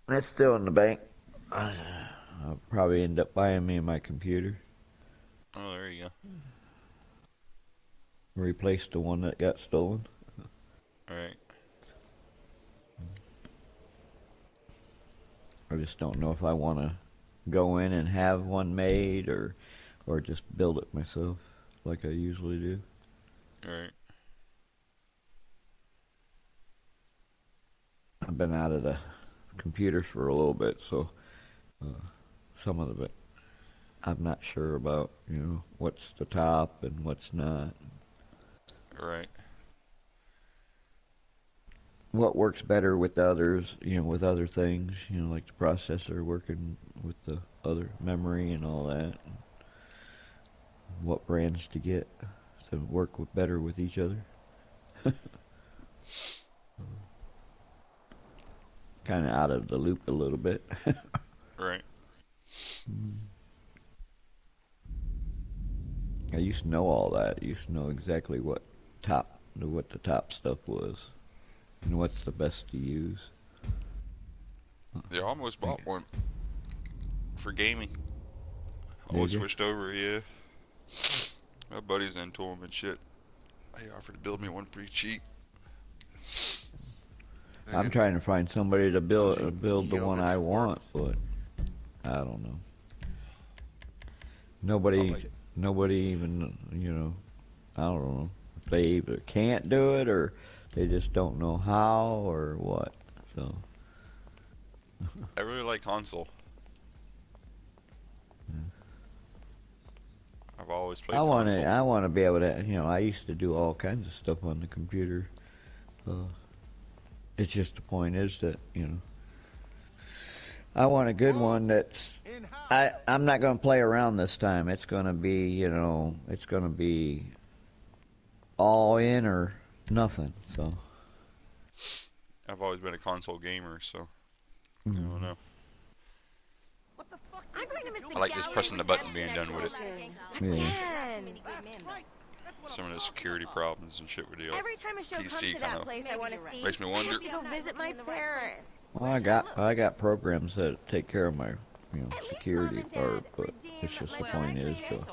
It's still in the bank. I'll probably end up buying me my computer. Oh, there you Replace the one that got stolen. go. All right. I just don't know if I want to go in and have one made or just build it myself like I usually do. All right. I've been out of the computers for a little bit, so uh, some of it I'm not sure about, what's the top and what's not. All right. What works better with the others, with other things, like the processor working with the other memory and all that. What brands to get to work better with each other. Kind of out of the loop a little bit. All right. I used to know all that. I used to know exactly what the top stuff was and what's the best to use. Yeah, I almost bought one for gaming. Did Almost you? switched over. Yeah. My buddy's into them and shit. He offered to build me one pretty cheap. I'm Nigga. trying to find somebody to Bougie build the one I yogurt want, works. but I don't know. I Nobody, like nobody even, I don't know if they either can't do it or they just don't know how or what. So I really like console. I've always I played want to, console. I want to be able to, I used to do all kinds of stuff on the computer. Uh, it's just the point is that, I want a good one that's I'm not going to play around this time. It's going to be, it's going to be all in or nothing. So, I've always been a console gamer, so I don't mm, know. I'm going to miss the I like just gallery pressing the button and redemption being done with it. exhibition. yeah. Again. Some of the security problems and shit with the Every time a show comes PC to kind that of place I want to see, makes me I wonder. have to go visit my parents. Well, I got programs that take care of my, At least Mom security and part, Dad but redeem it's just my the point is, birthday.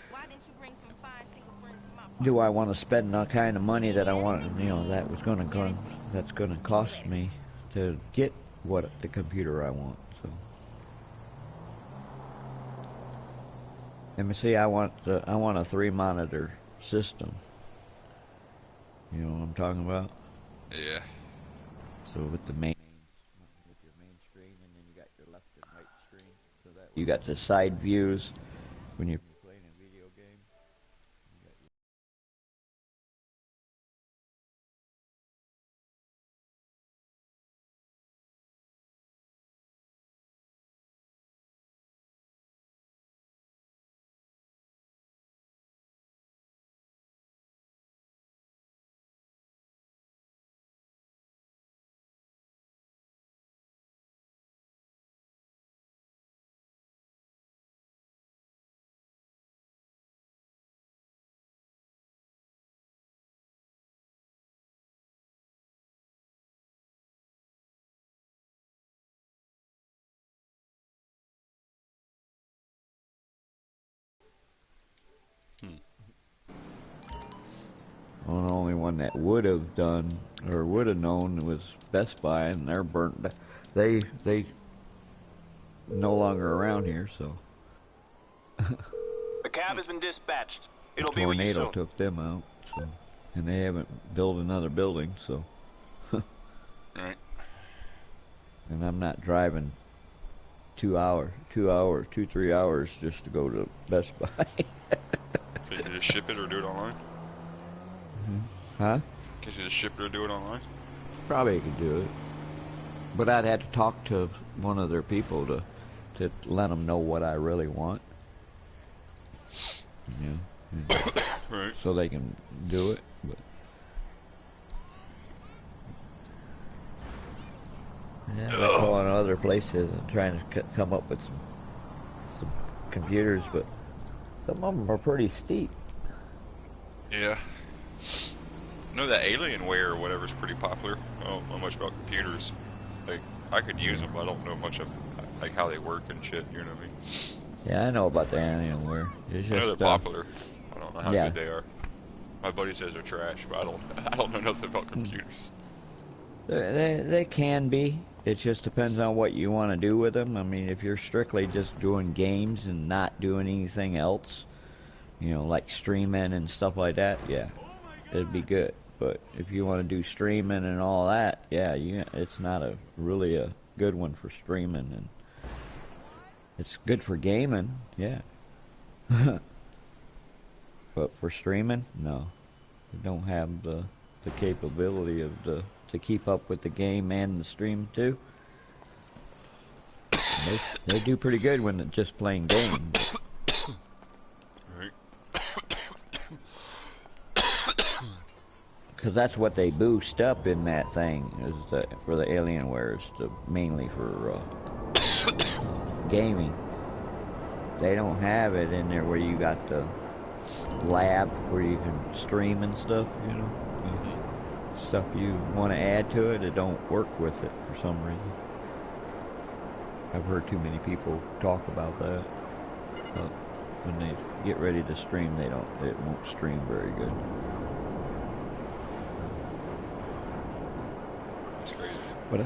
Why didn't you bring some fine single friends to my do party? I want to spend the kind of money that I want, Anything, that was going to please? that's going to Speak to you cost later. me to get what the computer I want. So, let me see. I want a 3 monitor system. You know what I'm talking about? Yeah. So with your main screen, and then you got your left and right screen. So that you got the side views when you're playing a video game. You got your Hmm. well, the only one that would have done or would have known was Best Buy, and they're burnt. They no longer around here, so The cab has been dispatched. a It'll be with you tornado soon. took them out. So, and they haven't built another building. So, Right. and I'm not driving 3 hours just to go to Best Buy. Can you just ship it or do it online? Huh? Can you just ship it or do it online? Probably could do it, but I'd have to talk to one of their people to let them know what I really want. You know, and Right. so they can do it. But yeah, I've been calling other places and trying to come up with some computers, but some of them are pretty steep. Yeah. I know that Alienware or whatever is pretty popular. I don't know much about computers. Like, I could use them, but I don't know much of like how they work and shit. You know what I mean? Yeah, I know about the Alienware. It's I know just they're popular. I don't know how yeah. good they are. My buddy says they're trash, but I don't know nothing about computers. They can be. It just depends on what you want to do with them. I mean, if you're strictly just doing games and not doing anything else, you know, like streaming and stuff like that, yeah, it'd be good. But if you want to do streaming and all that, yeah, it's not really a good one for streaming, and it's good for gaming, yeah. But for streaming, no, we don't have the capability of to keep up with the game and the stream too. They do pretty good when they're just playing games. Right. Because that's what they boost up in that thing is for the Alienware is mainly for gaming. They don't have it in there where you got the lab where you can stream and stuff, you know. Stuff you want to add to it, it don't work with it for some reason. I've heard too many people talk about that. But when they get ready to stream, it won't stream very good. It's crazy. But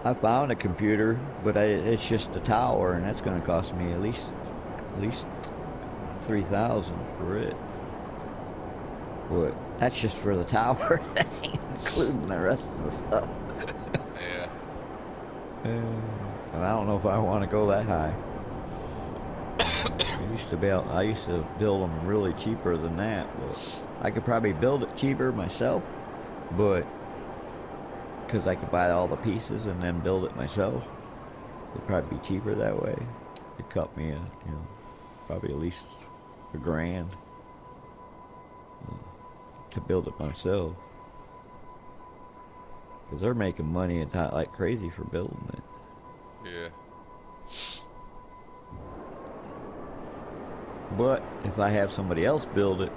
I found a computer, but it's just a tower, and that's going to cost me at least $3,000 for it. But that's just for the tower, including the rest of the stuff. Yeah. And I don't know if I want to go that high. I used to build them really cheaper than that, but I could probably build it cheaper myself, but because I could buy all the pieces and then build it myself, it'd probably be cheaper that way. It cut me, probably at least $1,000 to build it myself, because they're making money and not like crazy for building it. Yeah. But if I have somebody else build it,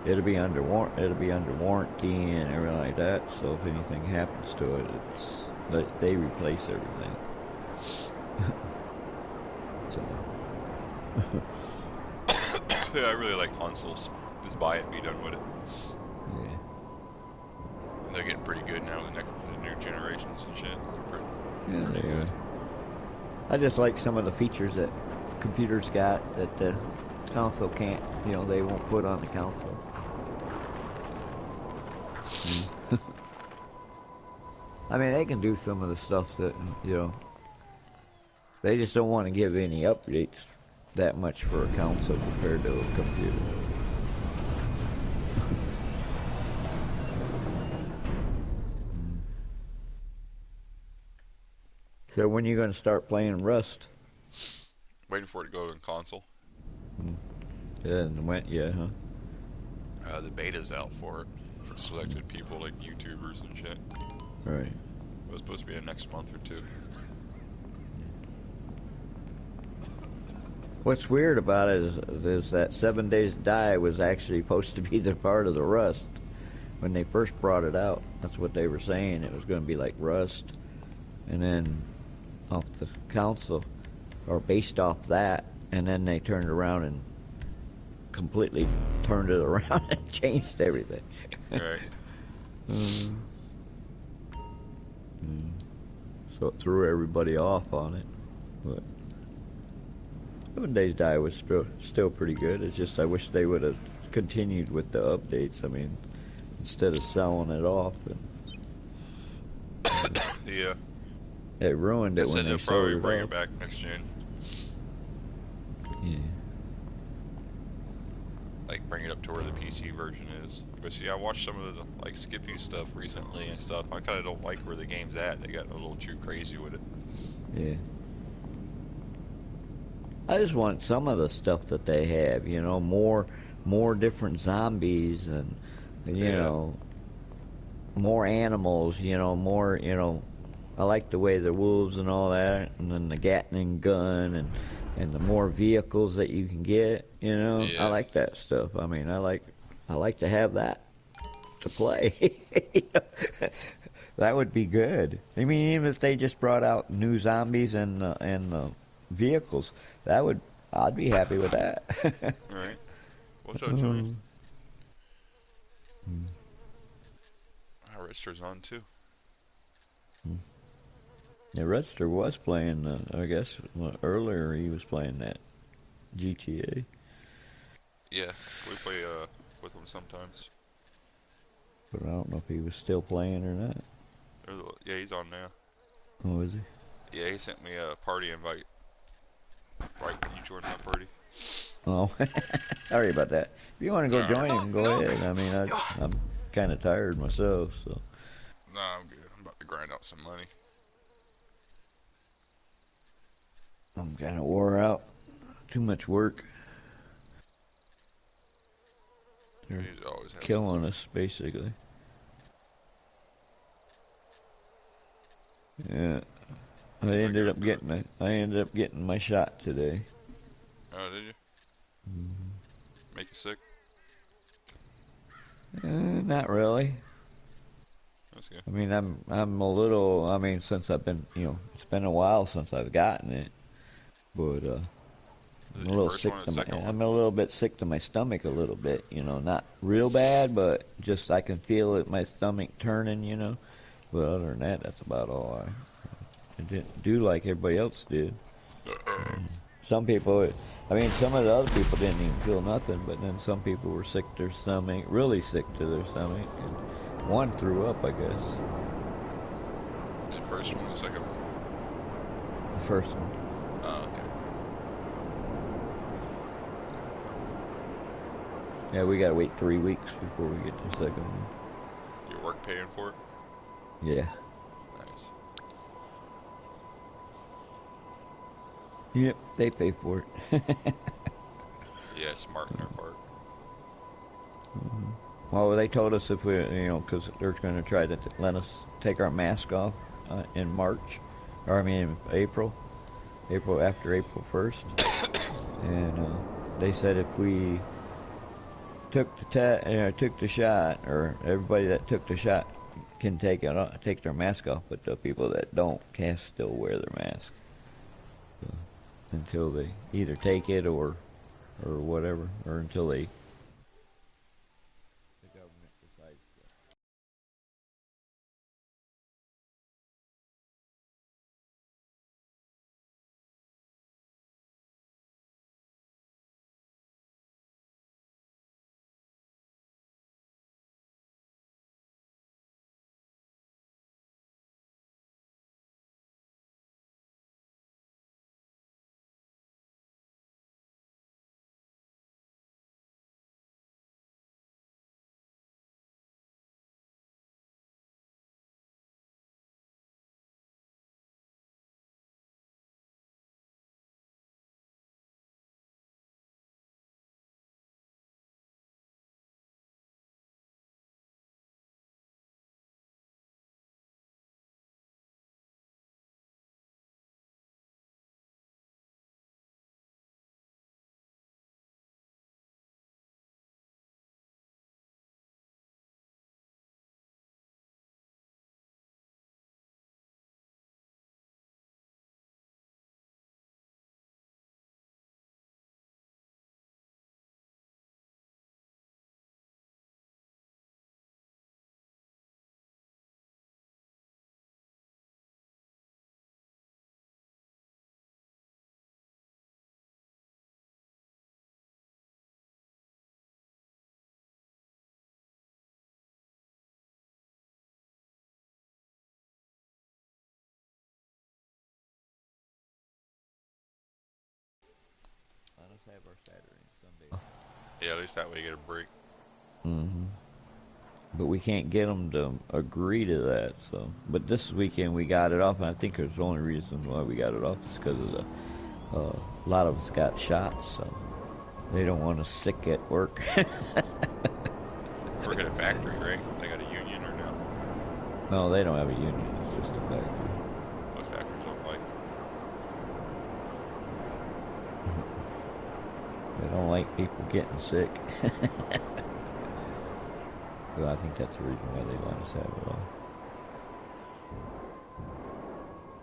it'll be under warranty and everything like that. So if anything happens to it, they replace everything. So. Yeah, I really like consoles. Just buy it and be done with it. Yeah. They're getting pretty good now. The new generations and shit. Yeah, Pretty good. I just like some of the features that computers got that the console can't. They won't put on the console. I mean, they can do some of the stuff that they just don't want to give any updates that much for a console compared to a computer. So when are you going to start playing Rust? Waiting for it to go to the console. Yeah, huh? The beta's out for it for selected people like YouTubers and shit. Right. It was supposed to be in the next month or two. What's weird about it is that 7 Days to Die was actually supposed to be the part of the Rust when they first brought it out. That's what they were saying. It was going to be like Rust, and then off the console, or based off that, and then they turned around and completely turned it around and changed everything. Right. So it threw everybody off on it. But 7 Days to Die was still pretty good. It's just I wish they would have continued with the updates. I mean, instead of selling it off. Yeah. It ruined it when they they'll sold probably it bring off. it back next gen. Yeah. Like bring it up to where the PC version is. But see, I watched some of the like Skippy stuff recently and stuff. I kind of don't like where the game's at. They got a little too crazy with it. Yeah. I just want some of the stuff that they have, more different zombies and, more animals, more, I like the way the wolves and all that, and then the Gatling gun and the more vehicles that you can get, Yeah. I like that stuff. I mean, I like to have that to play. That would be good. I mean, even if they just brought out new zombies and vehicles, I'd be happy with that. Alright. What's up, Johnny? Our register's on too. Yeah, Redster was playing. I guess earlier he was playing that GTA. Yeah, we play with him sometimes. But I don't know if he was still playing or not. Yeah, he's on now. Oh, is he? Yeah, he sent me a party invite. Right, can you join my party? Oh, sorry about that. If you want to go join him, go ahead. I mean, I'm kind of tired myself, so. Nah, I'm good. I'm about to grind out some money. I'm kind of wore out. Too much work. They're Always have killing us, basically. Yeah. I ended up getting my shot today. Oh, did you? Make you sick? Not really. That's good. I mean, I'm a little. I mean, since I've been, it's been a while since I've gotten it, but I'm a little sick to my. I'm a little bit sick to my stomach a little bit. Not real bad, but just I can feel it, my stomach turning. But other than that, that's about all. I didn't do like everybody else did. Some people, I mean, some of the other people didn't even feel nothing, but then some people were sick to their stomach, really sick to their stomach, and one threw up, I guess. The first one, the second one? The first one. Oh, okay. Yeah, we gotta wait 3 weeks before we get the second one. Your work paying for it? Yeah. Nice. Yep, they pay for it. Yeah, smart on their part. Well, they told us if we, because they're going to try to let us take our mask off in March, or I mean April after April 1st, and they said if we took the shot, or everybody that took the shot can take their mask off, but the people that don't can still wear their mask until they either take it or whatever, or until the government decides to. Let us have our Saturday and Sunday. Yeah, at least that way you get a break. But we can't get them to agree to that. So, but this weekend we got it off, and I think there's the only reason why we got it off is because of a lot of us got shots, so they don't want us sick at work. Work at a factory, right? They got a union or no? No, they don't have a union. It's just a factory. Most factories don't like. They don't like people getting sick. So I think that's the reason why they let us have it off.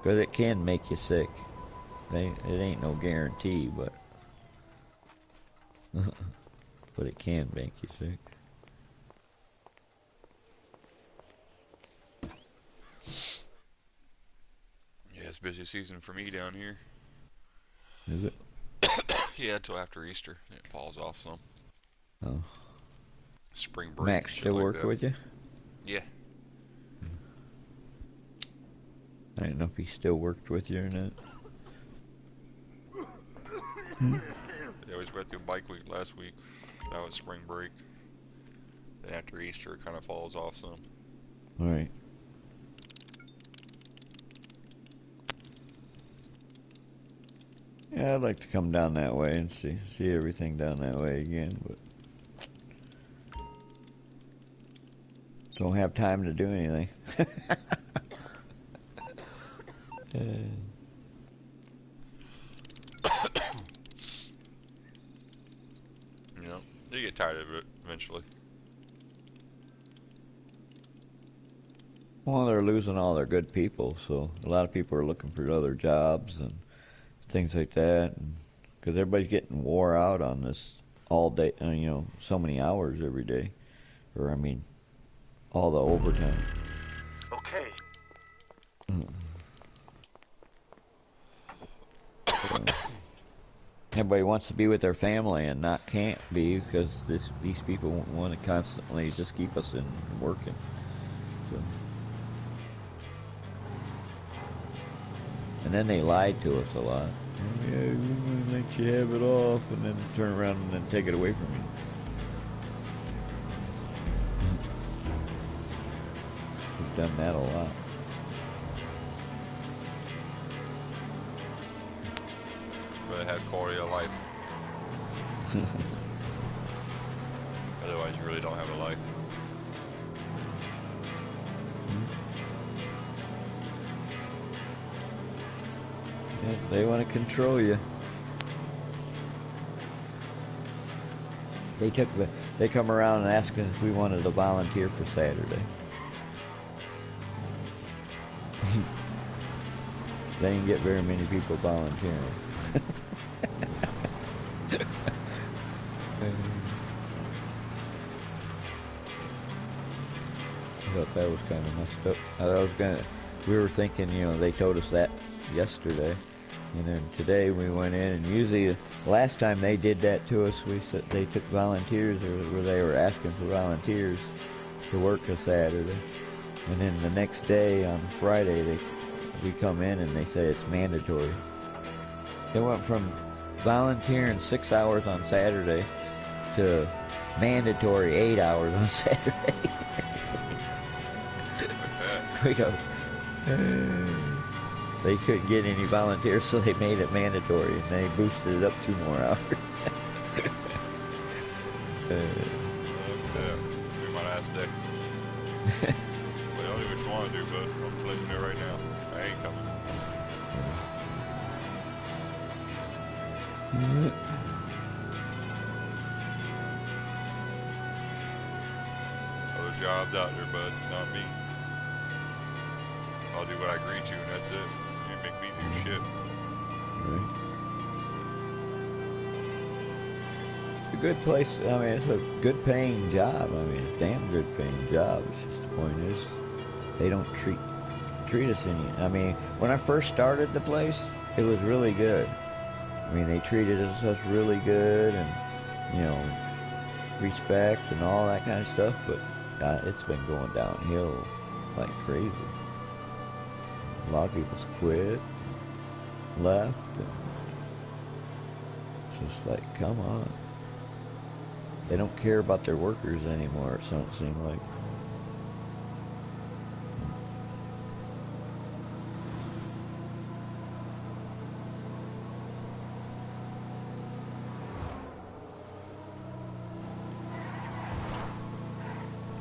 Because it can make you sick. It ain't no guarantee, but but it can make you sick. Yeah, it's busy season for me down here. Is it? Yeah, till after Easter. It falls off some. Oh. Spring break. Max still like work that. with you? Yeah. I didn't know if he still worked with you or not. Yeah, we went through bike week last week. Now it's spring break. Then after Easter, it kind of falls off some. Alright. Yeah, I'd like to come down that way and see everything down that way again, but don't have time to do anything. You know, you get tired of it eventually. Well, they're losing all their good people, so a lot of people are looking for other jobs and things like that, because everybody's getting wore out on this all day, so many hours every day, or I mean, all the overtime. Okay. So, everybody wants to be with their family and not can't be because these people want to constantly just keep us in working. So. And then they lied to us a lot. Oh, yeah, we're going to let you have it off, and then turn around and then take it away from you. We've done that a lot. But it had quality of life. Otherwise, you really don't have a life. Yeah, they want to control you. They come around and ask us if we wanted to volunteer for Saturday. They didn't get very many people volunteering. I thought that was kind of messed up. We were thinking, they told us that yesterday, and then today we went in, and usually the last time they did that to us, we said they took volunteers, or they were asking for volunteers to work a Saturday, and then the next day on Friday we come in and they say it's mandatory. They went from volunteering 6 hours on Saturday to mandatory 8 hours on Saturday. We go, they couldn't get any volunteers, so they made it mandatory, and they boosted it up 2 more hours. Yeah, we might ask Dick. But I'll do what you want to do, but I'm just letting you know right now. I ain't coming. Other jobs out there, bud, not me. I'll do what I agree to, and that's it. You make me do shit. Right. It's a good place. I mean, it's a good paying job. I mean, it's a damn good paying job. It's just the point is, they don't treat us any. I mean, when I first started the place, it was really good. I mean, they treated us really good, and respect and all that kind of stuff. But it's been going downhill like crazy. A lot of people's quit, left, and it's just like, come on. They don't care about their workers anymore, it don't seem like.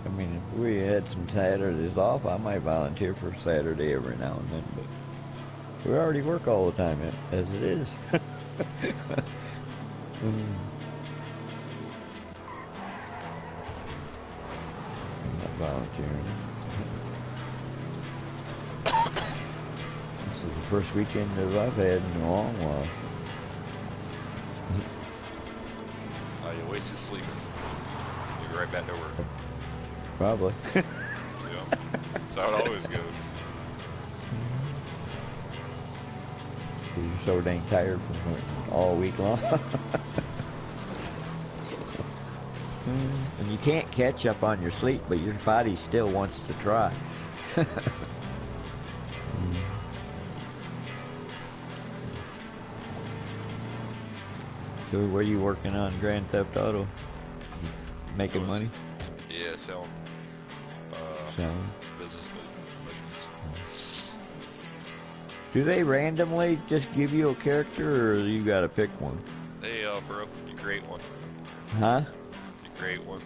I mean, if we had some Saturdays off, I might volunteer for Saturday every now and then, but we already work all the time as it is. I'm not volunteering. This is first weekend that I've had in a long while. You wasted sleep. You'll be right back to work. Probably. Yeah. That's how it always goes. You're so dang tired from working all week long. And you can't catch up on your sleep, but your body still wants to try. So what are you working on Grand Theft Auto? Making money? Yeah, selling. Selling. Business missions. Do they randomly just give you a character, or you gotta pick one? Hey, bro, you create one. Huh? You create one.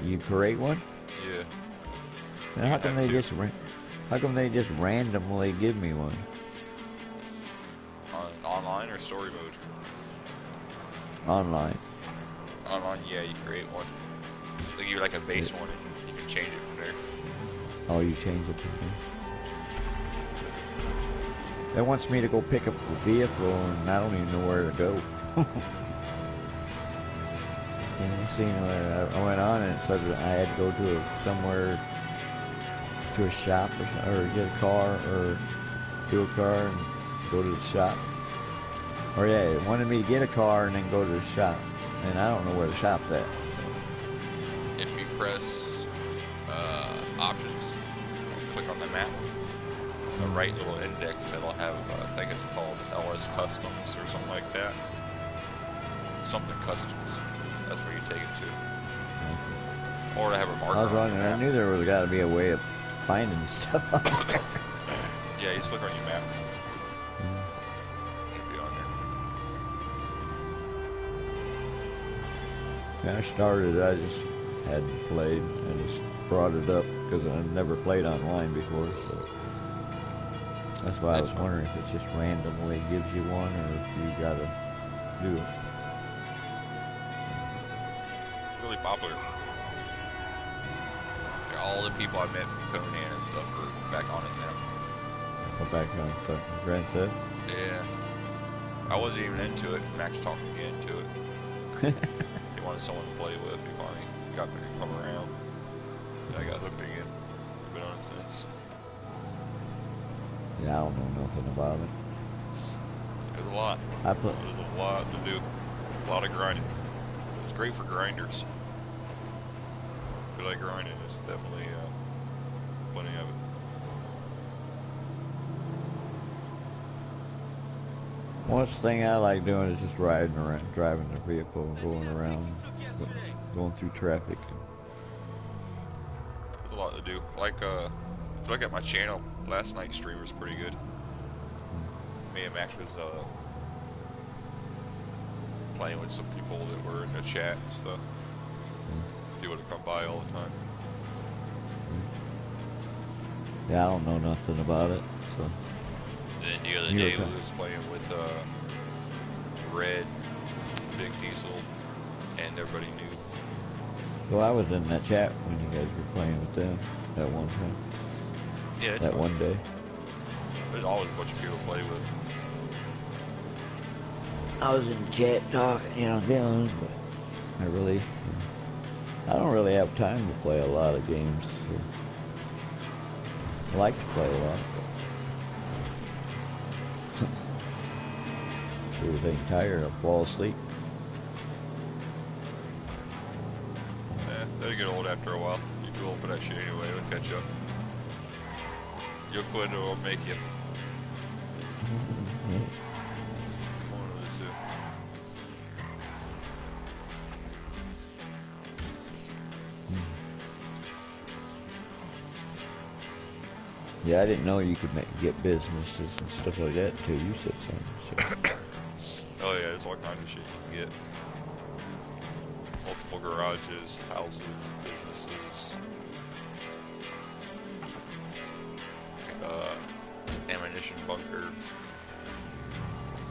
You create one? Yeah. And how come have they two. how come they just randomly give me one? Online or story mode? Online. Online, yeah, you create one. They give you like a base one, and you can change it from there. Oh, you change it to me. It wants me to go pick up the vehicle, and I don't even know where to go. I went on and it said that I had to go to somewhere, to a shop or get a car or do a car and go to the shop. Or yeah, it wanted me to get a car and then go to the shop, and I don't know where the shop's at. If you press options, click on the map, the right little index, it'll have, I think it's called LS Customs or something like that. Something Customs. That's where you take it to. Or to have a marker I was on wondering, your I map. knew there was got to be a way of finding stuff. Yeah, you just click on your map. It'll be on there. When I started, I just hadn't played. I just brought it up because I've never played online before. So that's why I was wondering if it just randomly gives you one or if you got to do it. It's really popular. Yeah, all the people I met from Conan and stuff are back on it now. Go back on to Grand Theft. Yeah. I wasn't even into it. Max talked me into it. He wanted someone to play with. He finally got me to come around. And I got hooked again. Been on it since. Yeah, I don't know nothing about it. There's a lot. I put. There's a lot to do. A lot of grinding. It's great for grinders. If you like grinding, it's definitely plenty of it. One thing I like doing is just riding around, driving the vehicle and going around, going through traffic. There's a lot to do. Like, if you look at my channel, last night's stream was pretty good. Me and Max was playing with some people that were in the chat and stuff. People that come by all the time. Yeah, I don't know nothing about it, so. And then the other You were day talking- we was playing with Red, Big Diesel, and everybody new. Well, I was in that chat when you guys were playing with them that one time, Yeah, it's that fun. one day. There's always a bunch of people to play with. I was in the chat talking, dealing, but I don't really have time to play a lot of games. So. I like to play a lot, but sure as ain't tired, I'll fall asleep. That'll get old after a while. You're too old for that shit anyway. It'll catch up. You'll quit or it'll make you. One of the two. Yeah, I didn't know you could get businesses and stuff like that until you said something. So. Oh yeah, there's all kinds of shit you can get. Multiple garages, houses, businesses. Ammunition bunker.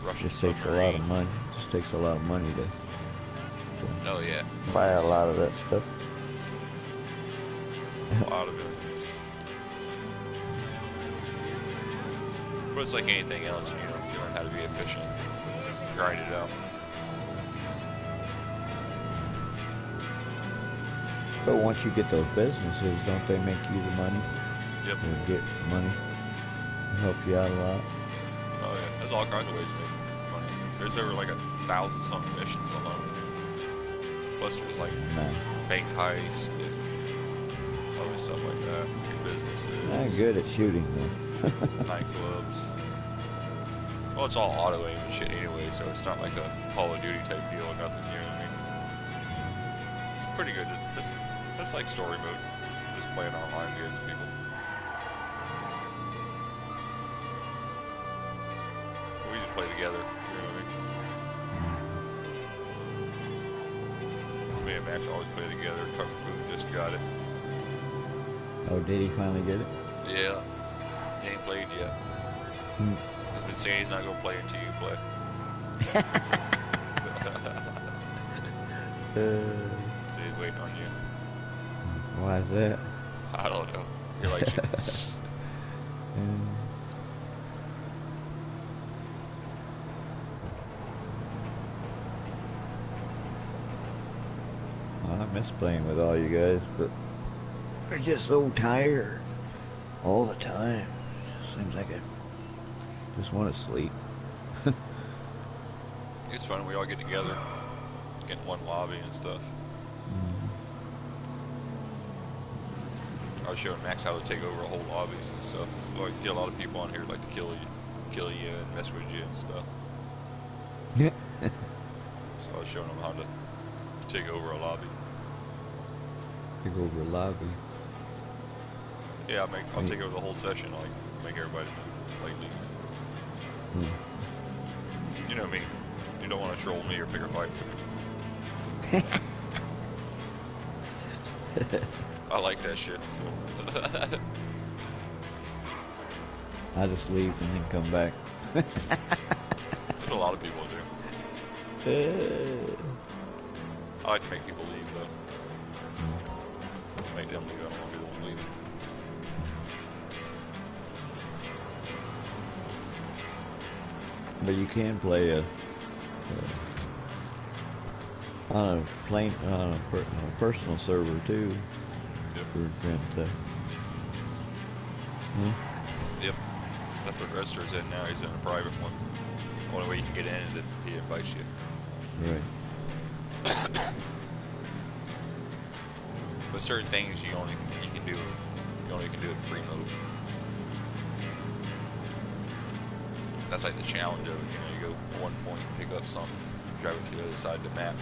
Russian Just takes a lot of money. Just takes a lot of money to Oh yeah. buy a lot of that stuff. A lot of it is. But it's like anything else, you know, you learn how to be efficient, grind it out. But once you get those businesses, don't they make you the money? Yep. Or get money? Help you out a lot? Oh yeah, there's all kinds of ways to make money. There's over like 1,000 something missions alone. Plus there's like No. bank heists and other stuff like that. Your businesses. I'm good at shooting though. Nightclubs. Well, it's all auto aim and shit anyway, so it's not like a Call of Duty type deal or nothing. You know what I mean? It's pretty good. It's like story mode. Just playing online against people. We just play together. You know what I mean? Me and Max always play together. Kung Fu just got it. Oh, did he finally get it? Yeah. He ain't played yet. Hmm. He's been saying he's not gonna play until you play. He's waiting on you. Why is that? I don't know. He likes you. Well, I miss playing with all you guys, but we're just so tired all the time. It just seems like I just want to sleep. It's fun. We all get together, get in one lobby and stuff. I was showing Max how to take over whole lobbies and stuff. So, like, you get a lot of people on here like to kill you and mess with you and stuff. So I was showing him how to take over a lobby. Take over a lobby. Yeah, I'll take over the whole session, like make everybody like leave. You know me. You don't want to troll me or pick a fight with me. I like that shit. So. I just leave and then come back. That's what a lot of people do. I like to make people leave though. Make them leave. I don't want people to leave. But you can play on a personal server too. Yep. For Grand Theft. Yep. That's what Rester's in now. He's in a private one. The only way you can get in is if he invites you. Right. But certain things you only can do in free mode. That's like the challenge of it. You know, you go to one point, pick up something, drive it to the other side of the map,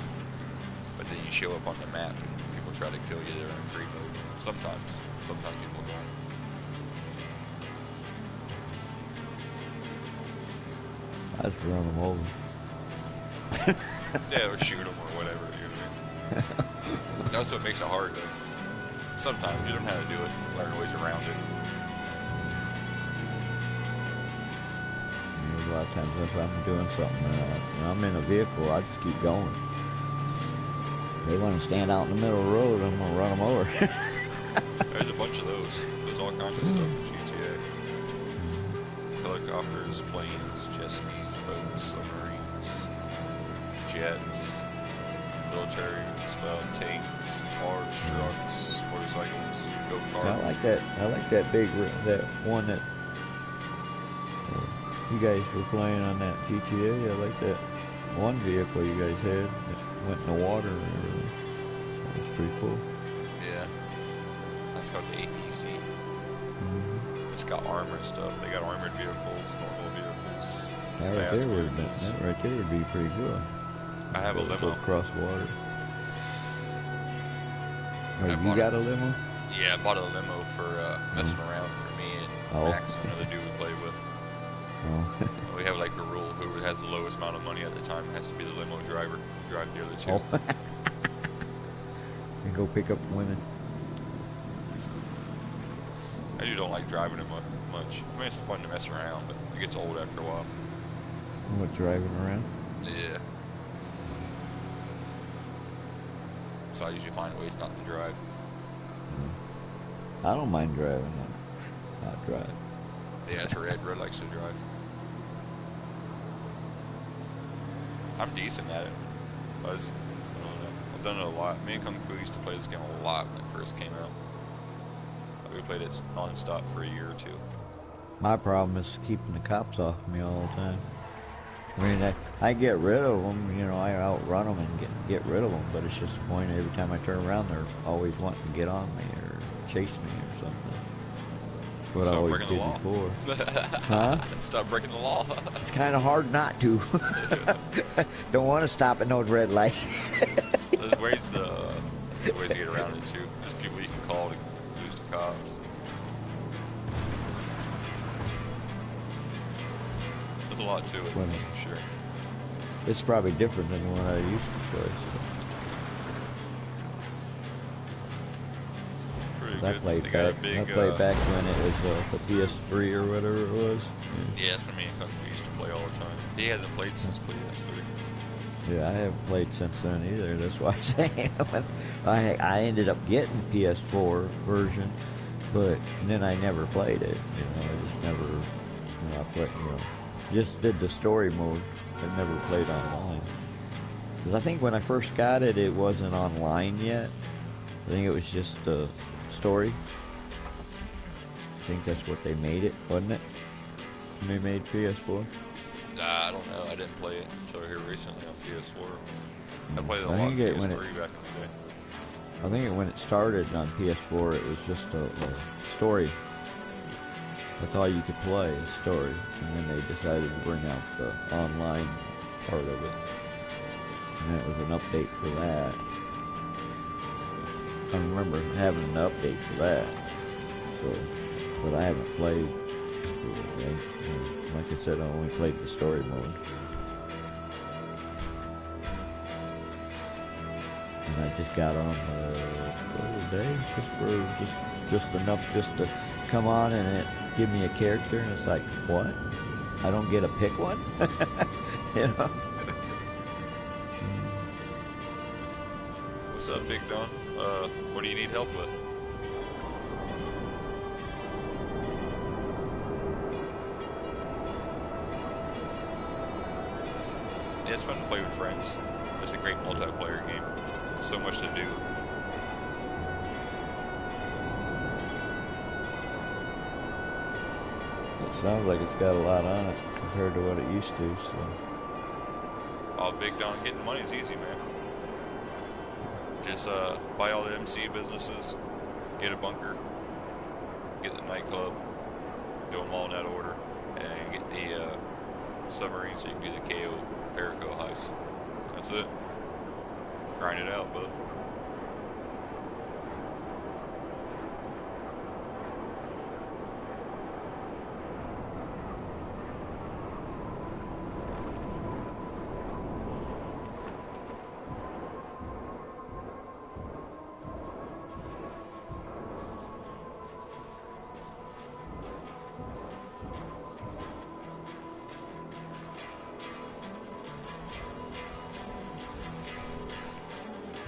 but then you show up on the map and people try to kill you there in free mode. Sometimes people don't. I just run them over. Yeah, or shoot them or whatever. You know what I mean? That's what makes it hard though. Sometimes you learn how to do it, learn ways around it. A lot of times if I'm doing something and I'm in a vehicle, I just keep going. They want to stand out in the middle of the road, I'm going to run them over. There's a bunch of those. There's all kinds of stuff in GTA. Helicopters, planes, jet skis, boats, submarines, jets, military stuff, tanks, cars, trucks, motorcycles, go-karts. I like that big, that one that you guys were playing on that GTA. I like that one vehicle you guys had that went in the water and everything. That was pretty cool. Yeah. That's called the APC. It's got armor and stuff. They got armored vehicles, normal vehicles, That right fast there would vehicles. that right there would be pretty good. I have a Go limo. across water. I You bought got a limo? Yeah, I bought a limo for messing around for me and Oh. Max and another dude we play with. Oh. We have like a rule: whoever has the lowest amount of money at the time has to be the limo driver. Drive the other two. Oh. And go pick up women. I just don't like driving it much. I mean, it's fun to mess around, but it gets old after a while. What, driving around? Yeah. So I usually find ways not to drive. I don't mind driving. Not drive. Yeah, it's Red. Red likes to drive. I'm decent at it. I don't know. I've done it a lot. Me and Kung Fu used to play this game a lot when it first came out. We played it non-stop for a year or two. My problem is keeping the cops off me all the time. I mean, I get rid of them, you know, I outrun them and get rid of them, but it's just the point every time I turn around, they're always wanting to get on me or chase me or something. That's what I Stop always breaking did the law. before. Huh? Stop breaking the law. It's kind of hard not to. Don't want to stop at those red lights. There's ways to get around it too. There's people you can call to lose to cops. There's a lot to it, Well, that's for sure. It's probably different than the one I used to play. Pretty So. I good. played They got a back. big, I played back when it was the PS3 or whatever it was. Yeah, that's what me and Kung Fu used to play all the time. He hasn't played since PS3. Yeah, I haven't played since then either. That's why I'm saying I ended up getting PS4 version, but then I never played it. You know, I just never. You know, I played. You know, just did the story mode. I never played online. Because I think when I first got it, it wasn't online yet. I think it was just a story. I think that's what they made it, wasn't it? When they made PS4. Nah, I don't know. I didn't play it until here recently on PS4. I played it a I lot on think it- PS3 when back in the day. I think when it started on PS4, it was just a story. That's all you could play, is story. And then they decided to bring out the online part of it. And it was an update for that. I remember having an update for that. So, but I haven't played. Like I said, I only played the story mode. And I just got on the other day, just enough just to come on and it give me a character, and it's like, what? I don't get to pick one? You know? What's up, Big Don? What do you need help with? Yeah, it's fun to play with friends. It's a great multiplayer game. There's so much to do. It sounds like it's got a lot on it compared to what it used to, so. Oh, Big Don, getting money is easy, man. Just buy all the MC businesses, get a bunker, get the nightclub, do them all in that order, and get the submarine so you can do the KO Perico heist. That's it. Grind it out, bud.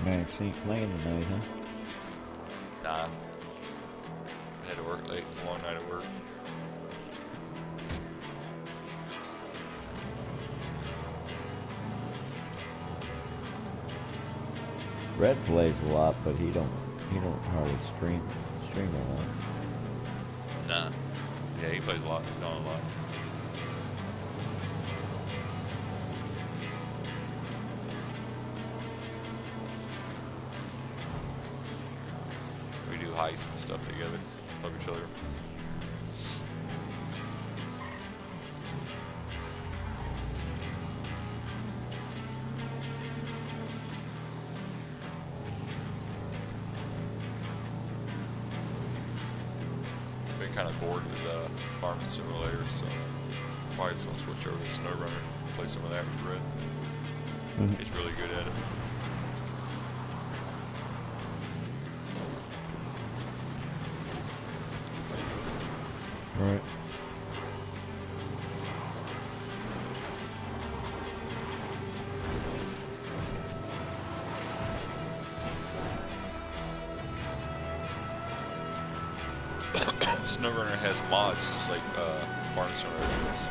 Max ain't playing tonight, huh? Nah. I had to work late, long night at work. Red plays a lot, but he don't hardly stream a lot. Nah. Yeah, he plays a lot. He's on a lot. We do heists and stuff together. Love each other. Been kind of bored with farming simulators, so probably just gonna switch over to SnowRunner, play some of that with Red. Mhm. He's really good at it. Right. SnowRunner has mods, just like Farm Simulator. It's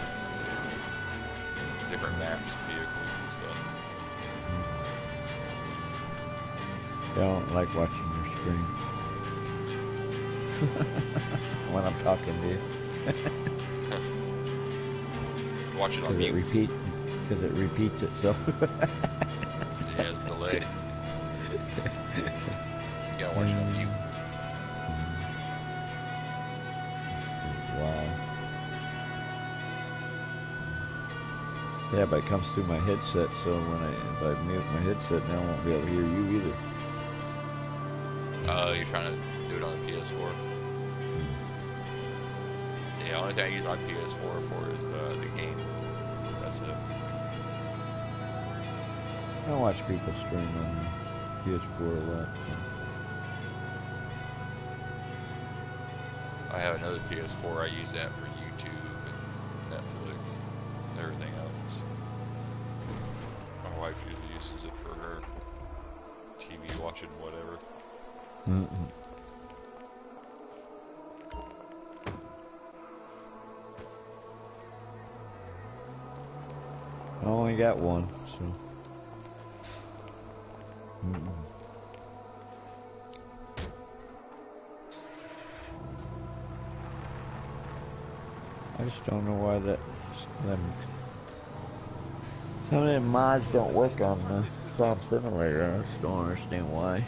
different maps, vehicles, and stuff. I don't like watching your stream when I'm talking to you. Watch it on Because mute. it repeats itself. It has delay. You gotta watch it on mute. Wow. Yeah, but it comes through my headset, so if I mute my headset, then I won't be able to hear you either. You're trying to do it on the PS4. Yeah, the only thing I use my PS4 for is the game. That's it. I watch people stream on PS4 a lot. So. I have another PS4. I use that for YouTube and Netflix and everything else. My wife usually uses it for her TV watching, whatever. Mm-mm. I only got one, so. Mm-mm. I just don't know why some of them mods don't work on the Farm Simulator. I just don't understand why.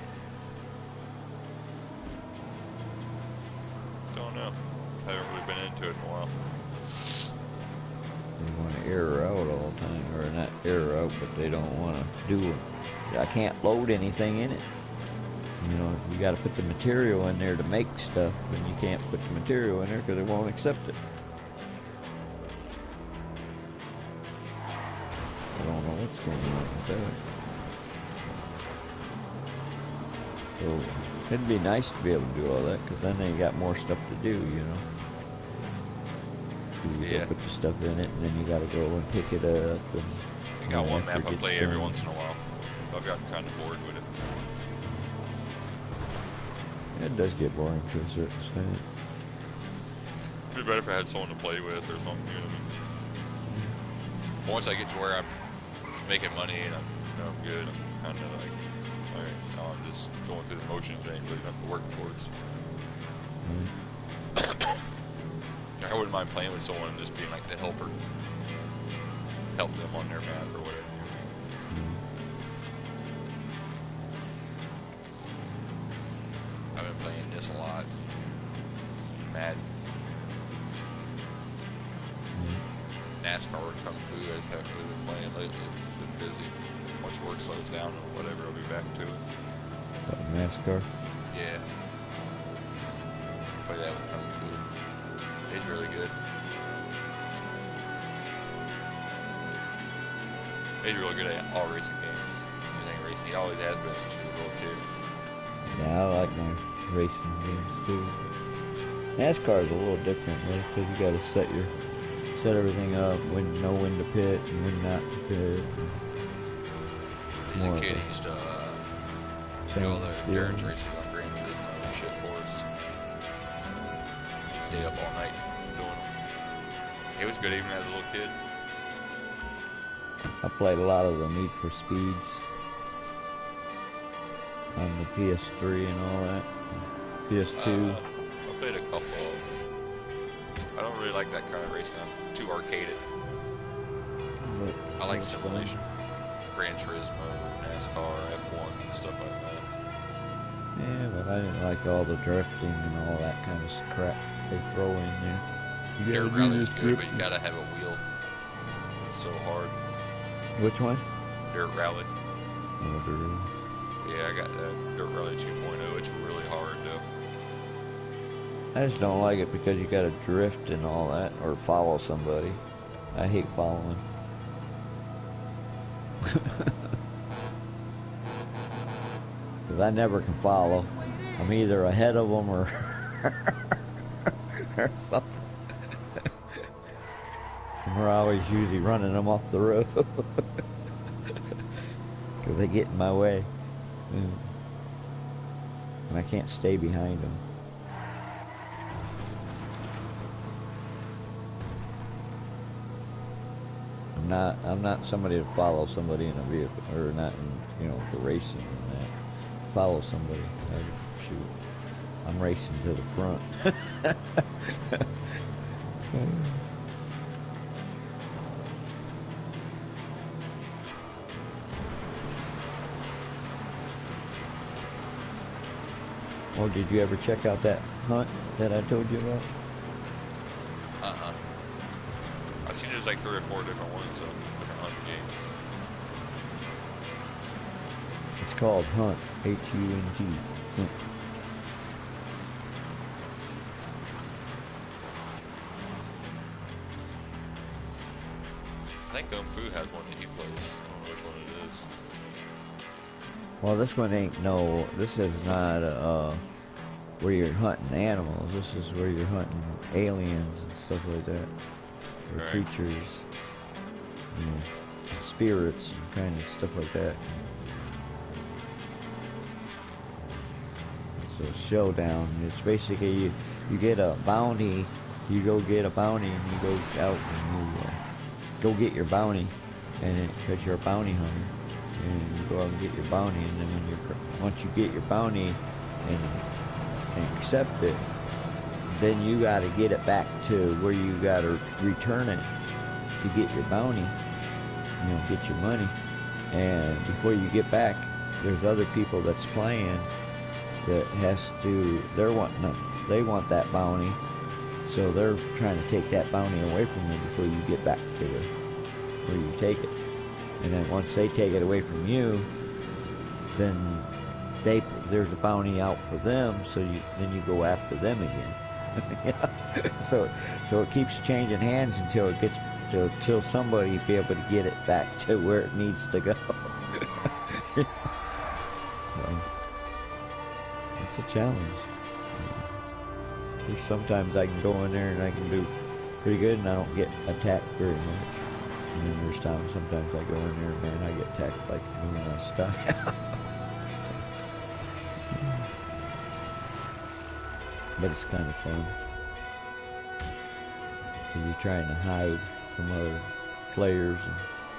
Don't know. Haven't really been into it in a while. They want to error out all the time, or not error out, but they don't want to do it. I can't load anything in it. You know, you got to put the material in there to make stuff, and you can't put the material in there because it won't accept it. I don't know what's going on with that. So it'd be nice to be able to do all that, because then they got more stuff to do, you know. You gotta put your stuff in it, and then you gotta go and pick it up. And I got one map I play every once in a while. I've gotten kind of bored with it. It does get boring to a certain extent. It'd be better if I had someone to play with or something, you know. Once I get to where I'm making money and I'm good, I'm kind of like, alright, now I'm just going through the motions and ain't really nothing to work towards. I wouldn't mind playing with someone and just being like the helper. Help them on their map or whatever. I've been playing this a lot. Madden. NASCAR or Kung Fu, I just haven't really been playing lately. Been busy. Once work slows down or whatever, I'll be back to it. NASCAR? Yeah. Play that with Kung Fu. He's really good. He's really good at all racing games. Anything racing. He always has been since he was a little kid. Yeah, I like my racing games too. NASCAR is a little different, right? Because you gotta set everything up, know when to pit and when not to pit. As a kid, he used to do all the endurance racing on Gran Turismo and shit for us. He'd stay up all night doing them. He was good even as a little kid. I played a lot of the Need for Speeds on the PS3 and all that. PS2. I played a couple of them. I don't really like that kind of racing. I'm too arcaded. I like simulation. Gran Turismo, NASCAR, F1, and stuff like that. Yeah, but I didn't like all the drifting and all that kind of crap they throw in there. Dirt Rally's good, but you gotta have a wheel. It's so hard. Which one? Dirt Rally. Oh, Dirt Rally. Yeah, I got that. Dirt Rally 2.0. It's really hard though. I just don't like it because you gotta drift and all that, or follow somebody. I hate following. Because I never can follow. I'm either ahead of them or, or something. We're always usually running them off the road. Because they get in my way. And I can't stay behind them. I'm not somebody to follow somebody in a vehicle, or not in, for racing and that. Follow somebody. Shoot. I'm racing to the front. Oh, did you ever check out that hunt that I told you about? I've seen there's like 3 or 4 different ones of different hunt games. It's called Hunt, H-U-N-T. Hunt. I think Kung Fu has one that he plays. I don't know which one it is. Well, this one ain't this is not where you're hunting animals. This is where you're hunting aliens and stuff like that. Or Right. creatures, spirits and kind of stuff like that. It's a showdown. It's basically you get a bounty, you go get a bounty and you go out and you go get your bounty, and because you're a bounty hunter, and you go out and get your bounty, and then once you get your bounty and accept it, then you got to get it back to where you got to return it to get your bounty, get your money. And before you get back, there's other people that's playing that they want that bounty, so they're trying to take that bounty away from you before you get back to where you take it. And then once they take it away from you, then there's a bounty out for them, so then you go after them again. So it keeps changing hands until it gets till somebody be able to get it back to where it needs to go. So, it's a challenge. There's sometimes I can go in there and I can do pretty good and I don't get attacked very much. And then there's sometimes I go in there and man, I get attacked like a million on style. But it's kind of fun. Because you're trying to hide from other players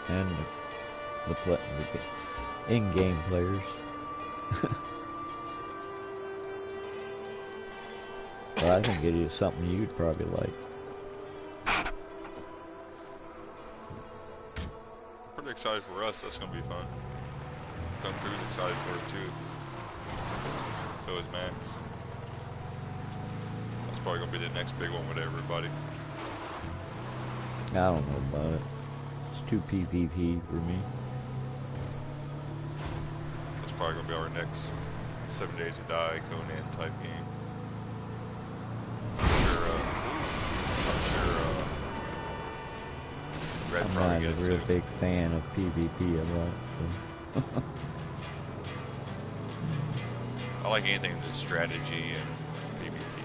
and the in-game players. Well, I think it is something you'd probably like. Pretty excited for us. That's gonna be fun. Kung Fu's excited for it too. So is Max. That's probably gonna be the next big one with everybody. I don't know about it. It's too PvP for me. That's probably gonna be our next 7 Days to Die Conan type game. I'm sure Red I'm probably not a get it real too. big fan of PvP a lot, so. I like anything that's strategy and PvP.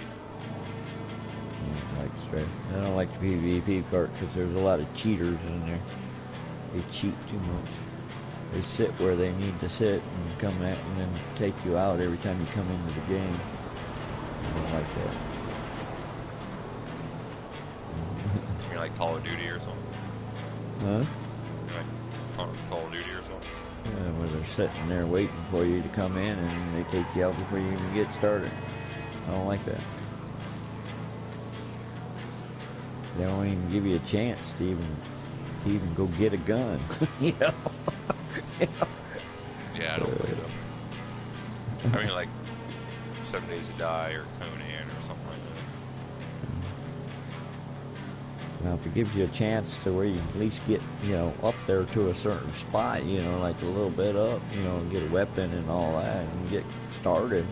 I don't like the PvP part because there's a lot of cheaters in there. They cheat too much. They sit where they need to sit and come at and then take you out every time you come into the game. I don't like that. You like Call of Duty or something? Huh? You like Call of Duty or something? Yeah, where they're sitting there waiting for you to come in and they take you out before you even get started. I don't like that. They don't even give you a chance to even go get a gun. You know? Yeah, I don't play them. I mean, like 7 Days to Die or Conan or something like that. Now, if it gives you a chance to where you at least get, up there to a certain spot, like a little bit up, and get a weapon and all that, and get started,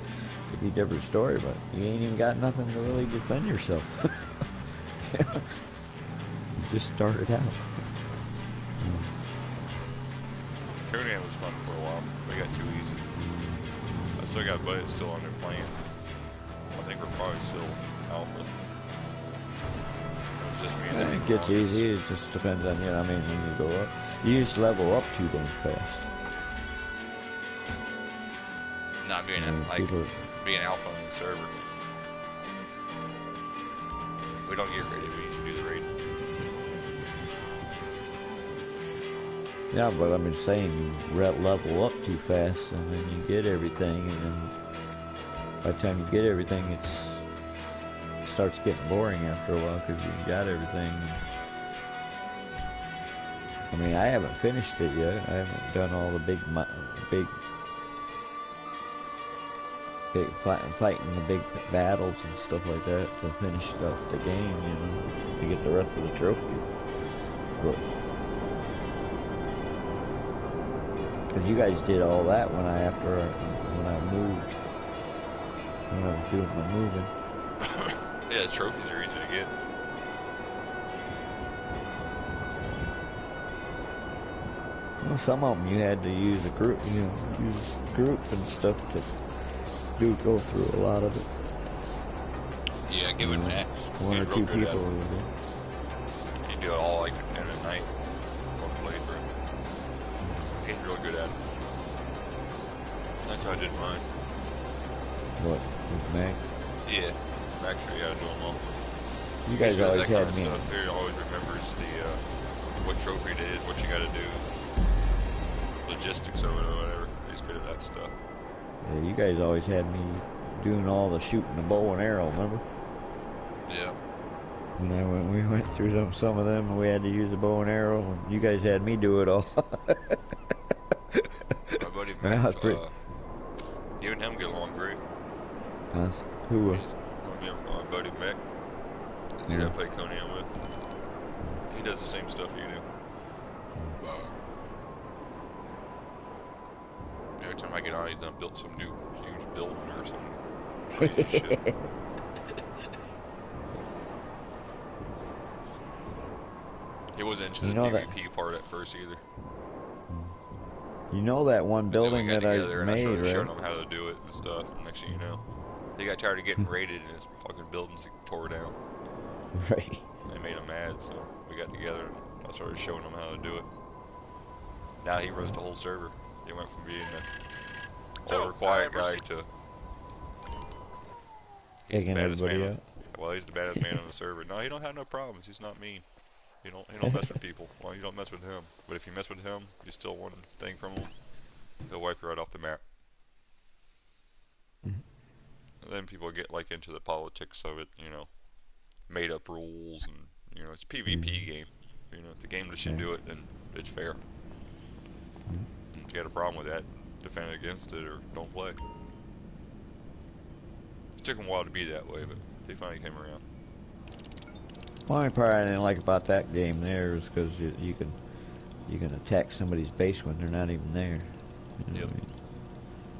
it'd be a different story, but you ain't even got nothing to really defend yourself. You just started out. Conan was fun for a while. They got too easy. I still got buddies still on there playing. I think we're probably still alpha. It was just me and them. It gets easy, it just depends on, when you go up. You just level up too damn fast. Not being being alpha on the server. We don't get raided, we usually do the raid. Yeah, but I'm just saying you level up too fast, and then you get everything, and then by the time you get everything, it starts getting boring after a while because you got everything. I mean, I haven't finished it yet. I haven't done all the fighting the big battles and stuff like that to finish the game, you know, to get the rest of the trophies. But because you guys did all that when I moved, when I was doing my moving. Yeah, the trophies are easy to get. Well, some of them you had to use a group, you know, use group and stuff to go through a lot of it. Yeah, give it max. One or two people would do. You do it all like in a night, one playthrough. He's real good at it. That's how I did mine. What? With Mac? Yeah, Max sure you gotta do them all. You guys He's good at always that kind had of me. stuff. He always remembers what trophy it is, what you gotta do, logistics of it or whatever. He's good at that stuff. Yeah, you guys always had me doing all the shooting the bow and arrow, remember? Yeah. And then we went through some of them and we had to use the bow and arrow, and you guys had me do it all. My buddy Mac, you and him get along great. Who? My buddy Mac, the dude I play Conan with. He does the same stuff you do. Every time I get on, he's done built some new huge building or some crazy shit. He wasn't into the PvP part at first either. You know that one building that I made, and I started right? showing him how to do it and stuff. And next thing you know, he got tired of getting raided and his fucking buildings tore down. Right. They made him mad, so we got together and I started showing him how to do it. Now he runs the whole server. He went from being a older, quiet guy to taking everybody out. Well, he's the baddest man on the server. No, he don't have no problems. He's not mean. He don't mess with people. Well, you don't mess with him. But if you mess with him, you steal one thing from him, he'll wipe you right off the map. And then people get like into the politics of it, you know, made up rules, and you know, it's a PvP game. You know, if the game lets you do it, then it's fair. If you got a problem with that, defend against it or don't play. It took them a while to be that way, but they finally came around. The only part I didn't like about that game there is because you can attack somebody's base when they're not even there. You know what I mean?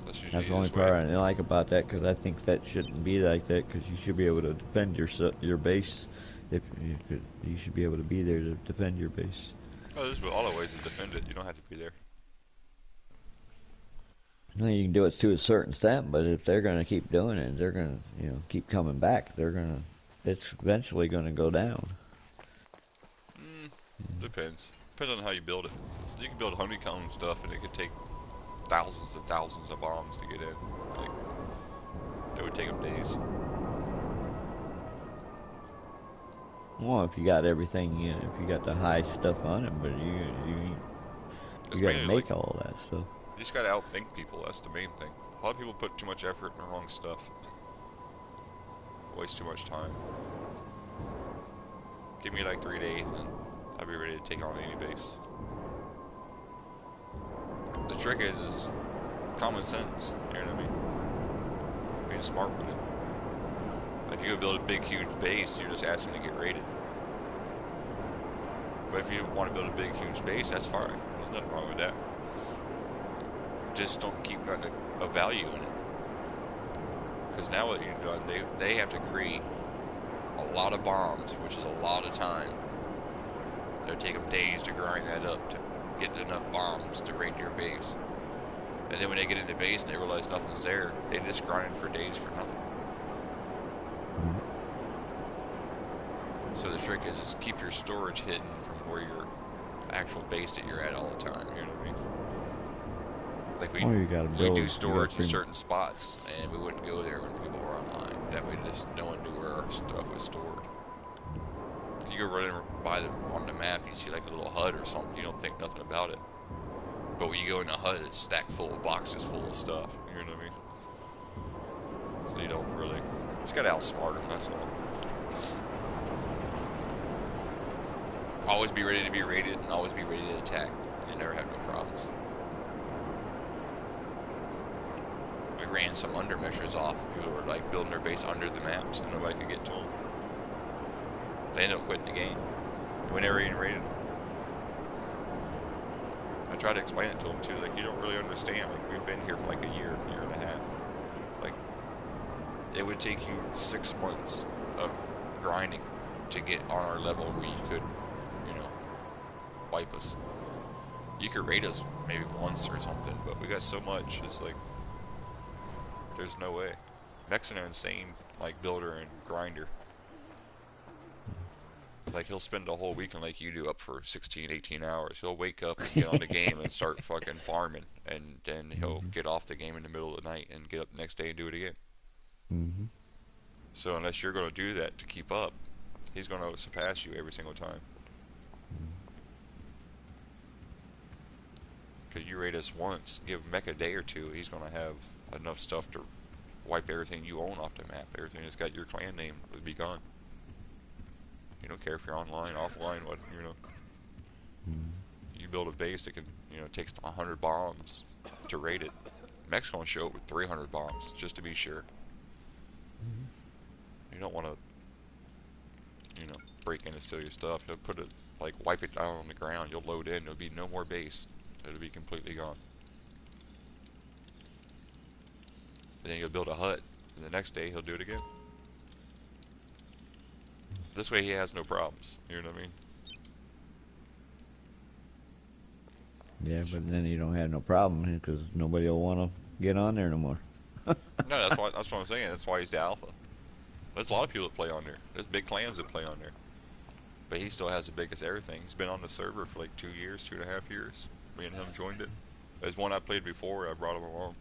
That's the only part I didn't like about that, because I think that shouldn't be like that, because you should be able to defend your base. If you should be able to be there to defend your base. Oh, there's a lot of ways to defend it. You don't have to be there. No, you can do it to a certain extent, but if they're going to keep doing it, they're going to, you know, keep coming back. It's eventually going to go down. Depends. Depends on how you build it. You can build honeycomb stuff, and it could take thousands and thousands of bombs to get in. Like, it would take them days. Well, if you got everything, you know, if you got the high stuff on it, but you got to make all that stuff. You just got to outthink people. That's the main thing. A lot of people put too much effort in the wrong stuff. Waste too much time. Give me like 3 days and I'll be ready to take on any base. The trick is common sense. You know what I mean? Being smart with it. If you go build a big, huge base, you're just asking to get raided. But if you want to build a big, huge base, that's fine. There's nothing wrong with that. Just don't keep nothing of value in it. Because now what you've done, they have to create a lot of bombs, which is a lot of time. It'll take them days to grind that up to get enough bombs to raid your base. And then when they get into base and they realize nothing's there, they just grind for days for nothing. So the trick is just keep your storage hidden from where your actual base that you're at all the time. You know what I mean? Like we do storage in certain spots, and we wouldn't go there when people were online. That way, just no one knew where our stuff was stored. You go running by on the map, you see like a little hut or something, you don't think nothing about it. But when you go in a hut, it's stacked full of boxes full of stuff. You know what I mean? So you don't really. Just gotta outsmart them. That's all. Always be ready to be raided, and always be ready to attack. You never have no problems. We ran some under measures off. People were like building their base under the map, so nobody could get to them. They ended up quitting the game. We never even raided them. I tried to explain it to them too. Like, you don't really understand. Like, we've been here for like a year and a half. Like, it would take you 6 months of grinding to get on our level where you could, you know, wipe us. You could raid us maybe once or something, but we got so much. It's like, there's no way. Mech's an insane like builder and grinder. Like, he'll spend a whole weekend like you do up for 16, 18 hours. He'll wake up and get on the game and start fucking farming, and then he'll get off the game in the middle of the night and get up the next day and do it again. Mm-hmm. So unless you're going to do that to keep up, he's going to surpass you every single time. Because you raid us once, give Mech a day or two, he's going to have enough stuff to wipe everything you own off the map. Everything that's got your clan name would be gone. You don't care if you're online, offline, what, you know. You build a base that can, you know, takes 100 bombs to raid it. Mech's going to show up with 300 bombs, just to be sure. You don't want to, you know, break in and steal your stuff. You'll put it, like, wipe it down on the ground. You'll load in. There'll be no more base. It'll be completely gone. And then you'll build a hut, and the next day he'll do it again. This way he has no problems. You know what I mean? Yeah, but then you don't have no problem because nobody will want to get on there no more. No, that's what I'm saying. That's why he's the alpha. There's a lot of people that play on there. There's big clans that play on there. But he still has the biggest everything. He's been on the server for like 2 years, 2.5 years. Me and him joined it. There's one I played before. I brought him along.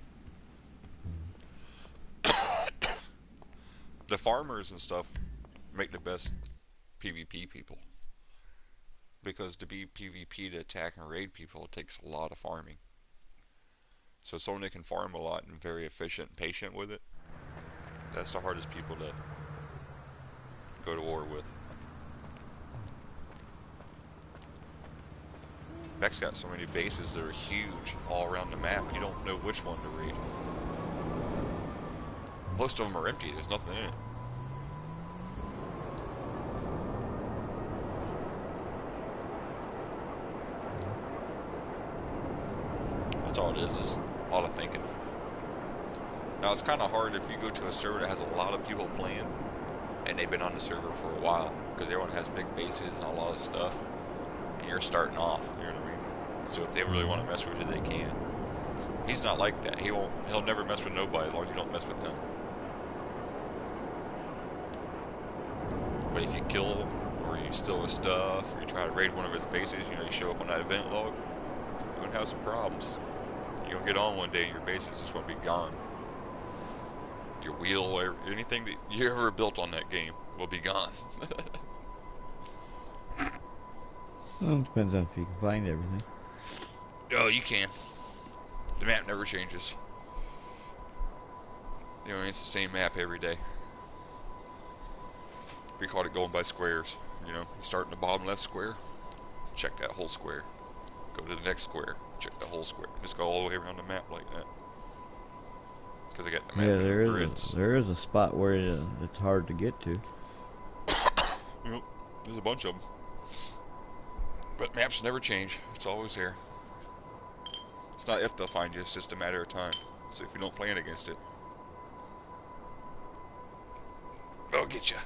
The farmers and stuff make the best PvP people. Because to be PvP to attack and raid people, it takes a lot of farming. So someone that can farm a lot and very efficient and patient with it, that's the hardest people to go to war with. Mech's got so many bases that are huge all around the map, you don't know which one to raid. Most of them are empty, there's nothing in it. That's all it is a lot of thinking. Now it's kind of hard if you go to a server that has a lot of people playing and they've been on the server for a while, because everyone has big bases and a lot of stuff, and you're starting off, you know what I mean? So if they really want to mess with you, they can. He's not like that. He'll never mess with nobody as long as you don't mess with him. But if you kill him, or you steal his stuff, or you try to raid one of his bases, you know, you show up on that event log, you're going to have some problems. You'll get on one day and your base is just going to be gone. Your wheel, or anything that you ever built on that game will be gone. Well, it depends on if you can find everything. Oh, you can. The map never changes. You know, it's the same map every day. We called it going by squares. You know, you start in the bottom left square, check that whole square. Go to the next square, check the whole square. Just go all the way around the map like that. Because I got the map in grids. There is a spot where it's hard to get to. Yep, there's a bunch of them. But maps never change. It's always there. It's not if they'll find you, it's just a matter of time. So if you don't plan against it, they'll get you.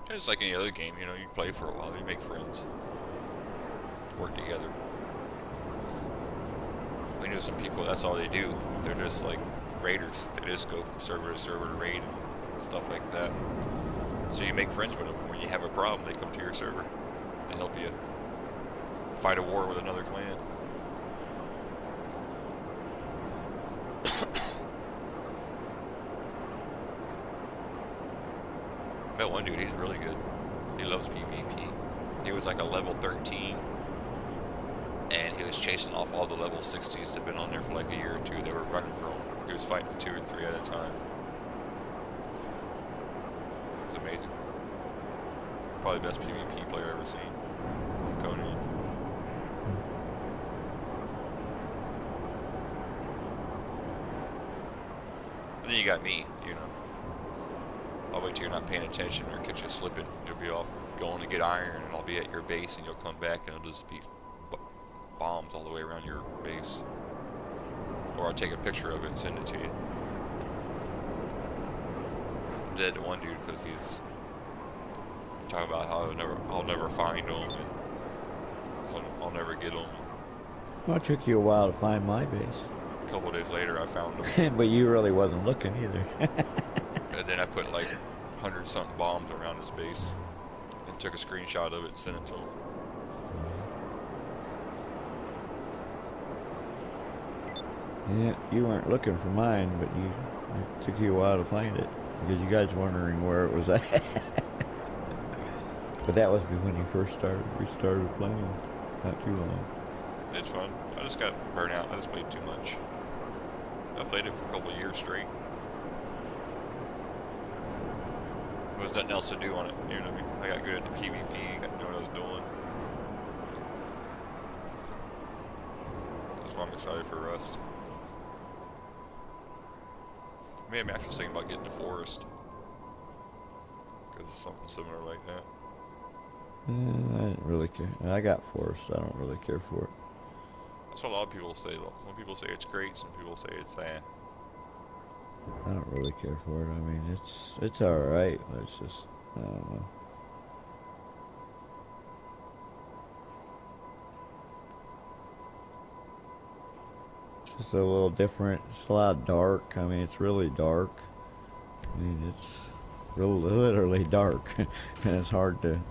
It's like any other game, you know, you play for a while, you make friends. Work together. We know some people, that's all they do. They're just like raiders. They just go from server to server to raid and stuff like that. So you make friends with them. When you have a problem, they come to your server and help you fight a war with another clan. That one dude, he's really good. He loves PvP. He was like a level 13, and he was chasing off all the level 60s that had been on there for like a year or two. They were running from him. He was fighting 2 or 3 at a time. It's amazing. Probably the best PvP player I've ever seen on Conan. And then you got me, you know. I'll wait till you're not paying attention or catch you slipping. You'll be off going to get iron, and I'll be at your base, and you'll come back, and it'll just be bombs all the way around your base. Or I'll take a picture of it and send it to you. I'm dead to one dude because he's talking about how I'll never find him, and I'll never get him. Well, it took you a while to find my base. A couple of days later, I found him. But you really wasn't looking either. And then I put like 100-something bombs around his base and took a screenshot of it and sent it to him. Yeah, you weren't looking for mine, but it took you a while to find it because you guys were wondering where it was at. But that was when you first restarted playing, not too long. It's fun. I just got burnt out. I just played too much. I played it for a couple of years straight. There was nothing else to do on it, you know what I mean? I got good at the PvP, got to know what I was doing. That's why I'm excited for Rust. Maybe I'm actually thinking about getting to Forest. Because it's something similar like that. I didn't really care. I got Forest, so I don't really care for it. That's what a lot of people say. Some people say it's great, some people say it's bad. I don't really care for it. I mean, it's alright, but it's just, I don't know. It's just a little different. It's a lot dark. I mean, it's really dark. I mean, it's literally dark. And it's hard to,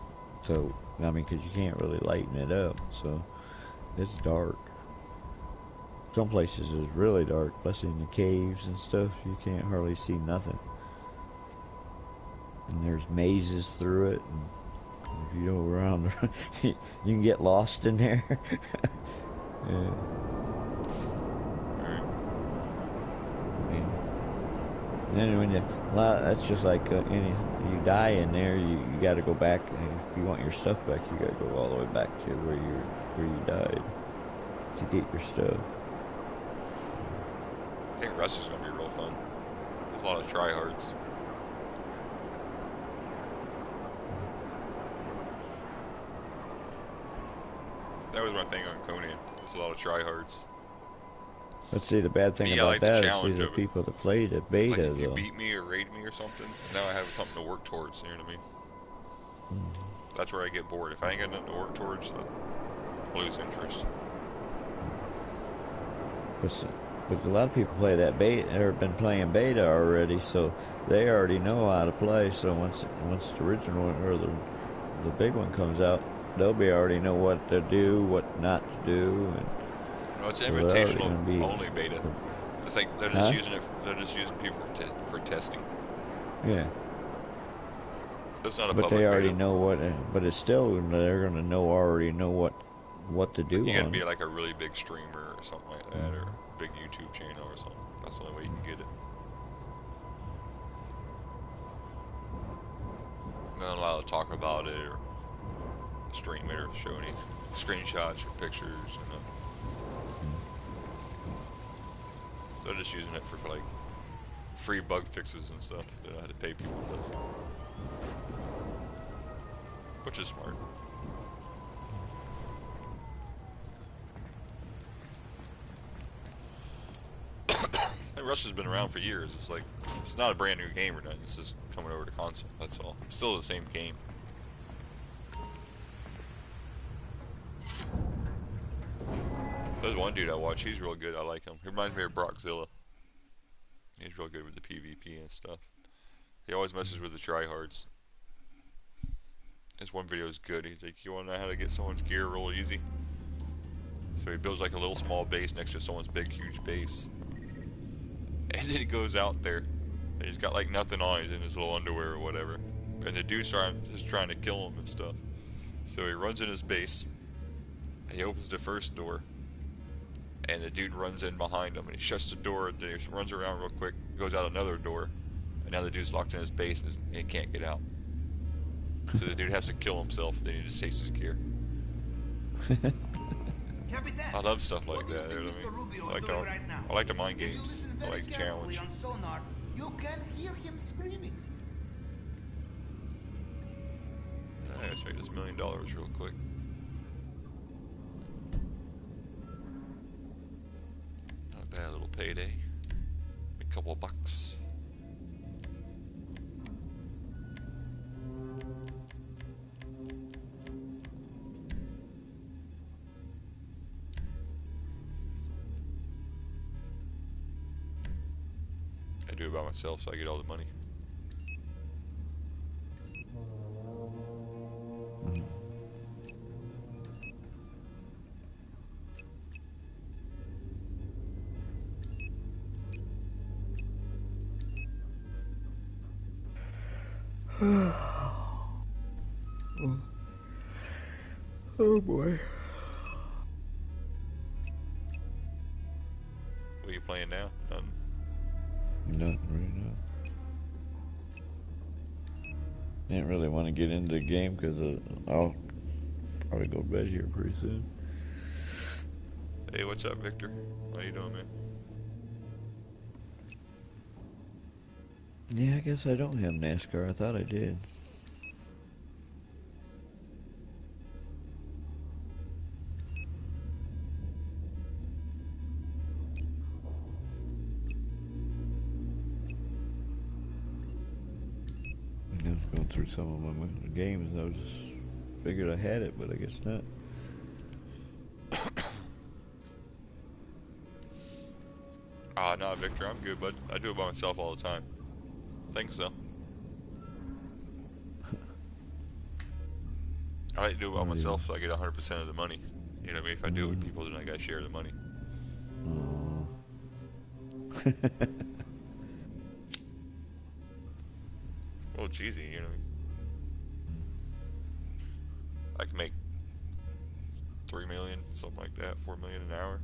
I mean, because you can't really lighten it up. So, it's dark. Some places is really dark, especially in the caves and stuff. You can't hardly see nothing. And there's mazes through it. And if you go around, you can get lost in there. Yeah. I mean, then when that's just like you die in there, you got to go back. And if you want your stuff back, you got to go all the way back to where you died to get your stuff. I think Rust is going to be real fun. There's a lot of tryhards. That was my thing on Conan. There's a lot of tryhards. Let's see, the bad thing about that is the people that played at beta, like if you beat me or raid me or something, now I have something to work towards, you know what I mean? That's where I get bored. If I ain't got nothing to work towards, I lose interest. But a lot of people play that beta, or been playing beta already, so they already know how to play. So once the original one, or the big one comes out, they'll already know what to do, what not to do, and well, it's invitational only beta. It's like they're just using it. They're just using people for testing. Yeah. It's not a but public they already beta. know what. But it's still they're gonna already know what to do. You gotta be like a really big streamer or something like that, or a big YouTube channel or something. That's the only way you can get it. Not allowed to talk about it or stream it or show any screenshots or pictures. You know. So they're just using it for like free bug fixes and stuff. They don't have to pay people for it. Which is smart. And Rust has been around for years. It's like, it's not a brand new game or nothing. It's just coming over to console. That's all. It's still the same game. There's one dude I watch. He's real good. I like him. He reminds me of Brockzilla. He's real good with the PvP and stuff. He always messes with the tryhards. His one video is good. He's like, you want to know how to get someone's gear real easy? So he builds like a little small base next to someone's big, huge base. And then he goes out there. And he's got like nothing on. He's in his little underwear or whatever. and the dude's just trying to kill him and stuff. So he runs in his base, and he opens the first door, and the dude runs in behind him, and he shuts the door, then he runs around real quick, goes out another door, and now the dude's locked in his base and he can't get out. So the dude has to kill himself, then he just takes his gear. I love stuff like that, you know what I mean? I like the mind games. I like the challenge. You can hear him screaming. Let's make this $1 million real quick. Not a bad little payday. A couple of bucks. I do it by myself, so I get all the money. Oh boy. What are you playing now? Nothing. Nothing right now. Didn't really want to get into the game because I'll probably go to bed here pretty soon. Hey, what's up, Victor? How you doing, man? Yeah, I guess I don't have NASCAR. I thought I did. I was going through some of my games and I just figured I had it, but I guess not. Nah, Victor, I'm good, bud. I do it by myself all the time. I think so. I like to do it by myself so I get 100% of the money. You know what I mean? If I do it with people, then I gotta share the money. Well, it's easy, you know what I mean? I can make 3 million, something like that, 4 million an hour,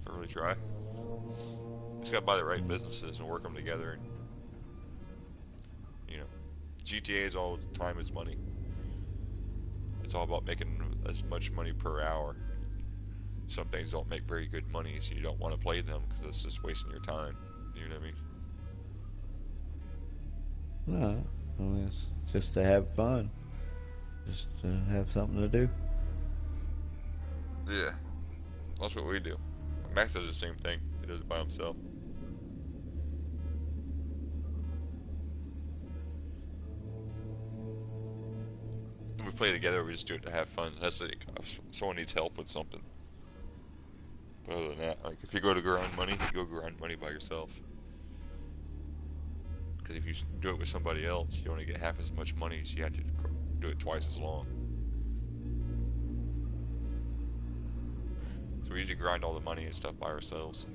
if I really try. Just gotta buy the right businesses and work them together. And, you know, GTA is all the time is money. It's all about making as much money per hour. Some things don't make very good money, so you don't want to play them because it's just wasting your time. You know what I mean? No, well, it's just to have fun. Just to have something to do. Yeah, that's what we do. Max does the same thing. He does it by himself. When we play together, we just do it to have fun. That's like if someone needs help with something. But other than that, like if you go to grind money, you go grind money by yourself. Because if you do it with somebody else, you only get half as much money, so you have to do it twice as long. So we usually grind all the money and stuff by ourselves.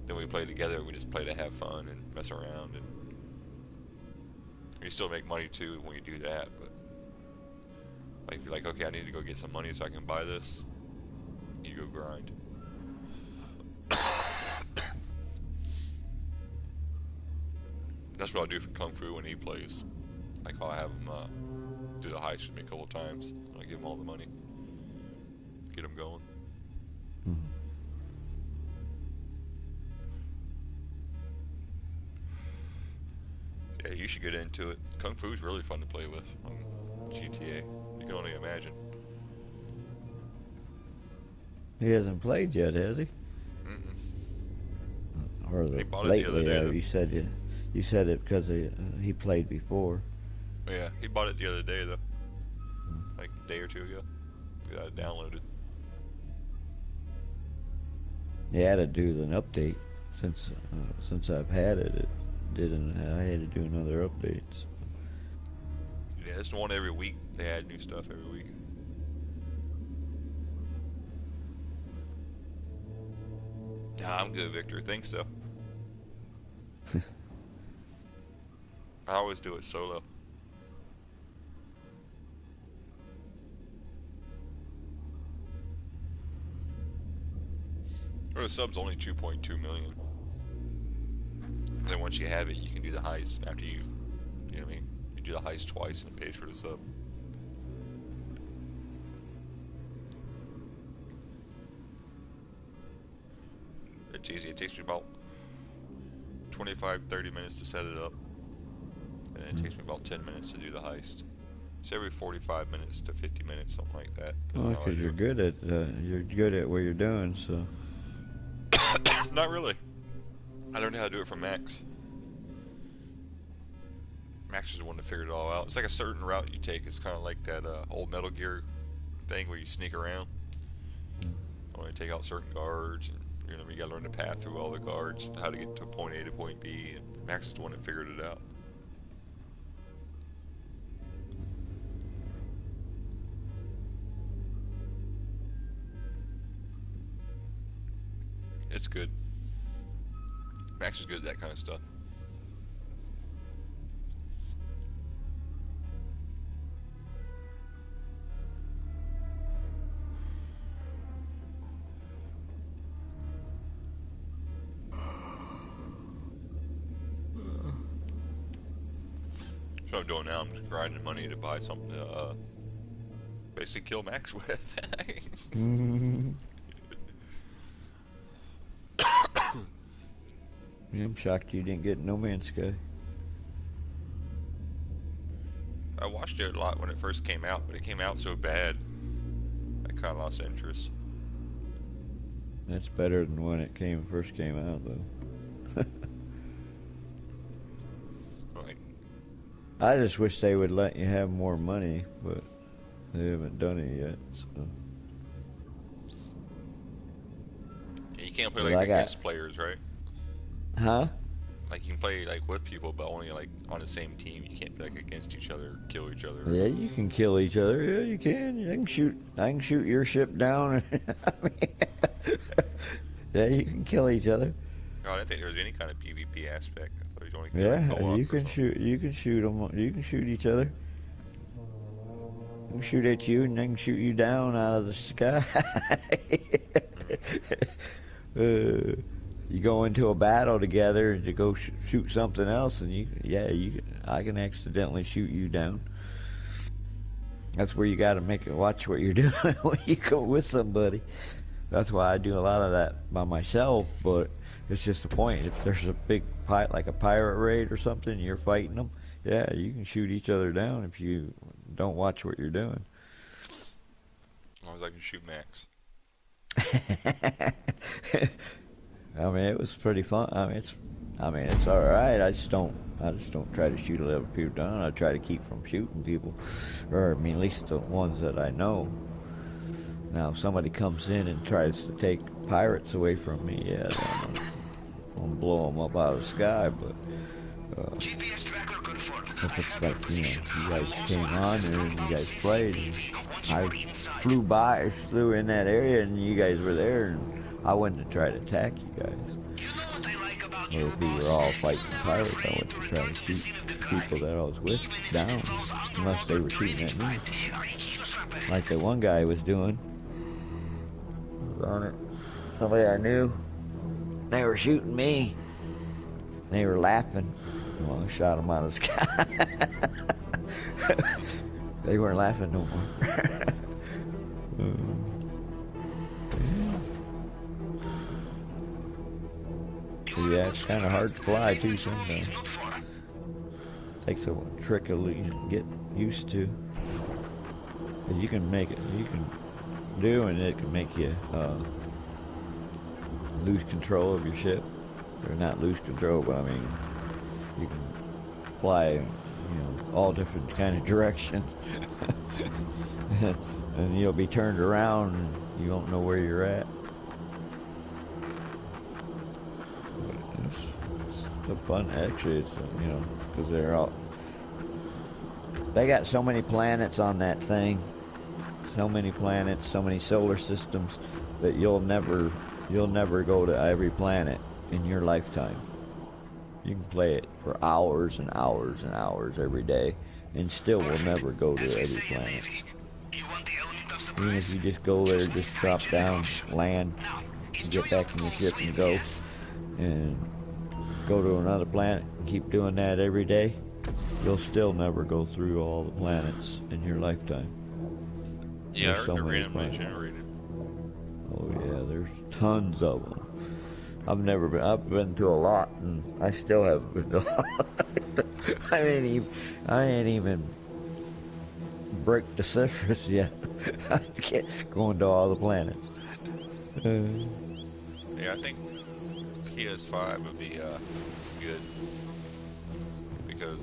Then we play together, we just play to have fun and mess around. And you still make money too when you do that, but like if you're like, okay, I need to go get some money so I can buy this, you go grind. That's what I'll do for Kung Fu when he plays. Like I'll have him do the heist with me a couple of times. I'll give him all the money. Get him going. Yeah, you should get into it. Kung Fu's really fun to play with on GTA. You can only imagine. He hasn't played yet, has he? Or He bought it lately, the other day, though. You said it because he played before. Yeah, he bought it the other day though. Like a day or two ago. He got it downloaded. He had to do an update since I've had it. It didn't. I had to do another update. So. Yeah, it's one every week. They add new stuff every week. Nah, I'm good, Victor. Think so. I always do it solo. the sub's only 2.2 million. And then once you have it, you can do the heist after you know what I mean? You do the heist twice and it pays for the sub. It's easy. It takes me about 25-30 minutes to set it up. And it takes me about 10 minutes to do the heist. It's every 45 minutes to 50 minutes, something like that. Well, because you're good at what you're doing, so. Not really. I learned how to do it from Max. Max is the one that figured it all out. It's like a certain route you take. It's kind of like that old Metal Gear thing where you sneak around. Only take out certain guards, and you gotta learn the path through all the guards, how to get to point A to point B. And Max is the one that figured it out. It's good. Max is good at that kind of stuff. That's what I'm doing now. I'm just grinding money to buy something to basically kill Max with. I'm shocked you didn't get No Man's Sky. I watched it a lot when it first came out, but it came out so bad, I kind of lost interest. That's better than when it first came out, though. Like, I just wish they would let you have more money, but they haven't done it yet. So. you can't play Well, like I got- against players, right? Huh? Like you can play like with people, but only like on the same team. You can't be like against each other, kill each other. Yeah, you can kill each other. Yeah, you can. I can shoot your ship down. Yeah, you can kill each other. Oh, I didn't think there was any kind of PvP aspect. I thought it was only Yeah, co-op you or can something. shoot. You can shoot them. You can shoot each other. I can shoot at you, and I can shoot you down out of the sky. You go into a battle together to go shoot something else, and I can accidentally shoot you down. That's where you got to watch what you're doing when you go with somebody. That's why I do a lot of that by myself, but it's just the point. If there's a big like a pirate raid or something, and you're fighting them, yeah, you can shoot each other down if you don't watch what you're doing. As long as I can shoot Max. I mean, it was pretty fun. I mean, it's all right. I just don't try to shoot other people down. I try to keep from shooting people, or I mean, at least the ones that I know. Now, if somebody comes in and tries to take pirates away from me, yeah, I'm gonna blow them up out of the sky. But GPS tracker confirmed. if it's like, you guys came on there and you guys played, and I flew in that area, and you guys were there, and I wouldn't have tried to attack you guys. Or if we were all fighting pirates, I wouldn't have tried to shoot people that I was with down, unless they were shooting at me. Like the one guy was doing. On it. Somebody I knew. They were shooting me. They were laughing. Well, I shot them out of the sky. They weren't laughing no more. Yeah, it's kind of hard to fly too sometimes. Takes a trick to get used to. But you can make it. You can do, and it can make you lose control of your ship, or not lose control, but I mean, you can fly, all different kind of directions, and you'll be turned around, and you won't know where you're at. It's fun, actually. It's because they got so many planets on that thing, so many planets, so many solar systems, that you'll never go to every planet in your lifetime. You can play it for hours and hours and hours every day, and still will never go to every planet. Even if you just go there, just drop down, land, and get back in your ship and go, and go to another planet and keep doing that every day, you'll still never go through all the planets in your lifetime. Yeah, There's so they're many randomly planets. generated. Oh yeah, there's tons of them. I've been to a lot, and I still haven't been to a lot. I ain't even break the surface yet. I can't going to all the planets. Yeah, I think PS5 would be good because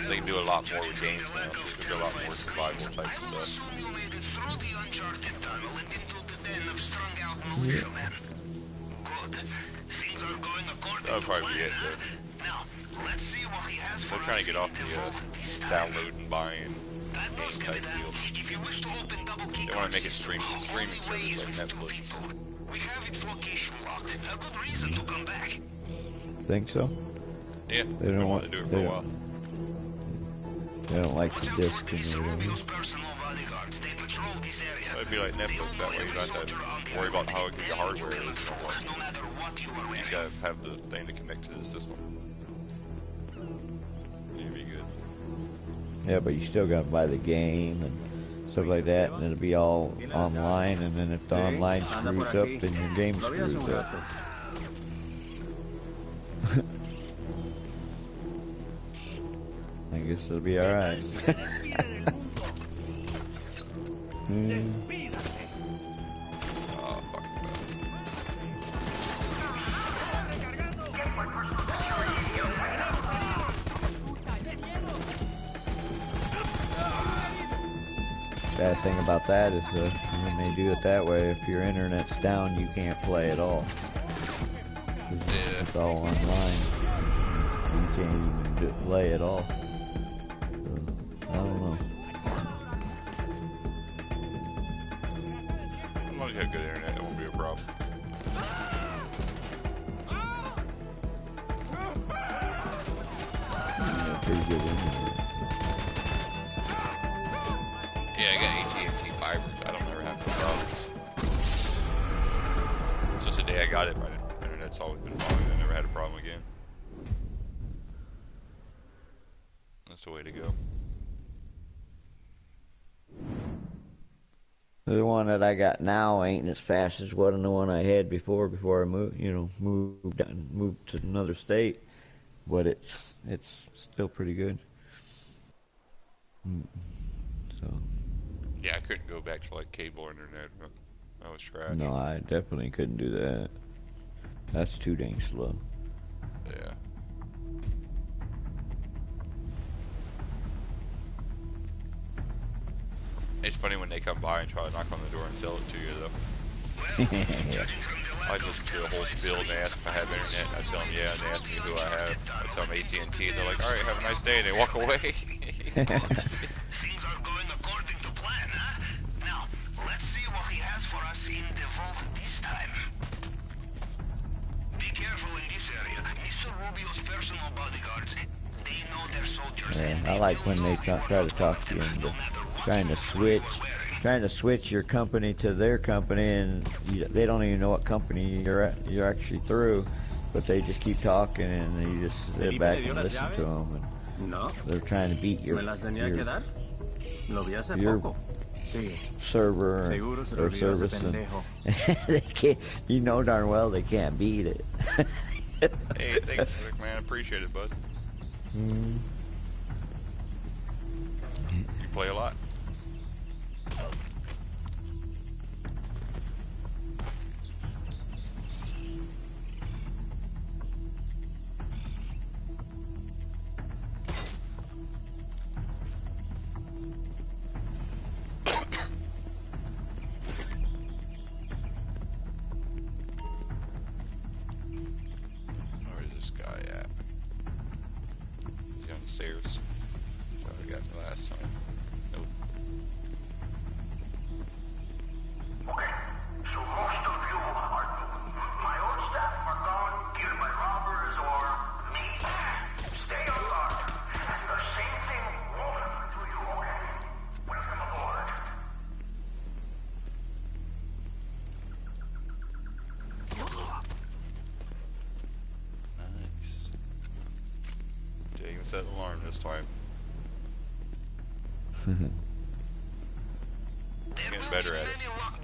they can do a lot more with games now. They do a lot more survival type stuff. You made it through the uncharted tunnel and into the den of strung-out militiamen. Good. Things are going according That'll to probably be plan. it, though. Now, let's see what he has for They're trying to get off us in the Vault this time. download and buying Bad news, game type Captain. deal. If you wish to open double key They want to make it system, streaming only way is service like with two Netflix. people. We have its location locked. A good reason to come back. Think so? Yeah, They don't want to do it for a while. They don't like Watch the out disc for in these there. Rubio's personal bodyguards. They patrol this area. It'd be like Netflix that way. You don't have to worry about how good your hardware is. No matter what you are You just wearing. gotta have the thing to connect to the system. It'd be good. Yeah, but you still gotta buy the game and stuff like that, and it'll be all online, and then if the online screws up, then your game screws up. I guess it'll be alright. Oh, fuck. Bad thing about that is when they do it that way, if your internet's down, you can't play at all. Yeah. It's all online. You can't even play at all. So, I don't know. As long as you have good internet, it won't be a problem. Yeah, pretty good internet. Yeah, I got AT&T fibers. I don't ever have no problems. It's just the day I got it, my internet's always been fine. I never had a problem again. That's the way to go. The one that I got now ain't as fast as what the one I had before I moved, moved to another state. But it's still pretty good. So Yeah, I couldn't go back to like cable internet. That was trash. no, I definitely couldn't do that. That's too dang slow. Yeah. It's funny when they come by and try to knock on the door and sell it to you, though. Yeah. I just do a whole spiel and they ask if I have internet. I tell them yeah, and they ask me who I have. I tell them AT&T. They're like, all right, have a nice day, and they walk away. Things are going according to plan, huh? Now, let's see what he has for us in the vault this time. Be careful in this area. Mr. Rubio's personal bodyguards, they know their soldiers. Yeah, and I they like will when they not try to talk to you into trying to switch your company to their company, and they don't even know what company you're actually through, but they just keep talking, and you just sit back and listen to them, and No, they're trying to beat ¿me las tenía que your dar? Lo vi hace your poco. Sí, server seguro se lo or olvidó ese service, and pendejo. they can't. You know darn well they can't beat it. Hey, thanks, Rick, man. I appreciate it, bud. Mm. You play a lot. Where's this guy at? Is he on the stairs? That's how I got the last time. Nope. Okay, so most of you are my old staff are gone, killed by robbers or me. Stay on guard, and the same thing won't happen to you, okay? Welcome aboard. didn't set an alarm this time. I'm getting better at it.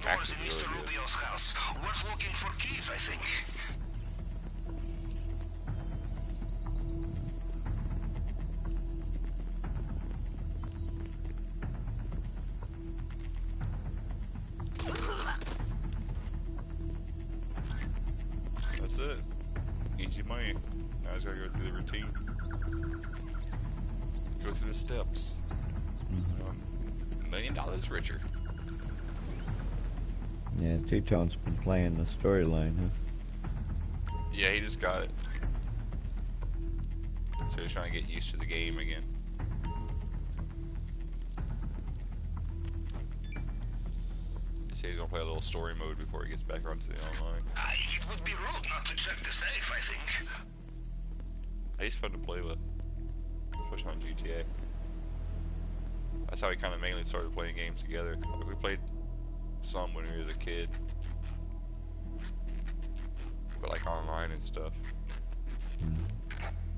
Actually, really good. Rubio's house. Worth looking for keys, I think. That's it. Easy money. Now I just gotta go through the routine. Go through the steps. $1 million richer. Yeah, Two-Tone's been playing the storyline, huh? Yeah, he just got it. So he's trying to get used to the game again. He said he's gonna play a little story mode before he gets back onto the online. It would be rude not to check the safe, I think. He's fun to play with, especially on GTA. That's how we kind of mainly started playing games together. Like, we played some when we were a kid, but like online and stuff.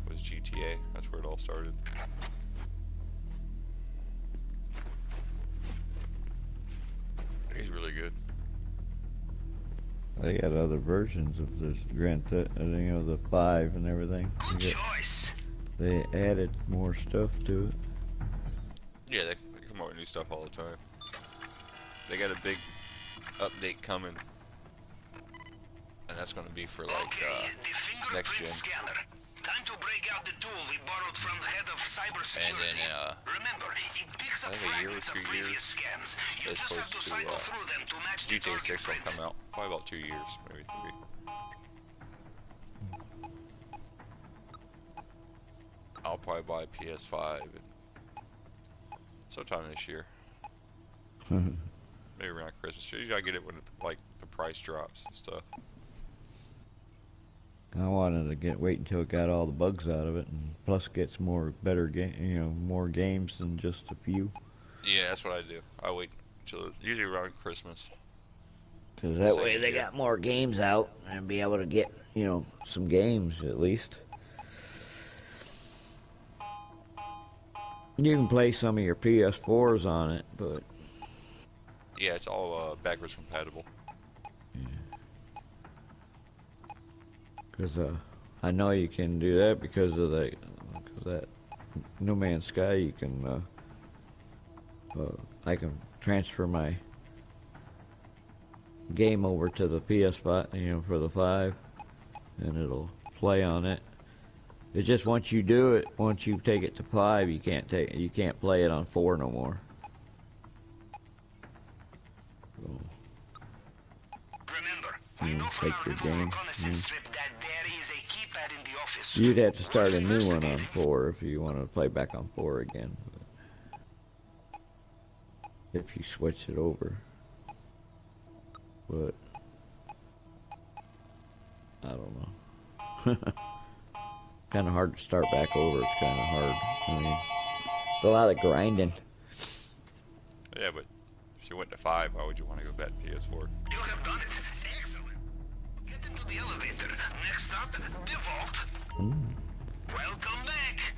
Was GTA. That's where it all started. He's really good. They got other versions of this Grand Theft, the 5 and everything. Good choice. They added more stuff to it. Yeah, they come out with new stuff all the time. They got a big update coming, and that's going to be for like the next gen. Scanner. Time to break out the tool we borrowed from the head of cybersecurity. And then remember, it picks up I think a year or fragments of 2 previous years scans. You as just have to opposed cycle to through them to match the GTA 6 target will print. come out probably about 2 years, maybe 3. I'll probably buy a PS5 sometime this year. Maybe around Christmas. Usually I get it when like the price drops and stuff. I wanted to wait until it got all the bugs out of it, and plus get some better more games than just a few. Yeah, that's what I do. I wait until usually around Christmas. Cause that Same way they here. got more games out and be able to get some games at least. You can play some of your PS4s on it, but Yeah, it's all backwards compatible. because I know you can do that because of that No Man's Sky. You can I can transfer my game over to the PS5, for the 5, and it'll play on it. It's just once you do it, once you take it to 5, you can't play it on 4 no more. So, Remember, you know, take your game. strip that there is a keypad in the office. You'd have to start a new one on 4 if you want to play back on 4 again. If you switch it over. But I don't know. Kind of hard to start back over. It's kind of hard. I mean, it's a lot of grinding. Yeah, but if you went to 5, why would you want to go back to PS4? You have done it. Excellent. Get into the elevator. Next stop, the vault. Welcome back.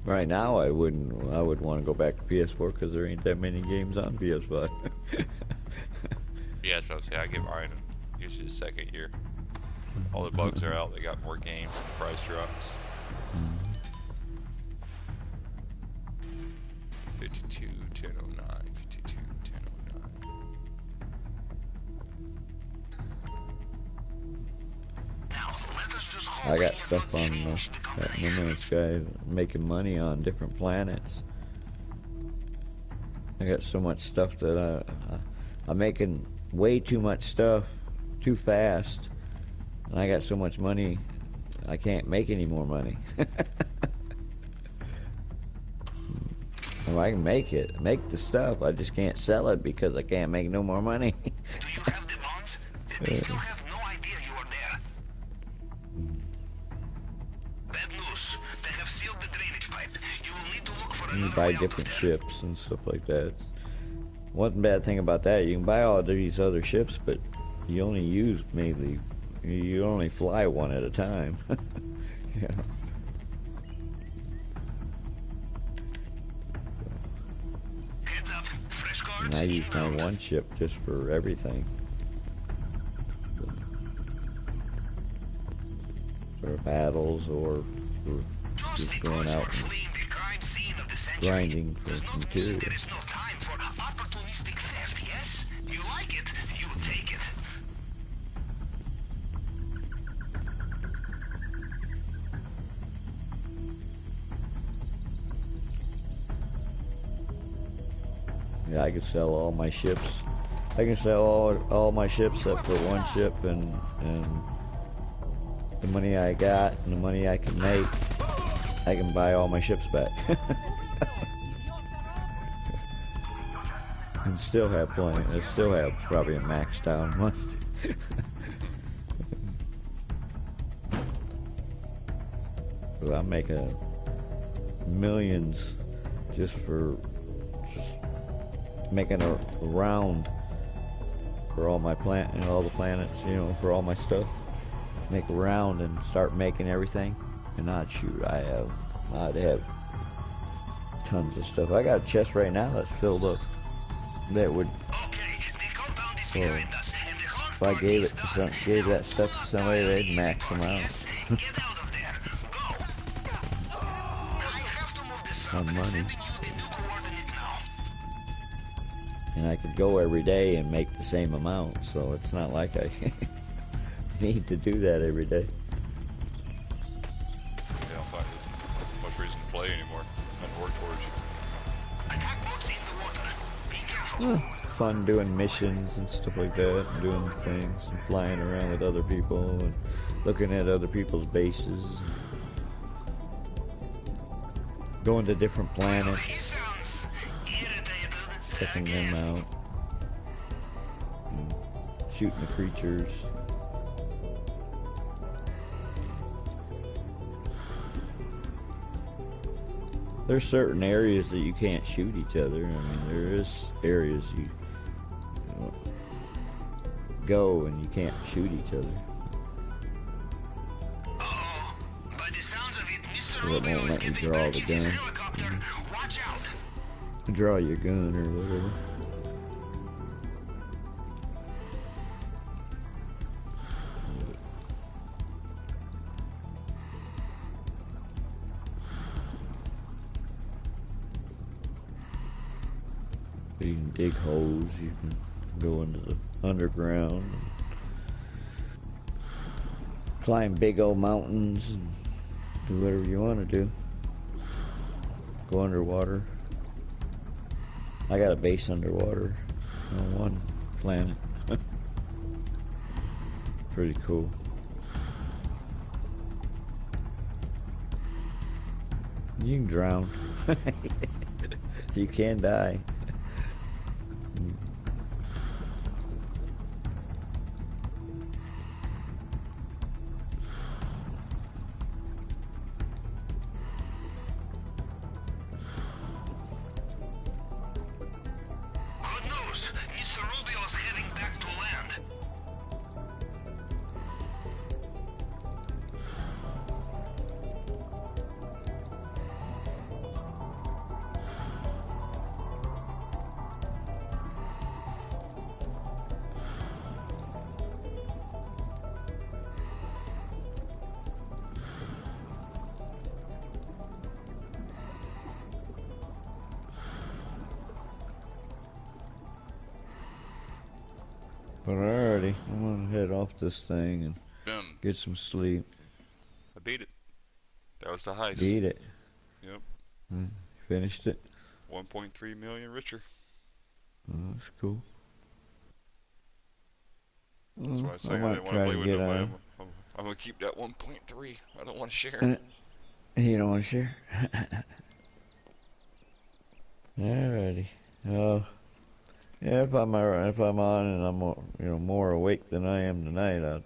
Right now, I would want to go back to PS4 because there ain't that many games on PS5. Yeah, that's what I was saying. I give mine usually the second year. All the bugs are out. They got more games. Price drops. 52, 1009, 52, 1009. Now, let us just hope I got he has stuff not on changed the that combination. No Man's Sky, making money on different planets. I got so much stuff that I'm making way too much stuff too fast, and I got so much money I can't make any more money. Well, I can make the stuff, I just can't sell it because I can't make no more money. Do you have the bonds? They still have no idea you are there. Bad news. They have sealed the drainage pipe. You will need to look for You another buy way out of different there. ships and stuff like that. One bad thing about that, you can buy all these other ships, but you only fly one at a time. Yeah. Heads up, fresh And guards I use my inbound. one ship just for everything. For battles or for Just just going because you're out and fleeing the crime scene of the century grinding for does not mean material. there is no time for opportunistic theft, yes? You like it, you take it. Yeah, I could sell all my ships. I can sell all my ships except for one ship, and the money I got and the money I can make, I can buy all my ships back. And still have plenty. I still have probably a maxed out money. But I'm making millions just for making a round for all my all the planets, you know, for all my stuff. Make a round and start making everything, and I'd shoot. I'd have tons of stuff. I got a chest right now that's filled up. That would, Okay, the compound is well, behind us, and the hard if I part gave is it to done. gave that stuff to somebody, Now, they'd easy max part, them out. yes? Get out of there. Go. I have to move this On up. money. Sending you the new coordinate now. And I could go every day and make the same amount, so it's not like I need to do that every day. Yeah, I find there's much reason to play anymore. And work towards. Attack boats in the water. Be careful. Fun doing missions and stuff like that, and doing things, and flying around with other people, and looking at other people's bases, going to different He planets, sounds irritated. checking them out, and shooting the creatures. There's certain areas that you can't shoot each other. I mean, there is areas you know, go and you can't shoot each other. Oh, by the sounds of it, Mr. So it Rubio won't is let me getting draw back the in his gun. helicopter. Watch out. Draw your gun or whatever. You can dig holes, you can go into the underground, and climb big old mountains, and do whatever you want to do. Go underwater. I got a base underwater on one planet. Pretty cool. You can drown. You can die. Good news. Mr. Rubio is heading back to land. But alrighty, I'm gonna head off this thing and Done. get some sleep. I beat it. That was the heist. Beat it. Yep. Finished it. 1.3 million richer. Oh, that's cool. That's why I say I might didn't want to try play to with get nobody. on. I'm gonna keep that 1.3. I don't want to share. You don't want to share? Alrighty. Yeah, if I'm on and I'm more awake than I am tonight, I'll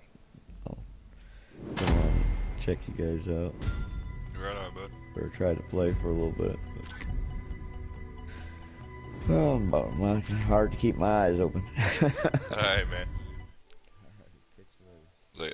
come on and check you guys out, Right on, bud. or try to play for a little bit. Well, hard to keep my eyes open. Alright, man. See ya.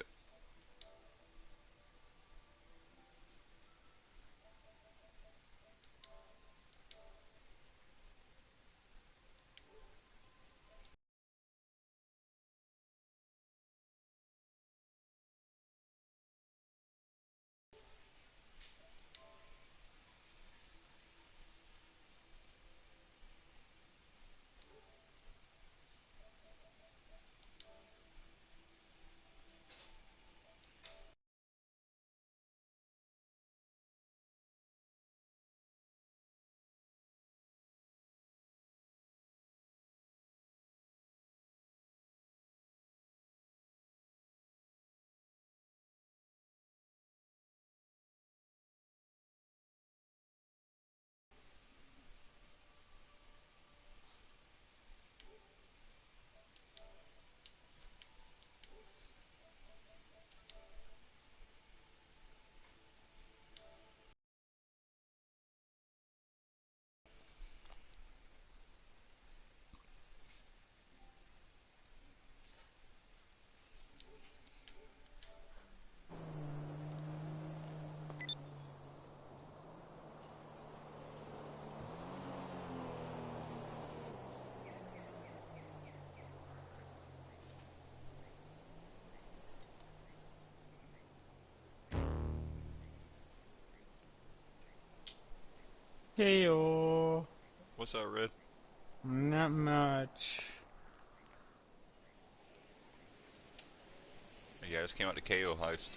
Heyo. What's up, Red? Not much. Yeah, I just came out to KO Heist.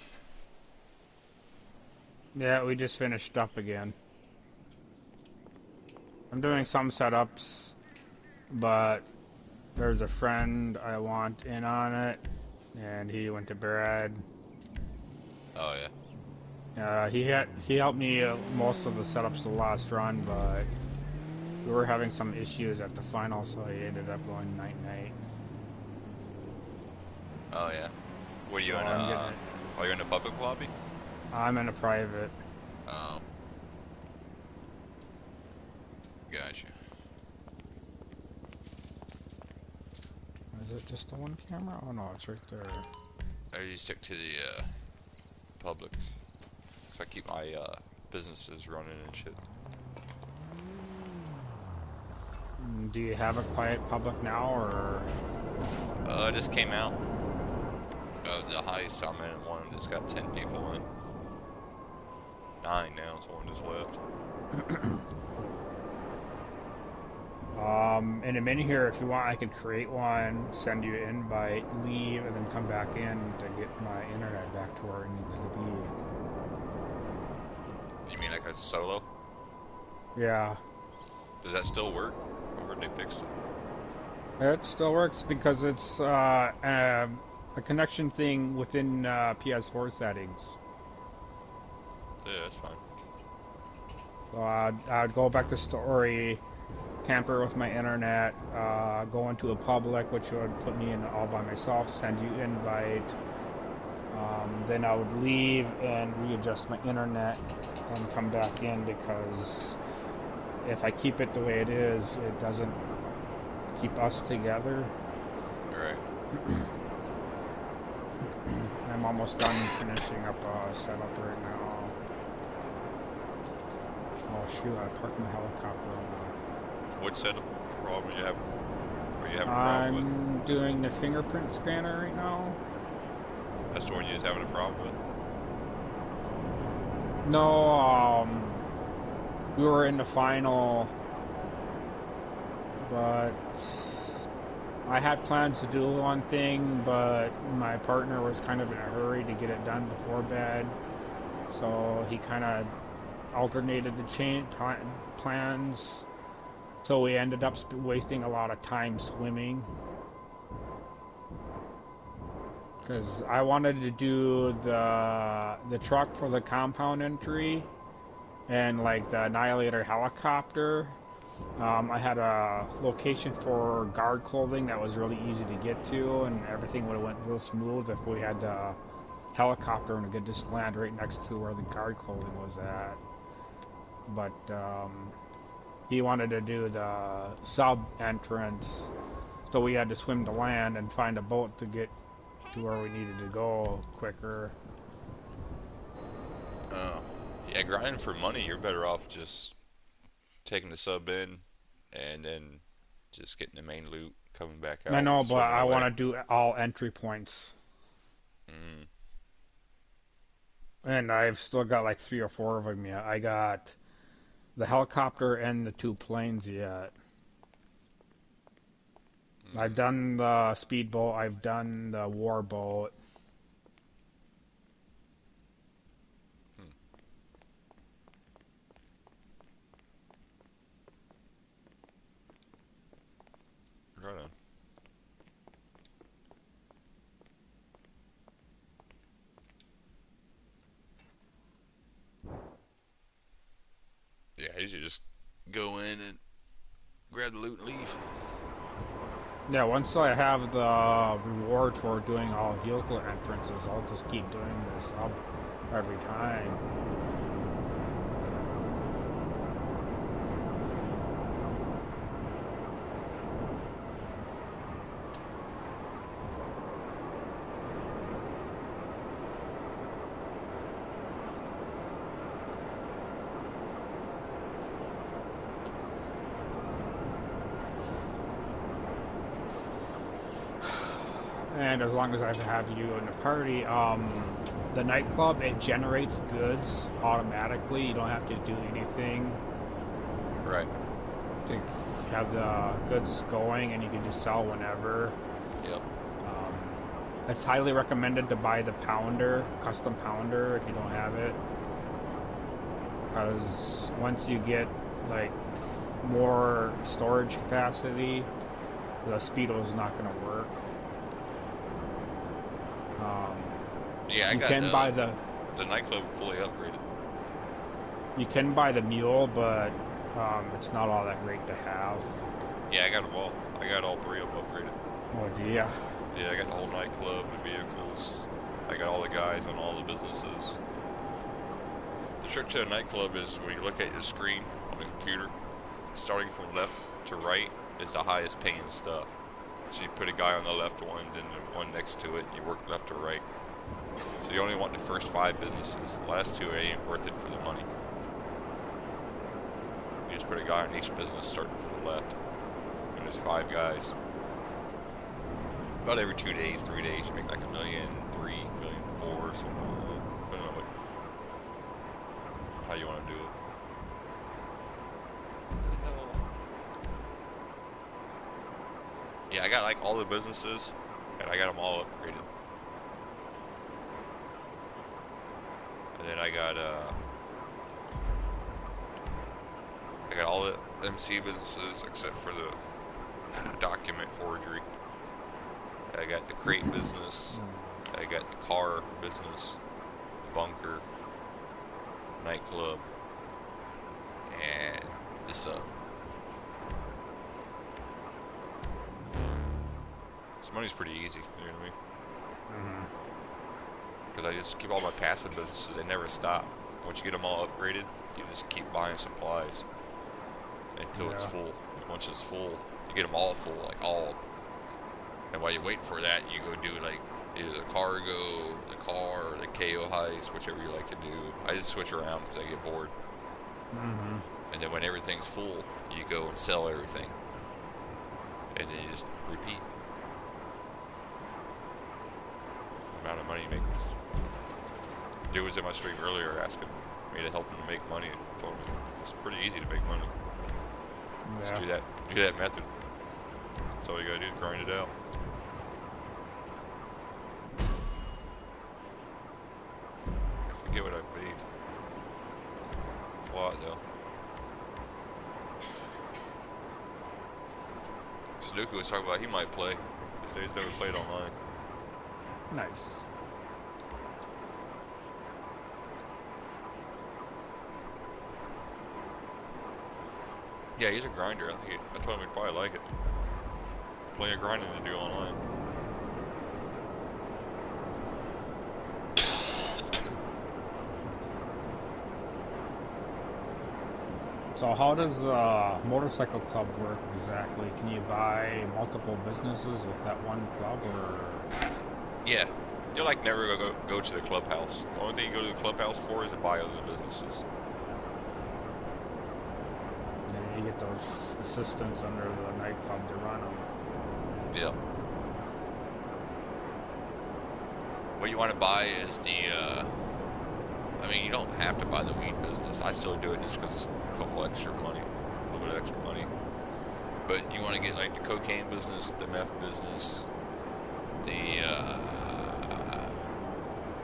Yeah, we just finished up again. I'm doing some setups, but there's a friend I want in on it, and he went to bed. Oh yeah. He helped me most of the setups the last run, but we were having some issues at the final, so he ended up going night-night. Oh yeah. What are you in? Oh, you're in a public lobby? I'm in a private. Oh. Gotcha. Is it just the one camera? Oh no, it's right there. I just stick to the publics. Cause I keep my businesses running and shit. Do you have a quiet public now, or? I just came out. The heist I'm in one that's got 10 people in. 9 now, so one just left. In a minute here, if you want, I could create one, send you an invite, leave, and then come back in to get my internet back to where it needs to be. You mean like a solo? Yeah. Does that still work? Or they fixed it? It still works because it's a connection thing within PS4 settings. Yeah, that's fine. So I'd go back to story, tamper with my internet, go into a public, which would put me in all by myself, send you invite. Then I would leave and readjust my internet and come back in, because if I keep it the way it is, it doesn't keep us together. Alright. I'm almost done finishing up a setup right now. Oh shoot, I parked my helicopter on What setup problem you have? Are you having a problem I'm doing the fingerprint scanner right now. with? That's the one you was having a problem with? No, we were in the final, but I had plans to do one thing, but my partner was kind of in a hurry to get it done before bed, so he kind of alternated the plans, so we ended up wasting a lot of time swimming. Because I wanted to do the truck for the compound entry and like the Annihilator helicopter. I had a location for guard clothing that was really easy to get to, and everything would have went real smooth if we had the helicopter and we could just land right next to where the guard clothing was at. But he wanted to do the sub entrance, so we had to swim to land and find a boat to get to where we needed to go quicker. Oh. Yeah, grinding for money, you're better off just taking the sub in and then just getting the main loot, coming back out. I know, but I want to to do all entry points. And I've still got like 3 or 4 of them yet. I got the helicopter and the 2 planes yet. I've done the speedboat, I've done the warboat. Right on. Yeah, I usually just go in and grab the loot and leave. Yeah, once I have the reward for doing all vehicle entrances, I'll just keep doing this up every time. And as long as I have you in the party, the nightclub, it generates goods automatically. You don't have to do anything. Right. to have the goods going, and you can just sell whenever. Yep. It's highly recommended to buy the pounder, custom pounder, if you don't have it, because once you get like more storage capacity, the Speedo is not going to work. Yeah, I you got can buy the nightclub fully upgraded. You can buy the mule, but it's not all that great to have. Yeah, I got them all. I got all 3 of them upgraded. Oh dear. Yeah, I got the whole nightclub, the vehicles. I got all the guys on all the businesses. The trick to a nightclub is when you look at your screen on the computer, starting from left to right is the highest paying stuff. So you put a guy on the left one, then the one next to it, you work left to right. So you only want the first 5 businesses. The last 2 ain't worth it for the money. You just put a guy on each business starting from the left. And there's 5 guys. About every 2 days, 3 days, you make like $1.3 million, $1.4 million, something like that. I don't know how you want to do it. Yeah, I got like all the businesses, and I got them all upgraded. And then I got all the MC businesses except for the document forgery. I got the crate business, I got the car business, bunker, nightclub, and this So money's pretty easy, you know what I mean? Because I just keep all my passive businesses, they never stop. Once you get them all upgraded, you just keep buying supplies until it's full. And once it's full, you get them all full, like all. And while you're waiting for that, you go do like either the cargo, the car, or the KO heist, whichever you like to do. I just switch around because I get bored. And then when everything's full, you go and sell everything. And then you just repeat. The amount of money you make. Dude was in my stream earlier asking me to help him to make money. I told him it's pretty easy to make money. Just do that method. That's all you gotta do is grind it out. I forget what I paid. It's a lot though. Sudoku was talking about he might play. He said he's never played online. Nice. Yeah, he's a grinder. I told him he'd probably like it. Plenty of grinding to do online. So how does motorcycle club work exactly? Can you buy multiple businesses with that one club, or? Yeah, you'll like never go to the clubhouse. The only thing you go to the clubhouse for is to buy other businesses. Yeah, you get those assistants under the nightclub to run them. Yep. What you want to buy is the, I mean, you don't have to buy the weed business. I still do it just because it's a couple extra money, a little bit of extra money. But you want to get like the cocaine business, the meth business, the,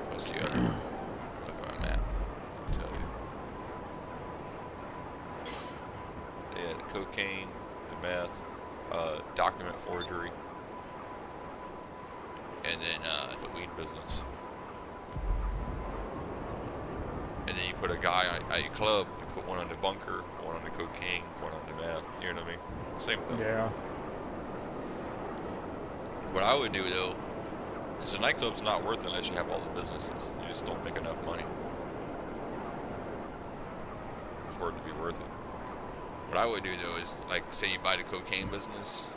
what's the other? Look at my map, I'll tell you. Yeah, the cocaine, the meth, document forgery, and then the weed business. And then you put a guy at your club, you put one on the bunker, one on the cocaine, one on the meth, you know what I mean? Same thing. Yeah. What I would do though, because the nightclub's not worth it unless you have all the businesses. You just don't make enough money for it to be worth it. What I would do though is, like, say you buy the cocaine business,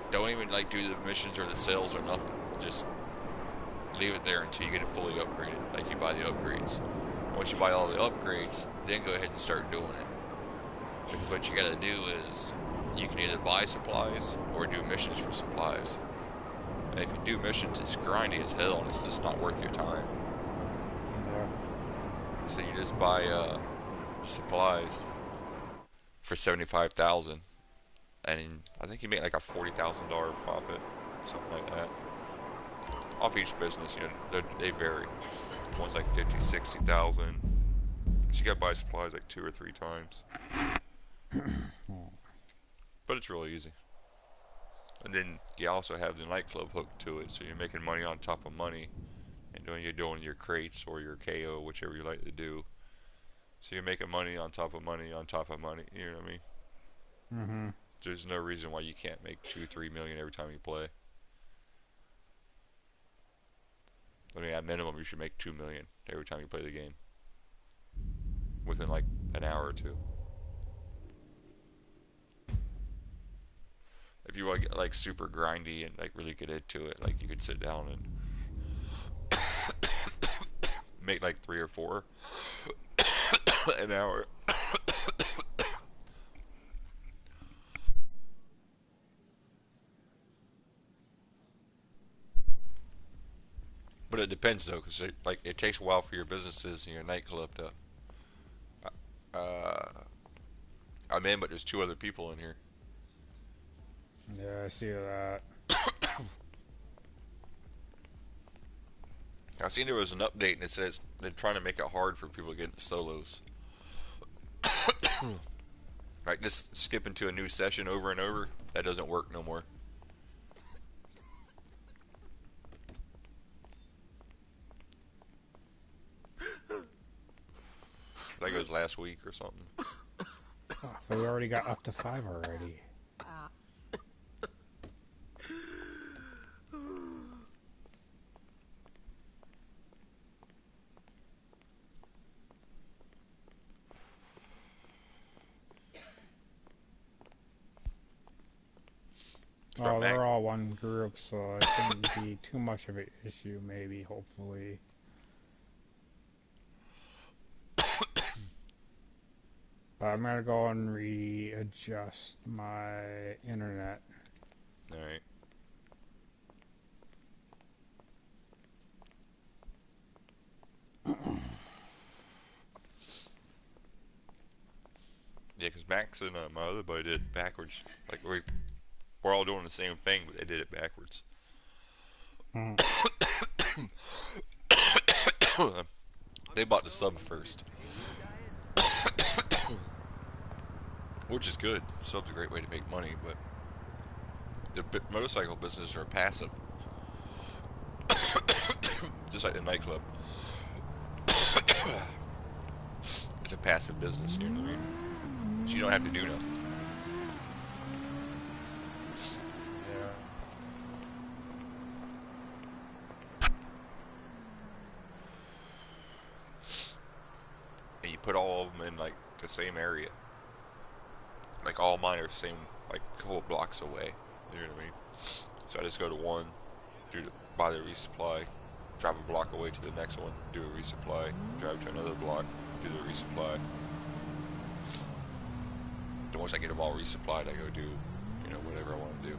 don't even like do the missions or the sales or nothing. Just leave it there until you get it fully upgraded. Like you buy the upgrades. Once you buy all the upgrades, then go ahead and start doing it. Because what you gotta do is, you can either buy supplies or do missions for supplies. And if you do missions, it's grindy as hell and it's just not worth your time. Yeah. So you just buy supplies for 75,000, and I think you make like a $40,000 profit, something like that. Off each business, you know, they vary. One's like 50, 60,000. So you gotta buy supplies like 2 or 3 times. But it's really easy. And then you also have the nightclub hook to it, so you're making money on top of money. And then you're doing your crates or your KO, whichever you like to do. So you're making money on top of money on top of money. You know what I mean? Mm-hmm. There's no reason why you can't make 2-3 million every time you play. I mean, at minimum, you should make 2 million every time you play the game. Within like an hour or two. If you want to get like super grindy and like really get into it, like you could sit down and make like 3 or 4 an hour. But it depends though, because like it takes a while for your businesses and your nightclub to. I'm in, but there's 2 other people in here. Yeah, I see that. I seen there was an update and it says they're trying to make it hard for people to get into solos. Like just skipping to a new session over and over, that doesn't work no more. I think it was last week or something. Oh, so we already got up to 5 already. Oh, they're all one group, so it shouldn't be too much of an issue, maybe, hopefully. I'm gonna go and readjust my internet. Alright. Yeah, because Max and my other buddy did it backwards. Like we're all doing the same thing, but they did it backwards. They bought the sub first. Which is good. Sub's a great way to make money, but the motorcycle business are passive. Just like the nightclub. It's a passive business, you know what I mean? So you don't have to do nothing. And you put all of them in like the same area. Like all mine are the same, like a couple blocks away. You know what I mean? So I just go to one, buy the resupply, drive a block away to the next one, do a resupply, drive to another block, do the resupply. Then once I get them all resupplied, I go do, you know, whatever I want to do.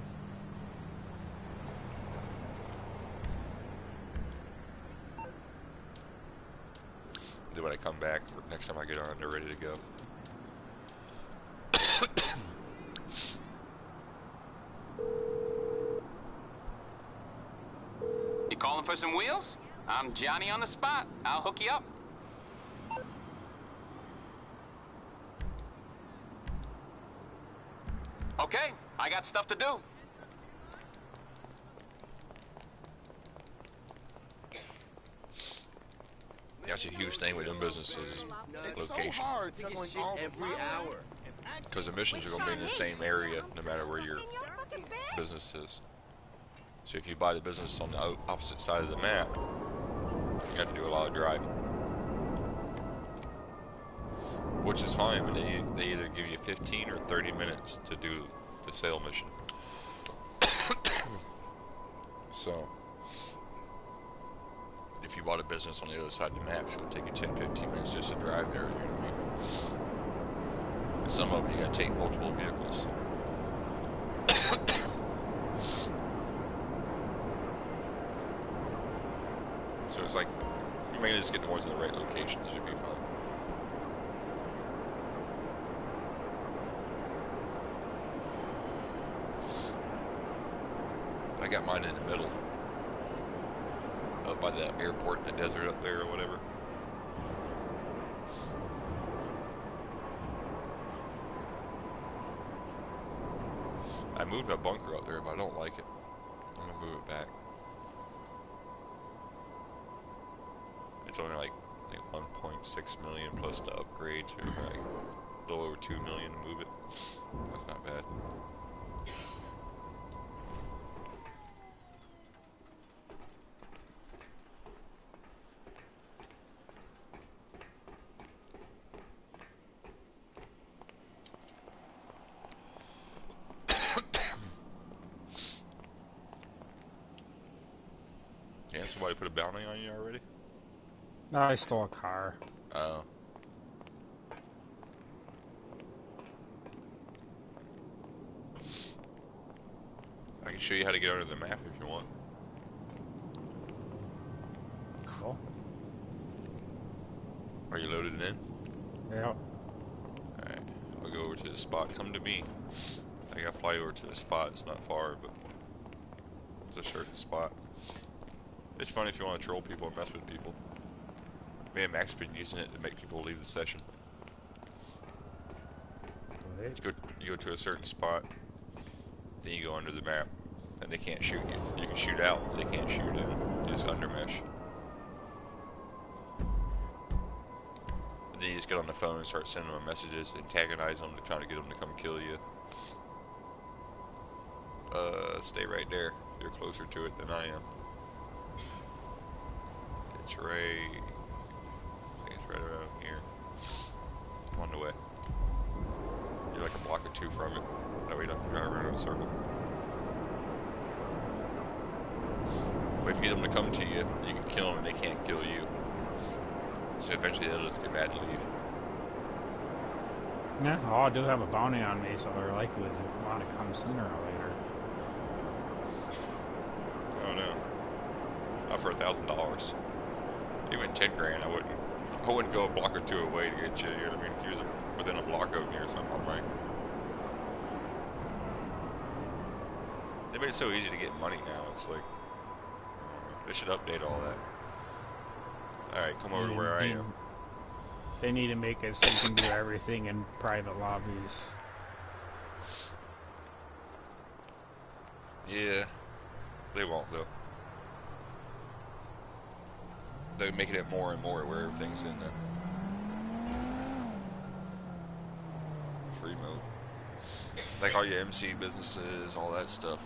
Then when I come back, next time I get on, they're ready to go. You calling for some wheels? I'm Johnny on the spot. I'll hook you up. Okay, I got stuff to do. That's a huge thing with them businesses, location. Every hour. Because the missions are going to be in the same area no matter where your business is. So if you buy the business on the opposite side of the map, you have to do a lot of driving. Which is fine, but they either give you 15 or 30 minutes to do the sale mission. So, if you bought a business on the other side of the map, it's going to take you 10-15 minutes just to drive there. You know what I mean? And some of them you got to take multiple vehicles. So it's like, you may just get the ones in the right location, it should be fine. I got mine in the middle. Up by the airport in the desert up there or whatever. I moved my bunker up there, but I don't like it. I'm gonna move it back. It's only like 1.6 million plus the upgrade to like a little over 2 million to move it. That's not bad. Yeah, somebody put a bounty on you already? No, I stole a car. Oh. I can show you how to get under the map if you want. Cool. Are you loaded in? Yep. Alright, I'll go over to the spot. Come to me. I gotta fly over to the spot. It's not far, but it's a certain spot. It's fun if you want to troll people and mess with people. Me and Max have been using it to make people leave the session. You go to a certain spot, then you go under the map, and they can't shoot you. You can shoot out, but they can't shoot in. You just undermesh. And then you just get on the phone and start sending them messages, antagonize them, trying to get them to come kill you. Stay right there. You're closer to it than I am. It's right around here. I'm on the way. You're like a block or two from it. That way you don't have to drive around in a circle. But if you get them to come to you, you can kill them and they can't kill you. So eventually they'll just get mad and leave. Yeah, well, I do have a bounty on me, so they're likely to want to come sooner or later. Oh no. Not for $1,000. Even 10 grand, I wouldn't go a block or two away to get you. You know what I mean? If you was within a block of me or something, I'm like. They made it so easy to get money now. It's like they should update all that. All right, come over to where I am. They need to make it so you can do everything in private lobbies. Yeah, they won't though. They're making it more and more where everything's in the free mode. Like all your MC businesses, all that stuff,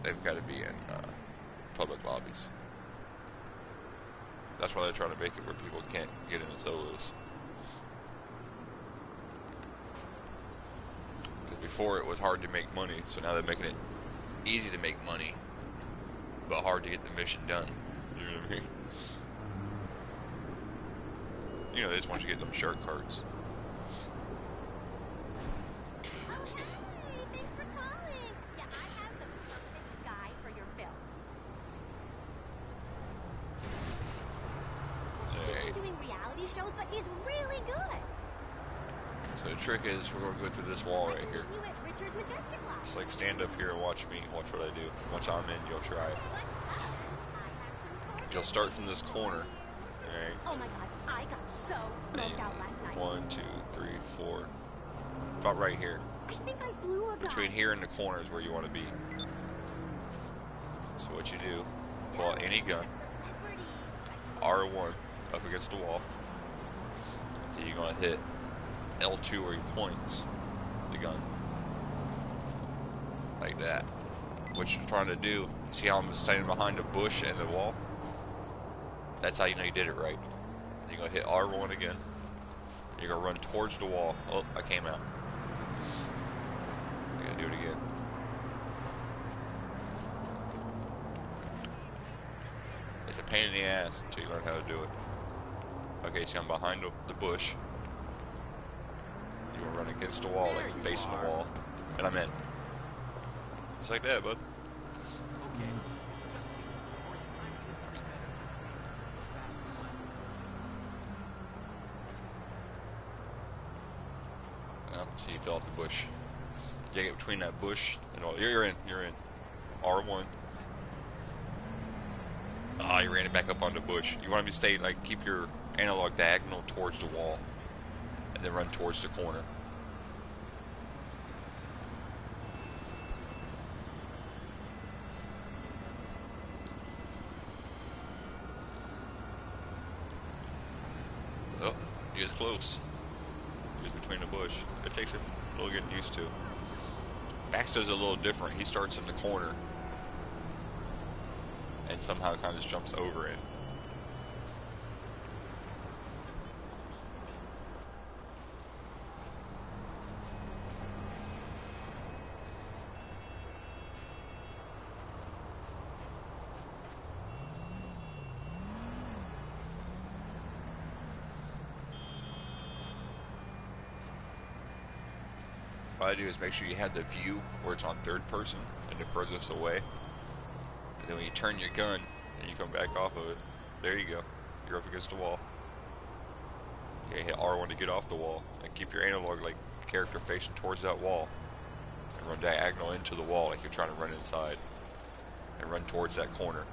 they've got to be in public lobbies. That's why they're trying to make it where people can't get into solos. Because before it was hard to make money, so now they're making it easy to make money, but hard to get the mission done. You know what I mean? You know, they just want you to get them shark cards. Oh, hey! Thanks for calling. Yeah, I have the perfect guy for your film. Hey. He's been doing reality shows, but he's really good. So the trick is, we're going to go through this wall right here. You at Richard's Majestic Lodge. Just like stand up here and watch me, watch what I do. Once I'm in, you'll try it. What's up? I have some You'll start from this corner. Alright. Oh my god, I got so smoked out last night. 1, 2, 3, 4. About right here. I think I blew a guy. Between here and the corner is where you want to be. So what you do, pull out any gun, R1 up against the wall. You're going to hit L2 where he points the gun. Like that. What you're trying to do, see how I'm standing behind a bush and the wall? That's how you know you did it right. You're going to hit R1 again. You're going to run towards the wall. Oh, I came out. I got to do it again. It's a pain in the ass until you learn how to do it. Okay, see I'm behind the bush. You're going to run against the wall, like you're facing the wall. And I'm in. Just like that, bud. So you fell off the bush. You get between that bush and all. You're in. R1. Oh, you ran it back up on the bush. You want to stay, like, keep your analog diagonal towards the wall. And then run towards the corner. Oh, he is close. He is between the bush. It takes a little getting used to. Max does it a little different. He starts in the corner. And somehow kind of just jumps over it. What I do is make sure you have the view where it's on third person and the furthest away. And then when you turn your gun and you come back off of it, there you go. You're up against the wall. You hit R1 to get off the wall and keep your analog like character facing towards that wall. And run diagonal into the wall like you're trying to run inside. And run towards that corner.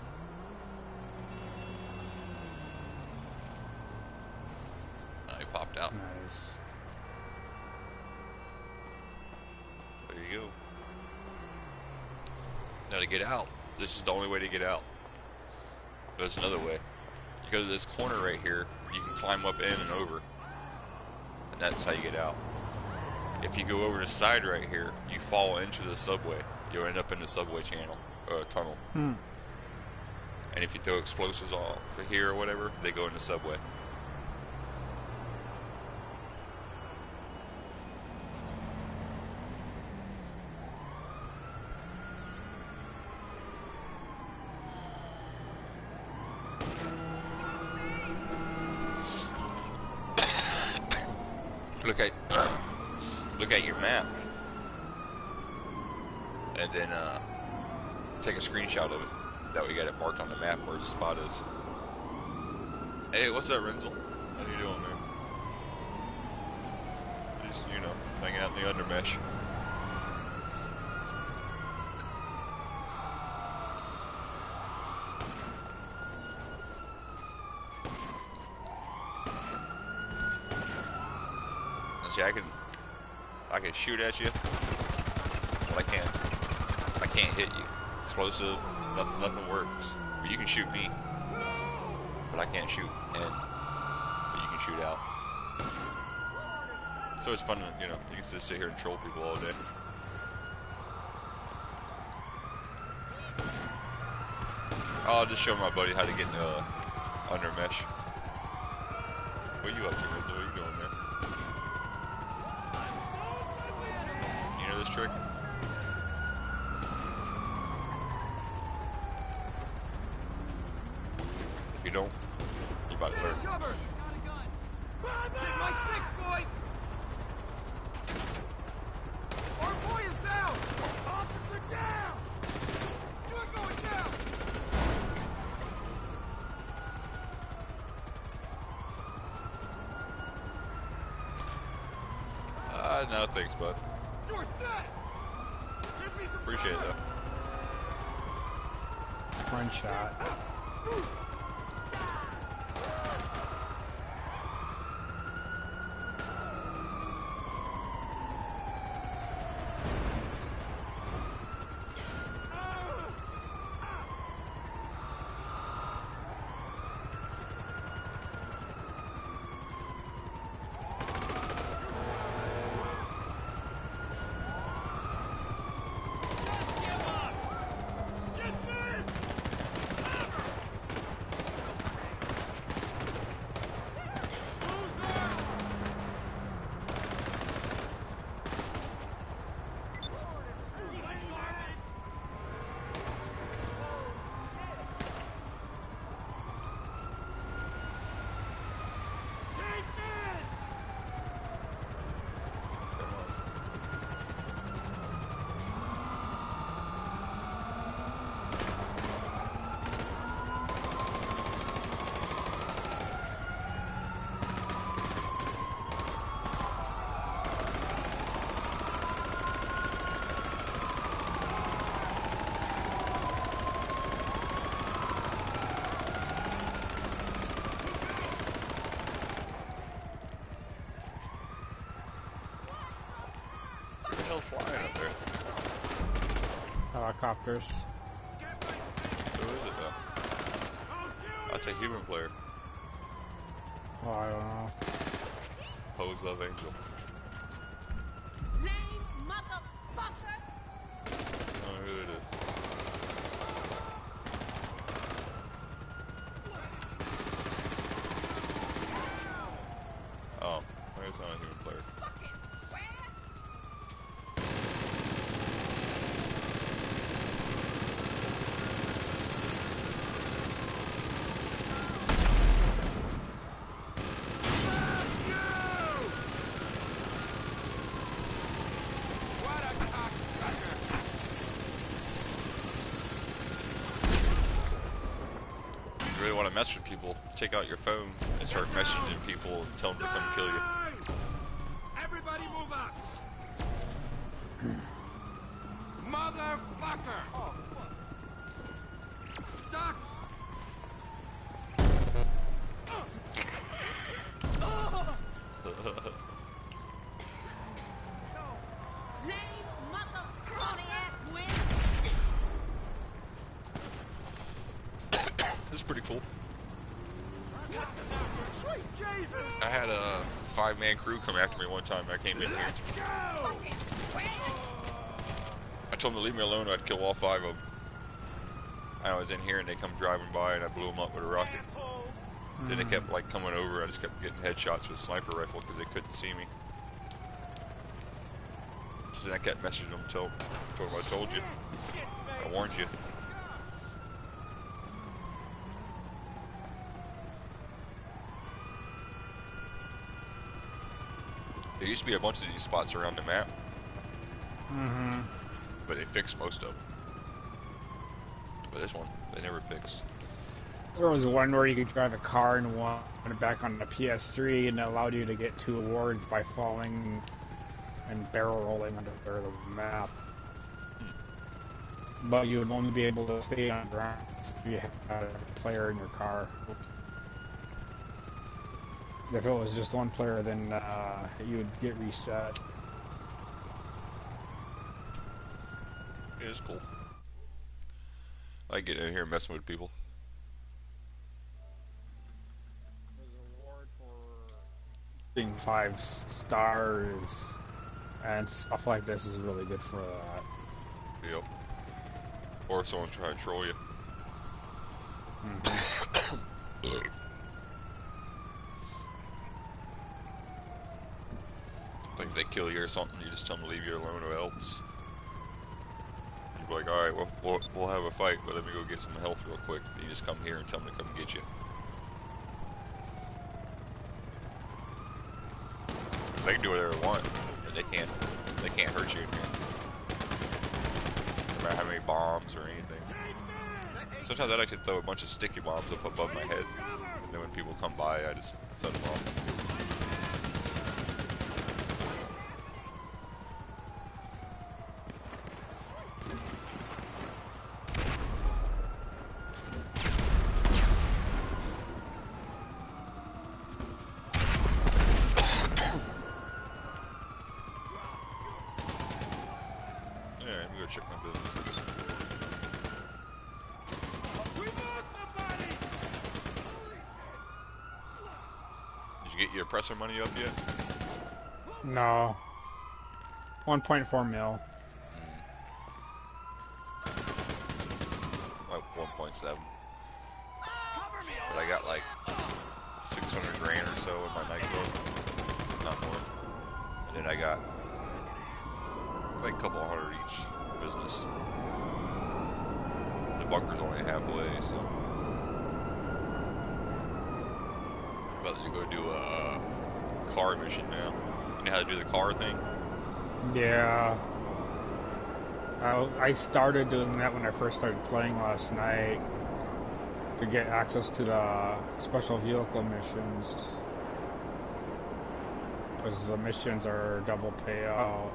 He popped out. Nice. There you go. Now to get out, this is the only way to get out. There's another way. You go to this corner right here, you can climb up in and over. And that's how you get out. If you go over the side right here, you fall into the subway. You'll end up in the subway channel, tunnel. And if you throw explosives off here or whatever, they go in the subway. Look at your map, and then take a screenshot of it. That way you got it marked on the map where the spot is. Hey, what's up, Renzel? How you doing, man? Just, you know, hanging out in the undermesh. See, I can shoot at you, but I can't hit you. Explosive, nothing works. But you can shoot me, but I can't shoot in. But you can shoot out. So it's fun to, you know, you can just sit here and troll people all day. I'll just show my buddy how to get in the under mesh. What are you up to, Renzo? What are you doing, man? You know this trick? If you don't, you about to learn. Get my six, boys! Our boy is down! Officer down! You're going down! No thanks, bud. You're dead! Give me some Appreciate it, though. One shot. hell's flying up there? Helicopters. Who is it though? That's a human player. Oh, I don't know. Pose Love Angel. Lame motherfucker! I don't know who it is. Oh, maybe it's not a human player. Fucking square! What a cocksucker! If you really want to mess with people, take out your phone and start messaging people and tell them to come kill you. Everybody move up! Motherfucker! Duck! Lame mother scrawny ass win! This is pretty cool. Sweet Jesus! I had a 5-man crew come after me one time. I came in here. Fucking square! I told them to leave me alone. I'd kill all 5 of them. I was in here and they come driving by and I blew them up with a rocket. Then they kept like coming over. I just kept getting headshots with a sniper rifle because they couldn't see me. So then I kept messaging them, told them I told you. I warned you. There used to be a bunch of these spots around the map, but they fixed most of them. But this one, they never fixed. There was one where you could drive a car and one back on the PS3, and it allowed you to get 2 awards by falling and barrel rolling under the map. But you would only be able to stay on ground if you had a player in your car. If it was just one player, then you would get reset. It is cool. I get in here and messing with people. Being 5 stars and stuff like this is really good for that. Yep. Or if someone's trying to troll you. Like if they kill you or something, you just tell them to leave you alone or else. You'd be like, alright, we'll have a fight, but let me go get some health real quick. You just come here and tell them to come get you. They can do whatever they want, but they can't hurt you in here. No matter how many bombs or anything. Sometimes I like to throw a bunch of sticky bombs up above my head, and then when people come by, I just set them off. Alright, let me go check my businesses. We lost somebody! Did you get your oppressor money up yet? No. 1.4 mil. Like 1.7. But I got like 600 grand or so in my nightclub. Not more. And then I got like a couple hundred each business. The bunker's only halfway, so. I'm about to go do a car mission now. You know how to do the car thing? Yeah. I started doing that when I first started playing last night to get access to the special vehicle missions. Because the missions are double payout.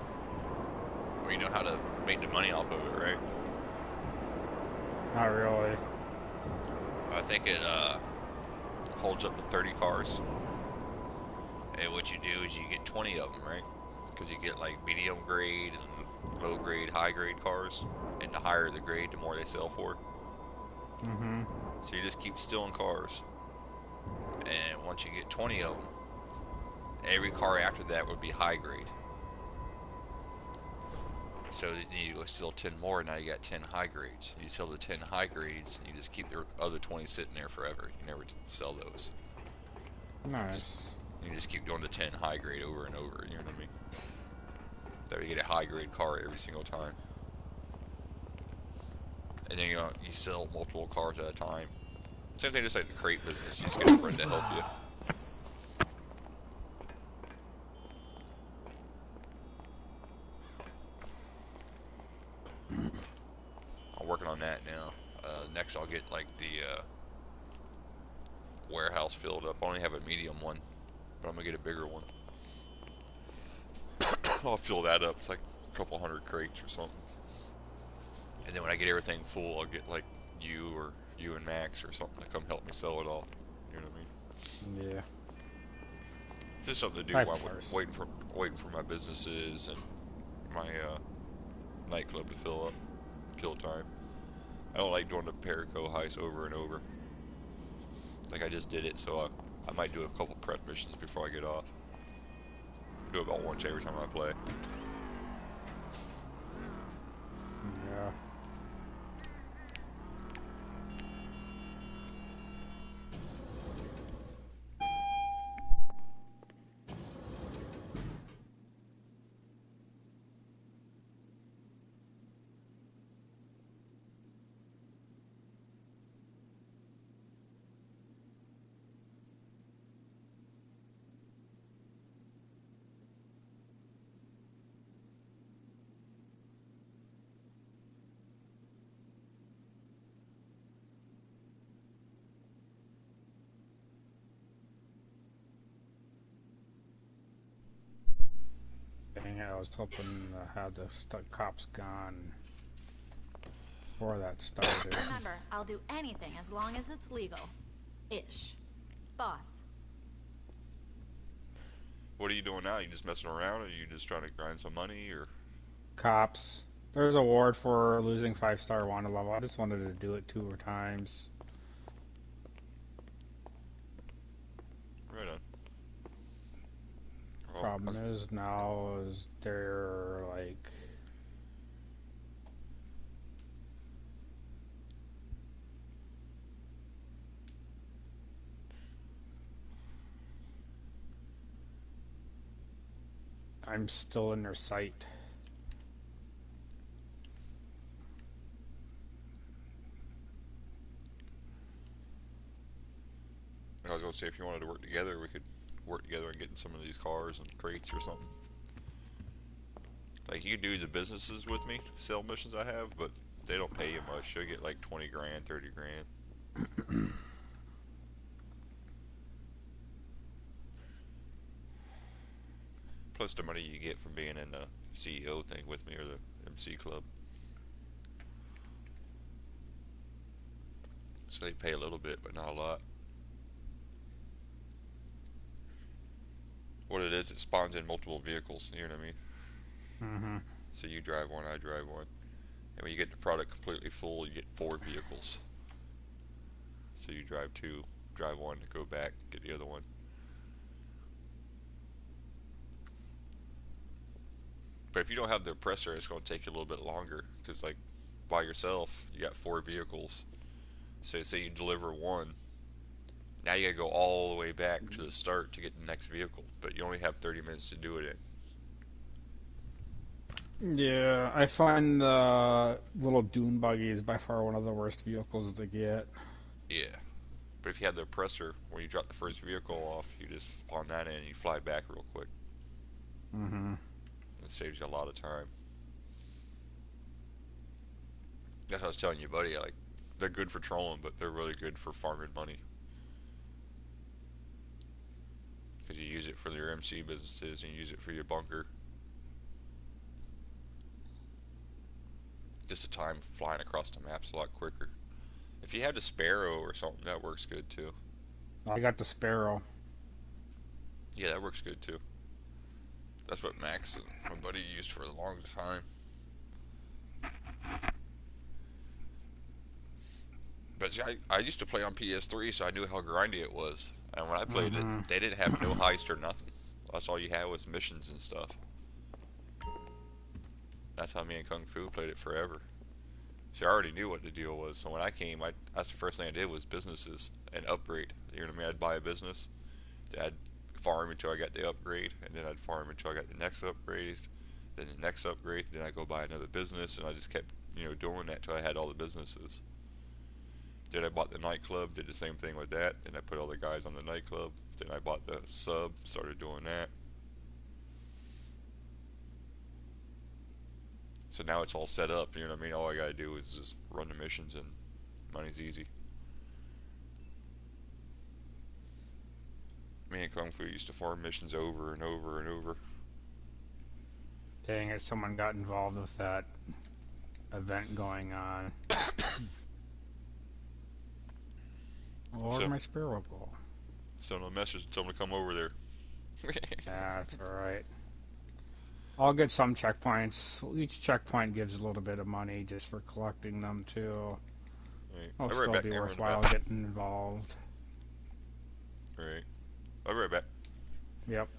Or you know how to make the money off of it, right? Not really. I think it holds up to 30 cars. And what you do is you get 20 of them, right? Because you get like medium grade and low grade, high grade cars, and the higher the grade, the more they sell for. Mm-hmm. So you just keep stealing cars, and once you get 20 of them, every car after that would be high grade. So you go steal 10 more, now you got 10 high grades. You sell the 10 high grades, and you just keep the other 20 sitting there forever. You never sell those. Nice. You just keep doing the 10 high grade over and over, you know what I mean? That way you get a high grade car every single time. And then you sell multiple cars at a time. Same thing just like the crate business, you just get a friend to help you. I'm working on that now. Next I'll get like the warehouse filled up. I only have a medium one, but I'm gonna get a bigger one. I'll fill that up. It's like a couple hundred crates or something. And then when I get everything full, I'll get like you and Max or something to come help me sell it all. You know what I mean? Yeah. It's just something to do 5 while stars. I'm waiting for my businesses and my nightclub to fill up. Kill time. I don't like doing the Perico heist over and over. Like I just did it, so I might do a couple prep missions before I get off. Do about once every time I play. Yeah. Dang, I was hoping to have the cops gone before that started. Remember, I'll do anything as long as it's legal. Ish. Boss. What are you doing now? You just messing around, or are you just trying to grind some money, or? Cops. There's a award for losing 5-star wanted level. I just wanted to do it 2 times. Right on. Well, Problem is now is they're like I'm still in their sight. I was going to say, if you wanted to work together, we could work together on getting some of these cars and crates or something. Like, you can do the businesses with me, sell missions I have, but they don't pay you much. You'll get like 20 grand, 30 grand. Plus the money you get from being in the CEO thing with me, or the MC club. So they pay a little bit, but not a lot. What it is, it spawns in multiple vehicles, you know what I mean? Mm-hmm. So you drive one, I drive one. And when you get the product completely full, you get 4 vehicles. So you drive 2, drive 1, go back, get the other one. But if you don't have the oppressor, it's going to take you a little bit longer. Because, like, by yourself, you got 4 vehicles. So say you deliver 1. Now you got to go all the way back to the start to get the next vehicle. But you only have 30 minutes to do it in. Yeah, I find the little dune buggy is by far one of the worst vehicles to get. Yeah. But if you have the oppressor, when you drop the first vehicle off, you just spawn that in and you fly back real quick. Mm-hmm. It saves you a lot of time. That's what I was telling you, buddy. Like, they're good for trolling, but they're really good for farming money. Because you use it for your MC businesses and you use it for your bunker. Just the time flying across the map's a lot quicker. If you had a Sparrow or something, that works good too. I got the Sparrow. Yeah, that works good too. That's what Max and my buddy used for the longest time. But see, I used to play on PS3, so I knew how grindy it was. And when I played it, they didn't have no heist or nothing. That's all you had was missions and stuff. That's how me and Kung Fu played it forever. See, I already knew what the deal was, so when I came, that's the first thing I did was businesses and upgrade. You know what I mean? I'd buy a business, then I'd farm until I got the upgrade, and then I'd farm until I got the next upgrade, then the next upgrade, then I'd go buy another business, and I just kept, doing that till I had all the businesses. Then I bought the nightclub, did the same thing with that, then I put all the guys on the nightclub, then I bought the sub, started doing that. So now it's all set up, you know what I mean? All I gotta do is just run the missions and money's easy. Me and Kung Fu used to farm missions over and over and over. Dang it, someone got involved with that event going on. Lord, my spirit ball. Send them a message, tell them to come over there. That's alright. I'll get some checkpoints. Each checkpoint gives a little bit of money just for collecting them too. Right. It'll still be worthwhile getting involved. Right. I'll be right back. Yep.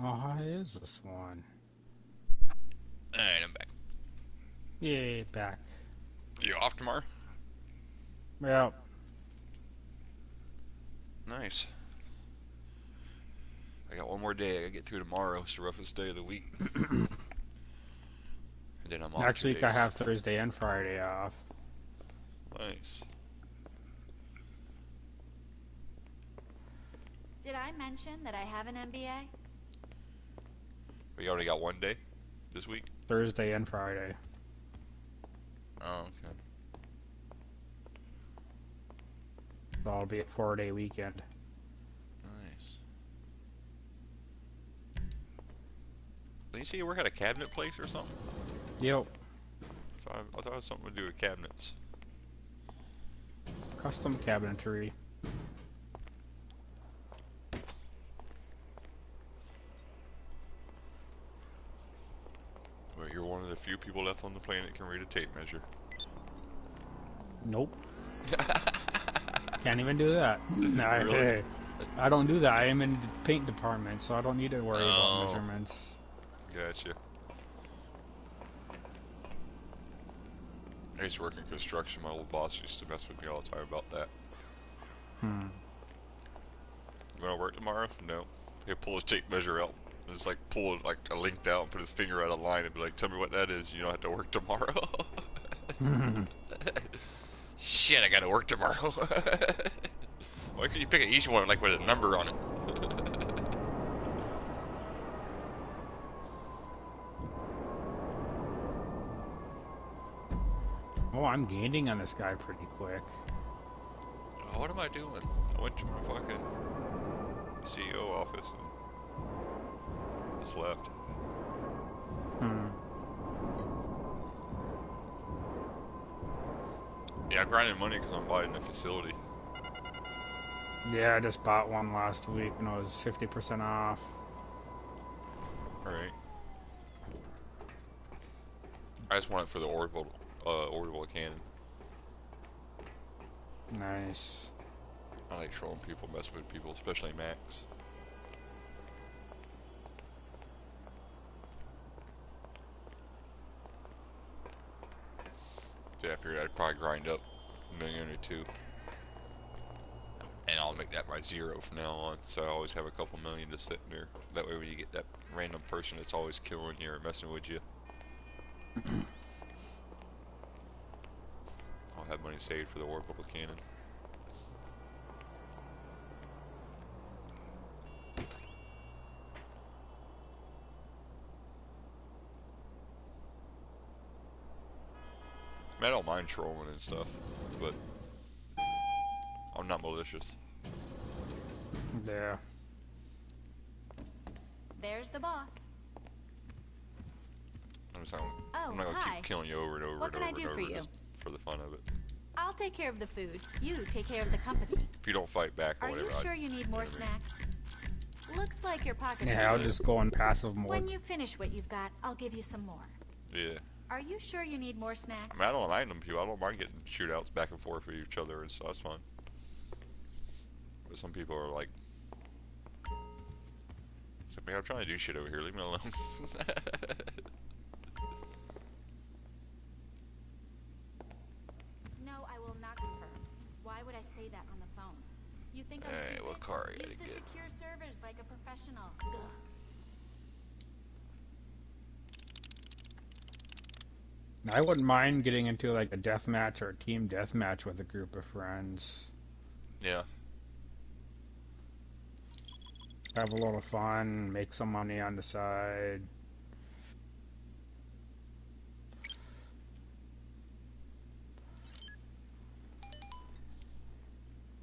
Oh, how is this one? Alright, I'm back. Yay, back. You off tomorrow? Yep. Nice. I got one more day. I gotta get through tomorrow. It's the roughest day of the week. And then I'm off. Next week I have Thursday and Friday off. Nice. Did I mention that I have an MBA? But you already got one day this week? Thursday and Friday. Oh, okay. So it'll be a 4-day weekend. Nice. Didn't you say you work at a cabinet place or something? Yep. So I thought it was something to do with cabinets. Custom cabinetry. Well, you're one of the few people left on the planet that can read a tape measure. Nope. Can't even do that. No, Really? I don't do that. I am in the paint department, so I don't need to worry about Oh. measurements. Gotcha. I used to work in construction. My old boss used to mess with me all the time about that. Hmm. You want to work tomorrow? No. He'll pull his tape measure out. And just like pull like a length out and put his finger out of line and be like, tell me what that is. You don't have to work tomorrow. Shit, I gotta work tomorrow. Why couldn't you pick an easy one like with a number on it? Oh, I'm gaining on this guy pretty quick. Oh, what am I doing? I went to my fucking CEO office and just left. Hmm. Yeah, I'm grinding money because I'm buying a facility. Yeah, I just bought one last week and it was 50% off. Alright. I just want it for the orbital cannon. Nice. I like trolling people, messing with people, especially Max. Yeah, I figured I'd probably grind up a million or two. And I'll make that my zero from now on, so I always have a couple million just sitting there. That way when you get that random person that's always killing you or messing with you, I'll have money saved for the orbital cannon. I don't mind trolling and stuff, but I'm not malicious. Yeah. There's the boss. I'm just not, Oh, I'm not gonna hi. keep killing you over and over What and can over I do and for over you? just for the fun of it. I'll take care of the food. You take care of the company. If you don't fight back or Are you whatever, sure you need more snacks? Looks like your pockets Yeah, are I'll just go in passive mode. When you finish what you've got, I'll give you some more. yeah. Are you sure you need more snacks? I mean, I don't mind them people. I don't mind getting shootouts back and forth with each other and stuff. That's fun. But some people are like, man, I'm trying to do shit over here. Leave me alone. No, I will not confirm. Why would I say that on the phone? You think I'm Hey, stupid? what car I Use gotta the get? secure servers like a professional. Ugh. I wouldn't mind getting into like a deathmatch or a team deathmatch with a group of friends. Yeah. Have a lot of fun, make some money on the side.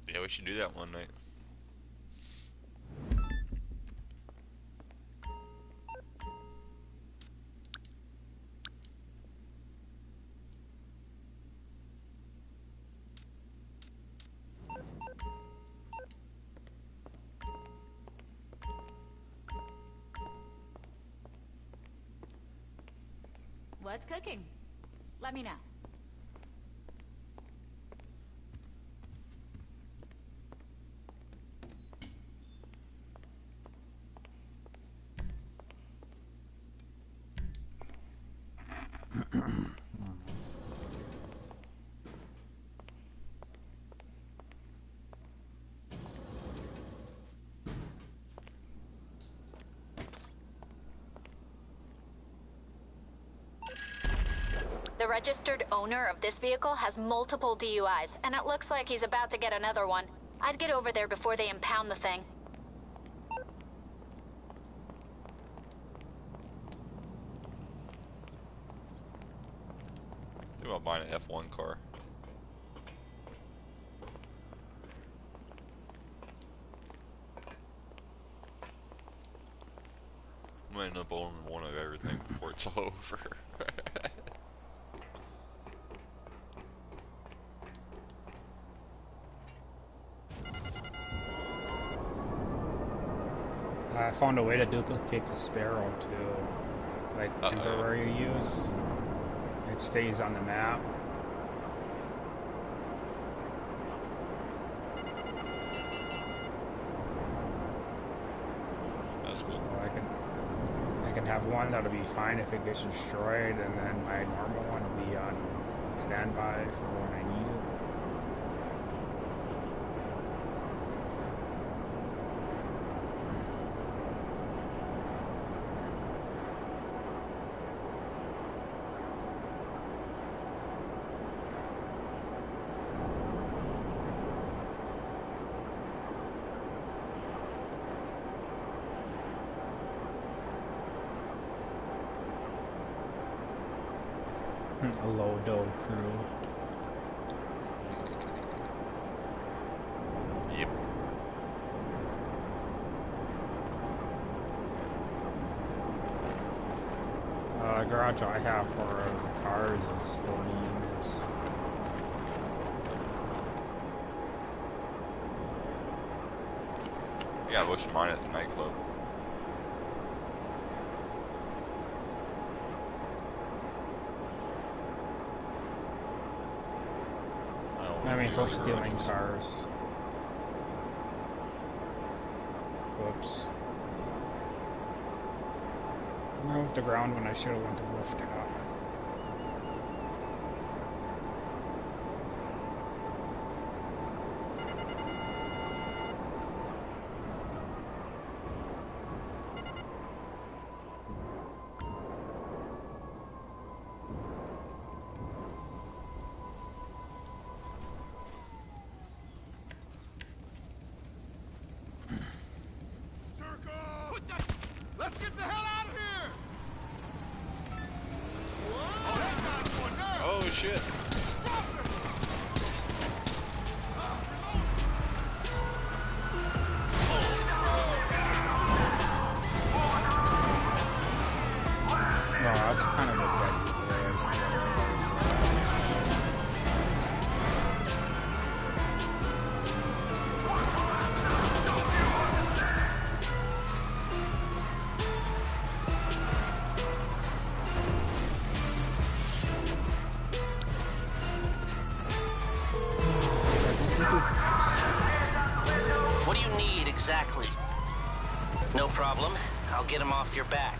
Yeah, we should do that one night. What's cooking? Let me know. The registered owner of this vehicle has multiple DUIs, and it looks like he's about to get another one. I'd get over there before they impound the thing. Think about buying an F1 car. I'm gonna end up owning one of everything before it's all over. I found a way to duplicate the Sparrow too, like temporary use. It stays on the map. That's cool. So I can have one that'll be fine if it gets destroyed, and then my normal one will be on standby for when I need it. A low dough crew. Yep. Garage I have for cars is 40 units. Yeah, most of mine at the nightclub. me for stealing cars. Whoops. I went to the ground when I should have went to the rooftop. Let's get the hell out of here! Whoa! Oh, that guy's one now! Oh shit! No, that's kind of a dead place. What do you need exactly? No problem. I'll get him off your back.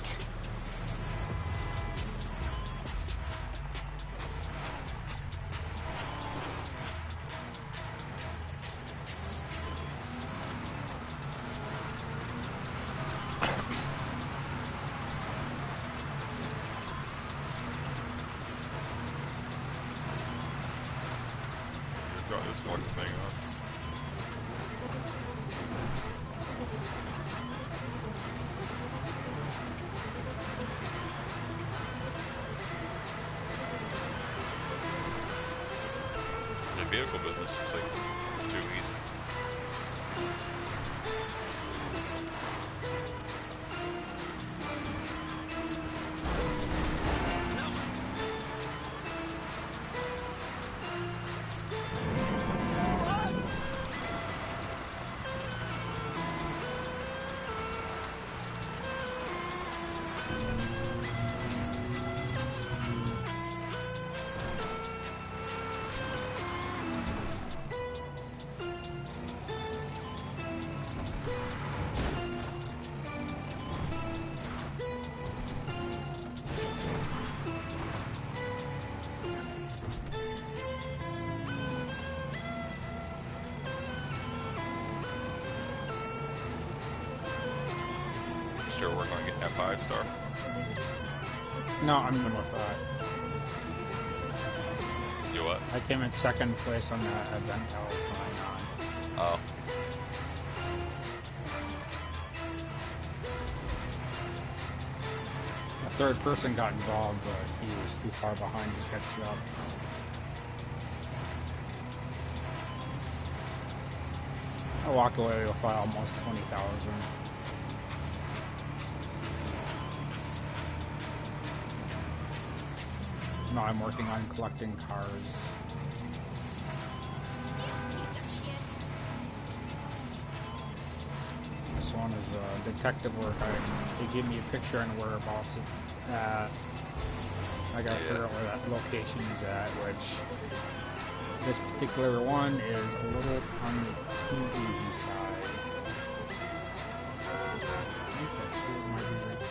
Got this fucking thing up. The vehicle business is like too easy. Still working on getting that 5-star. No, I'm even with that. Do what? I came in second place on that event that was going on. Oh. A third person got involved, but he was too far behind to catch up. I walked away with almost 20,000. No, I'm working on collecting cars. This one is detective work. They give me a picture and whereabouts it's at. I gotta figure out where that location is at, which this particular one is a little on the too easy side. I think actually it might be right there.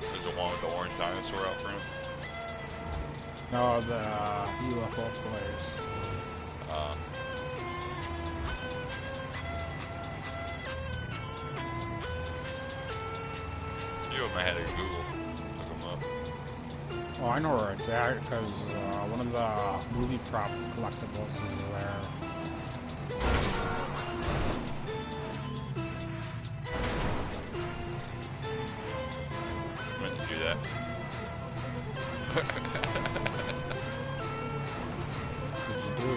There's the one with the orange dinosaur out front. No, the UFO place. You have my head at Google. Look them up. Oh, I know where it's at because one of the movie prop collectibles is there. Meant to do that. What did you do?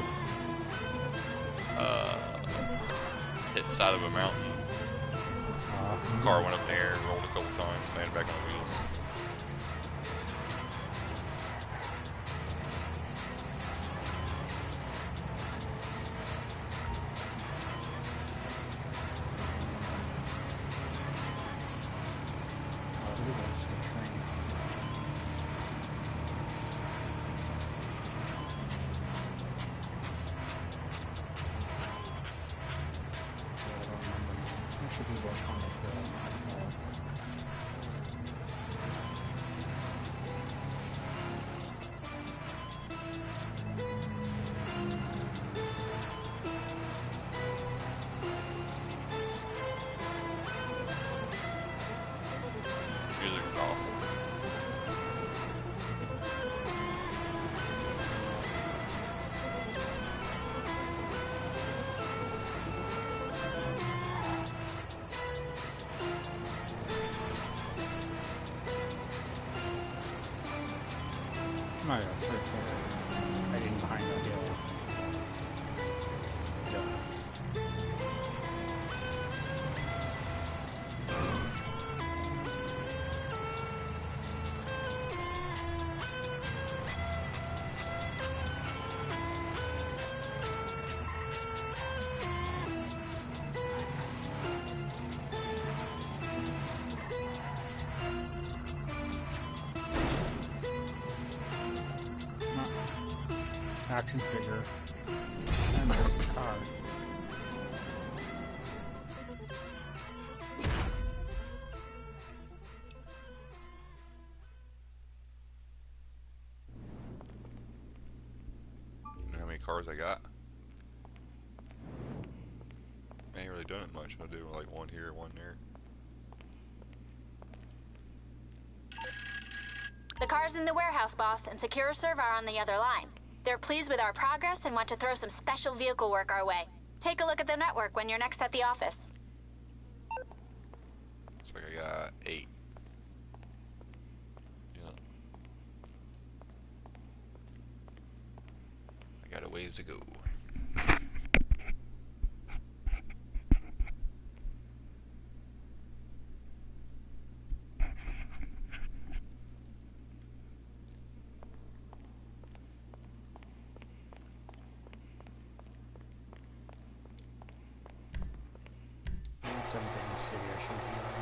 Hit the side of a mountain. Car went up in the air and rolled a couple times, landed back on the wheels. Oh yeah, it's right there. It's hiding behind a hill. Action figure. And there's the card. You know how many cars I got? I ain't really done it much. I do like one here, one there. The car's in the warehouse, boss, and SecureServe are on the other line. They're pleased with our progress and want to throw some special vehicle work our way. Take a look at the network when you're next at the office. Looks like I got 8. Yeah. I got a ways to go. It's everything in the city I should be around.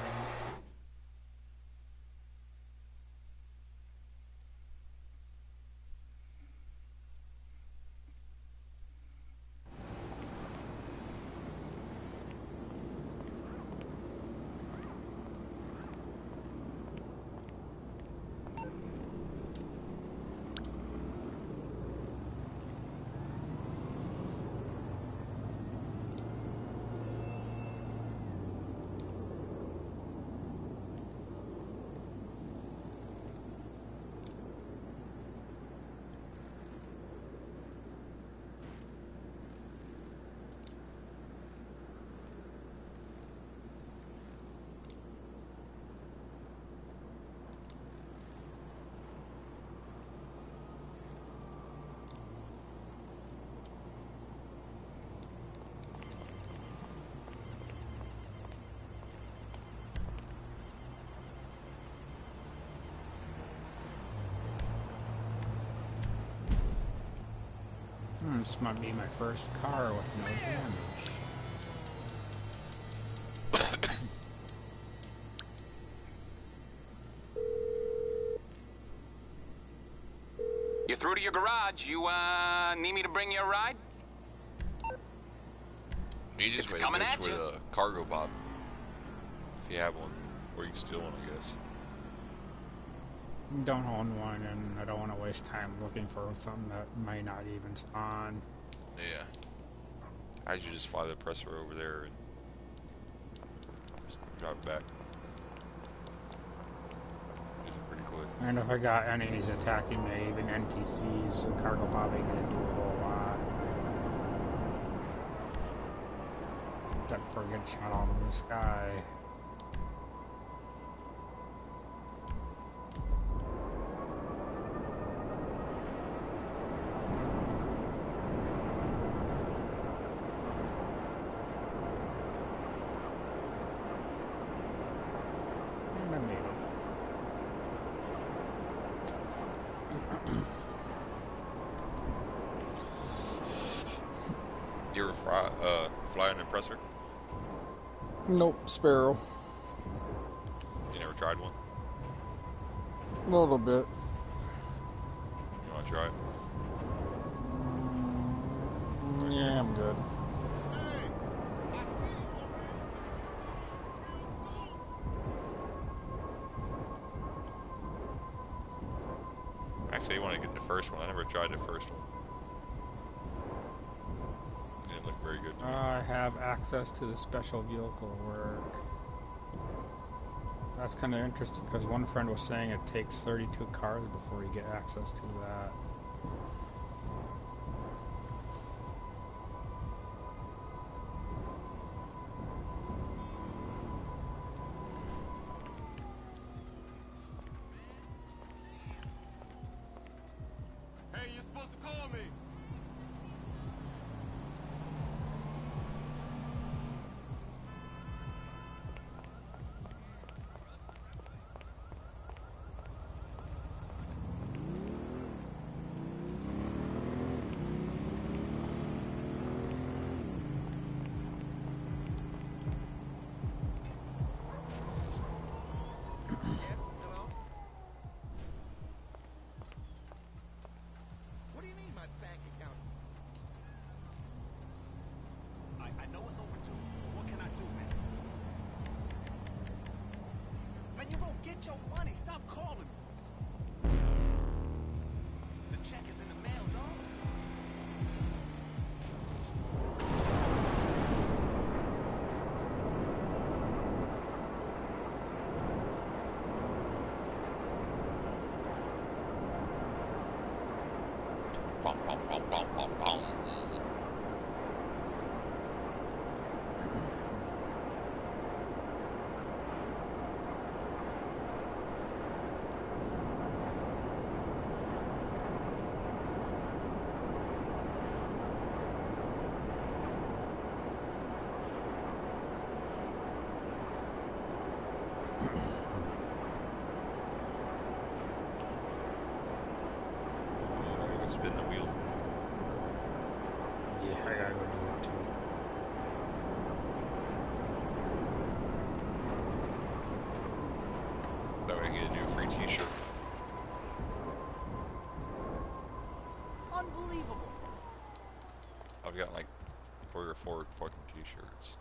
This might be my first car with no damage. You're through to your garage. You, need me to bring you a ride? The easiest It's way to coming do it at is with you. a cargo bob. If you have one. Or you can steal one, I guess. Don't own one, and I don't want to waste time looking for something that might not even spawn. Yeah. I usually just fly the presser over there and just drive it back. It's pretty quick. And if I got enemies attacking me, even NPCs, the cargo bob ain't gonna do a whole lot. Except for getting shot out of the sky. And I made it. You ever fly an impressor? Nope, Sparrow. You never tried one? A little bit. You want to try it? Yeah, I'm good. Actually, you want to get the first one. I never tried the first one. Didn't look very good. I have access to the special vehicle work. That's kind of interesting because one friend was saying it takes 32 cars before you get access to that. call me. What do you mean, my bank account? I know it's overdue. What can I do, man? Man, you gonna get your money. Stop calling me. The check is in the mail, dog. Bum, bum, bum, bum, bum, bum. Spin the wheel. Yeah, I gotta go do it too. That way I get a new free t-shirt. Unbelievable. I've got like 3 or 4 fucking t-shirts.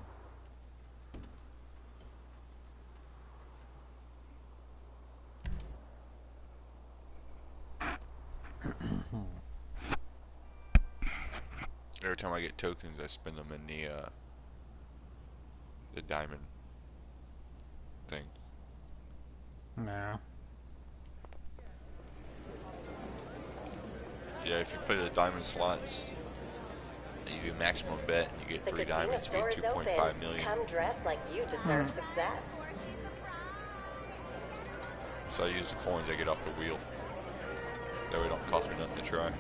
Every time I get tokens, I spend them in the diamond thing. Nah. Yeah, if you play the diamond slots, and you do maximum bet, and you get The 3 casino diamonds, you store get is 2.5 open. million. Come dressed like you deserve success. So I use the coins I get off the wheel. That way it don't cost me nothing to try.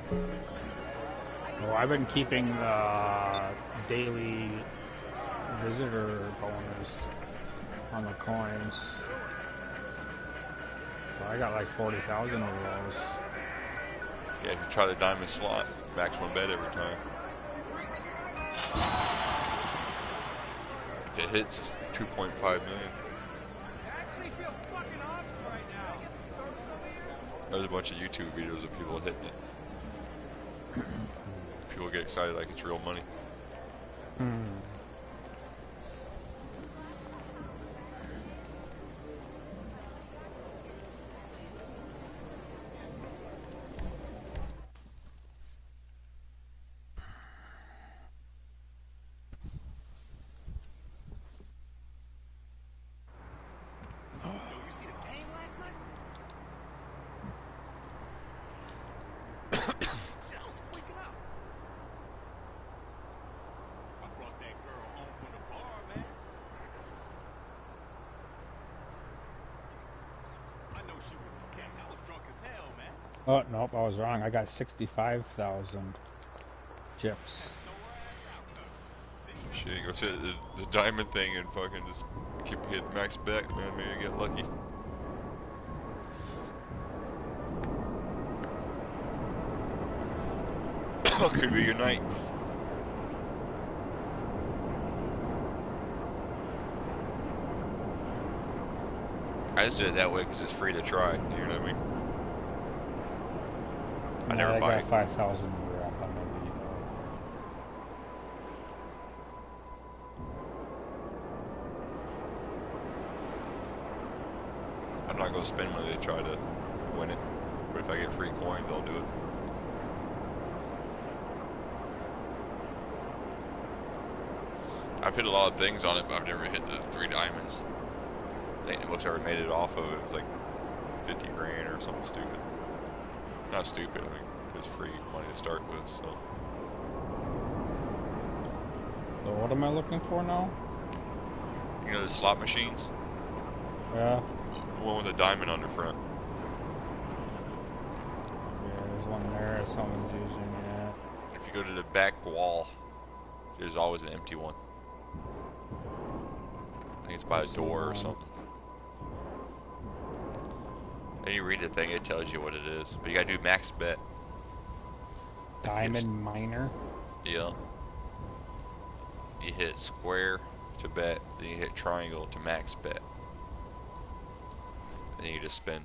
Well, I've been keeping the daily visitor bonus on the coins. I got like 40,000 of those. Yeah, if you try the diamond slot, maximum bet every time. If it hits, it's 2.5 million. I actually feel fucking awesome right now. There's a bunch of YouTube videos of people hitting it. People get excited like it's real money. Yo, you see the game last night? Shit, I was freaking out. I brought that girl home from the bar, man. I know she was a skank. I was drunk as hell, man. Oh, nope, I was wrong. I got 65,000 chips. Shit, go to the diamond thing and fucking just keep hitting max bet, man. Maybe you get lucky. Could be your night. I just did it that way because it's free to try. You know what I mean? I never buy got 5,000 up on the beat. I'm not gonna spend money to try to win it, but if I get free coins, I'll do it. I've hit a lot of things on it, but I've never hit the 3 diamonds. I think what's ever made it off of it was like 50 grand or something stupid. Not stupid, I mean, it was free money to start with, so. So what am I looking for now? You know the slot machines? Yeah. The one with a diamond on the front. Yeah, there's one there. someone's using it. If you go to the back wall, there's always an empty one. I think it's by a door or something. And you read the thing, it tells you what it is. But you gotta do max bet. Diamond miner. Yeah. You hit square to bet, then you hit triangle to max bet. And then you just spin.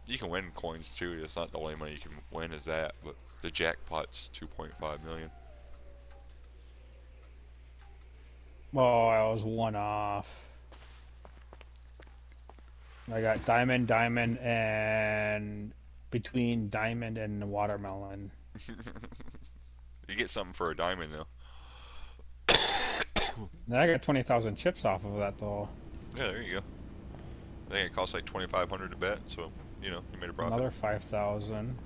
You can win coins too, it's not the only money you can win is that, but the jackpot's 2.5 million. Well, I was one off. I got diamond, and between diamond and watermelon. You get something for a diamond though. I got 20,000 chips off of that though. Yeah, there you go. I think it costs like 2,500 to bet, so you know you made a profit. Another 5,000.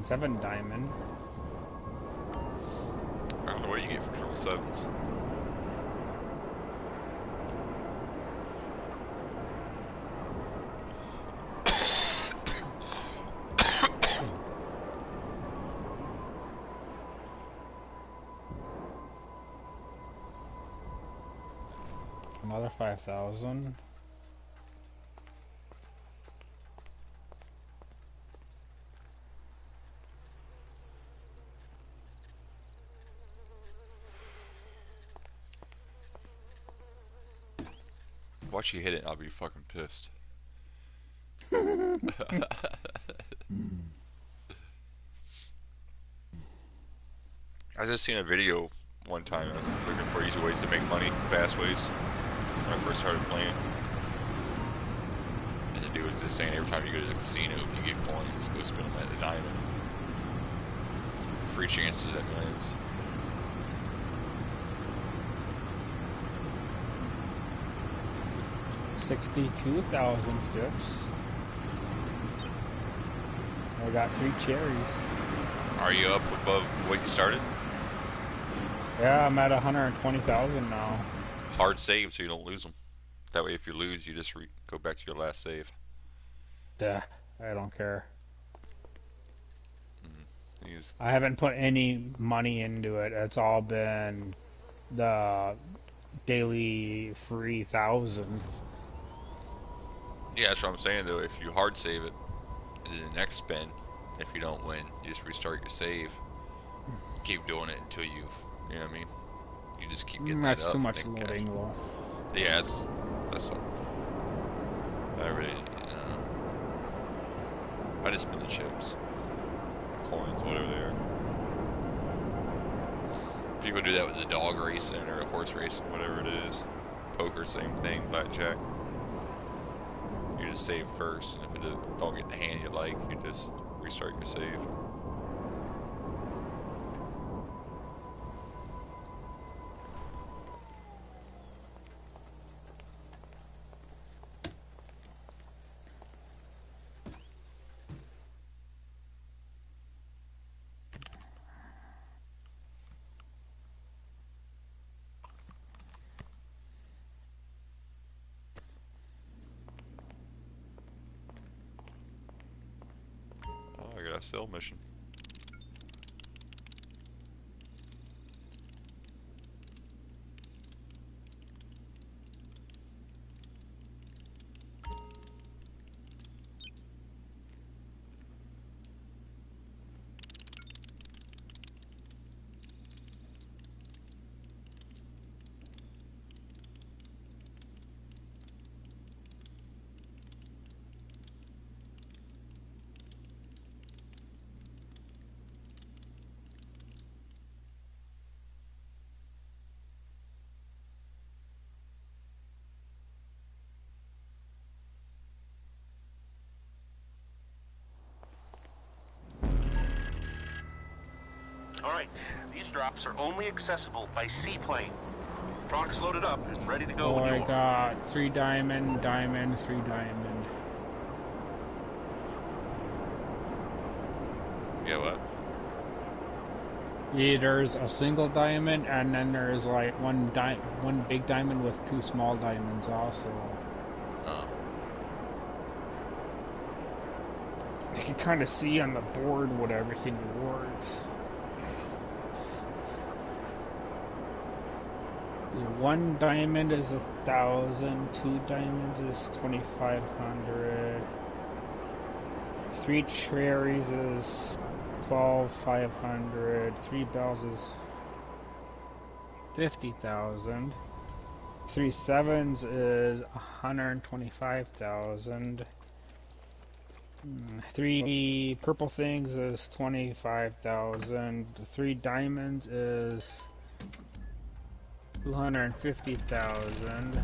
Seven diamond. I don't know what you get for triple sevens. Another 5,000. Watch you hit it, I'll be fucking pissed. I just seen a video one time. I was looking for easy ways to make money, fast ways, when I first started playing. And the dude was just saying every time you go to the casino, if you get coins, go spin them at the diamond. Free chances at millions. $62,000 chips. I got 3 cherries. Are you up above what you started? Yeah, I'm at 120,000 now. Hard save so you don't lose them. That way if you lose, you just go back to your last save. Yeah, I don't care. Use. I haven't put any money into it. It's all been the daily free 1,000. Yeah, that's what I'm saying though. If you hard save it, and then the next spin, if you don't win, you just restart your save. Keep doing it until you know what I mean? You just keep getting that up. That's too much loading though. Yeah, that's what I really, I just spin the chips. Coins, whatever they are. People do that with the dog racing or the horse racing, whatever it is. Poker, same thing, blackjack. You just save first, and if it don't get the hand you like, you just restart your save. I got a sell mission. right. These drops are only accessible by seaplane. Truck's loaded up and ready to go Oh, when you I are. got 3 diamond, 3 diamond. Yeah, what? Yeah, there's a single diamond, and then there's like one big diamond with 2 small diamonds also. Oh. You can kind of see on the board what everything works. 1 diamond is 1,000, 2 diamonds is 2,500, 3 cherries is 12,500, 3 bells is 50,000, 3 sevens is 125,000, 3 purple things is 25,000, 3 diamonds is 250,000.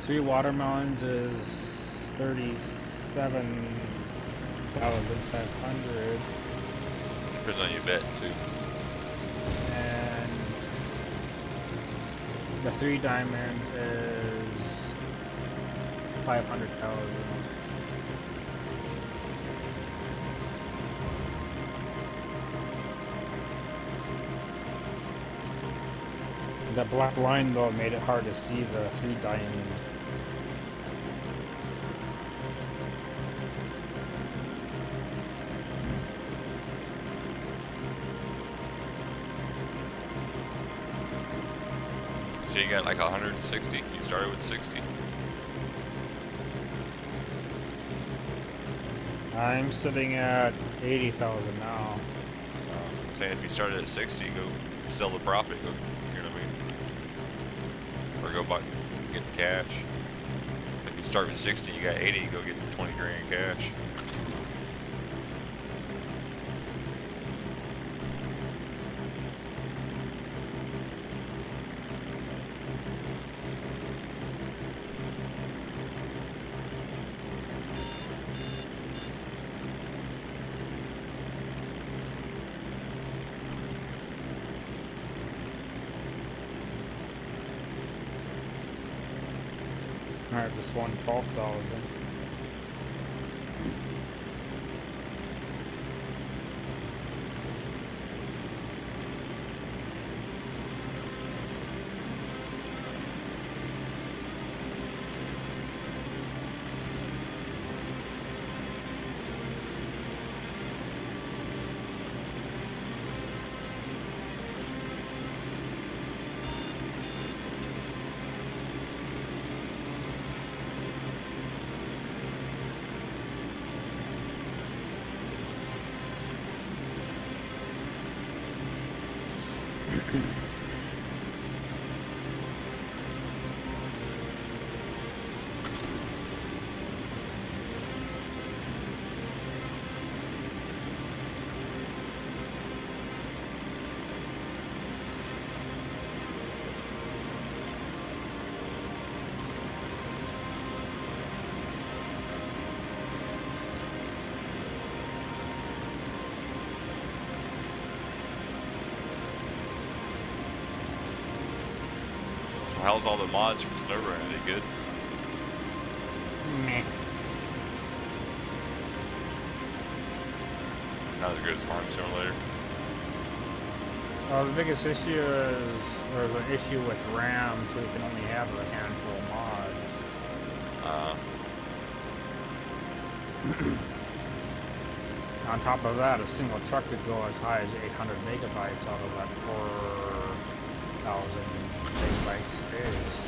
3 watermelons is 37,500. Depends on your bet too. And the 3 diamonds is 500,000. The black line though made it hard to see the 3 diamond. So you got like 160. You started with 60. I'm sitting at 80,000 now. I'm saying if you started at 60, go sell the profit. Go, you know what I mean? Or go buy, get the cash. If you start with 60, you got 80. Go get 20 grand in cash. Alright, just won 12,000. So how's all the mods from Snowrun? Are they good? Meh. Not as good as Farm Simulator. The biggest issue is there's an issue with RAM, so you can only have a handful of mods. On top of that, a single truck could go as high as 800 megabytes out of that 4,000 megabyte space.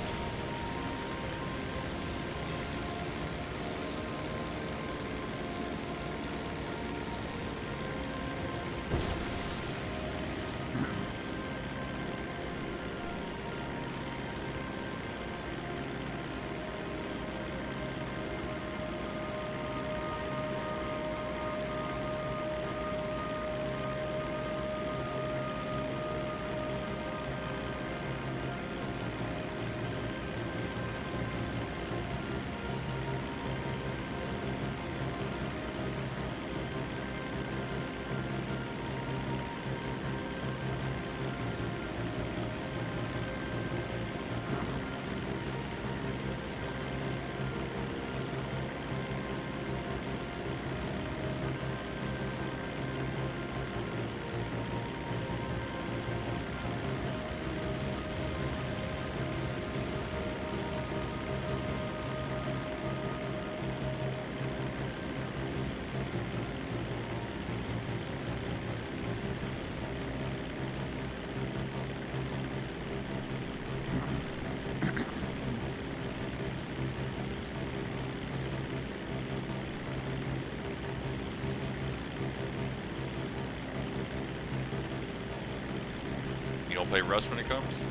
play Rust when it comes?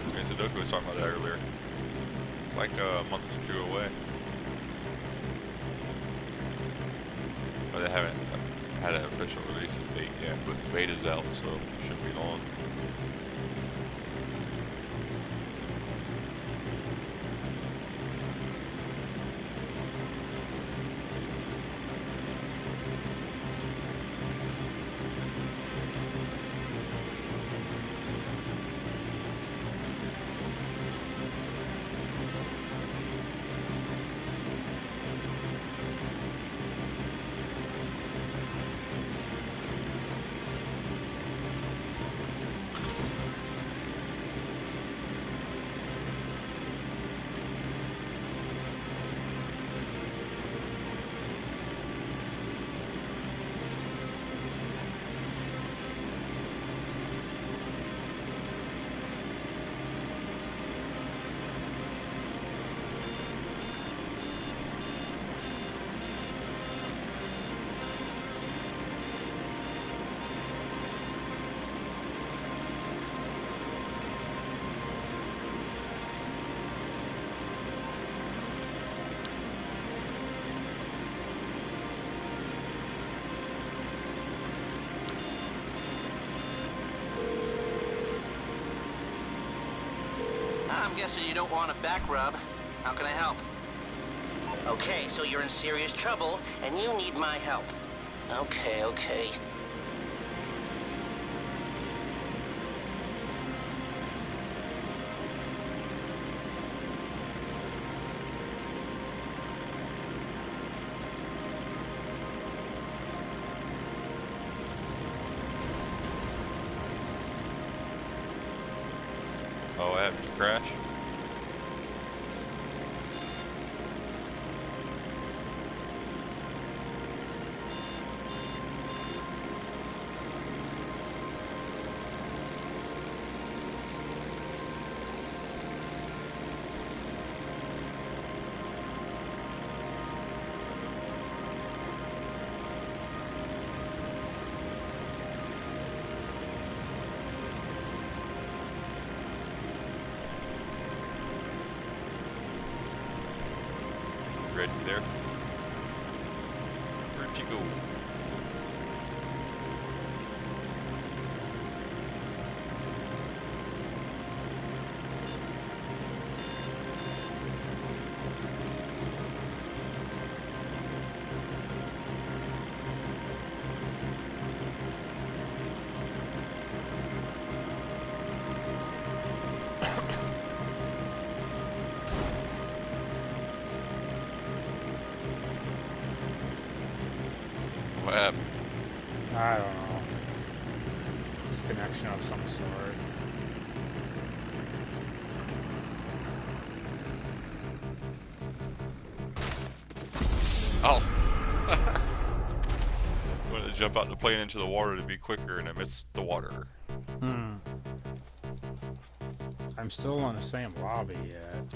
Okay, Sudoku was talking about that earlier. It's like a month or two away. But they haven't had an official release date yet, but the beta's out, so it shouldn't be long. I'm guessing you don't want a back rub. How can I help? Okay, so you're in serious trouble, and you need my help. Okay. Oh, what happened? Did you crash? Ready there? Where'd you go? What happened? I don't know. Disconnection of some sort. Oh! I wanted to jump out the plane into the water to be quicker, and I missed the water. I'm still on the same lobby yet.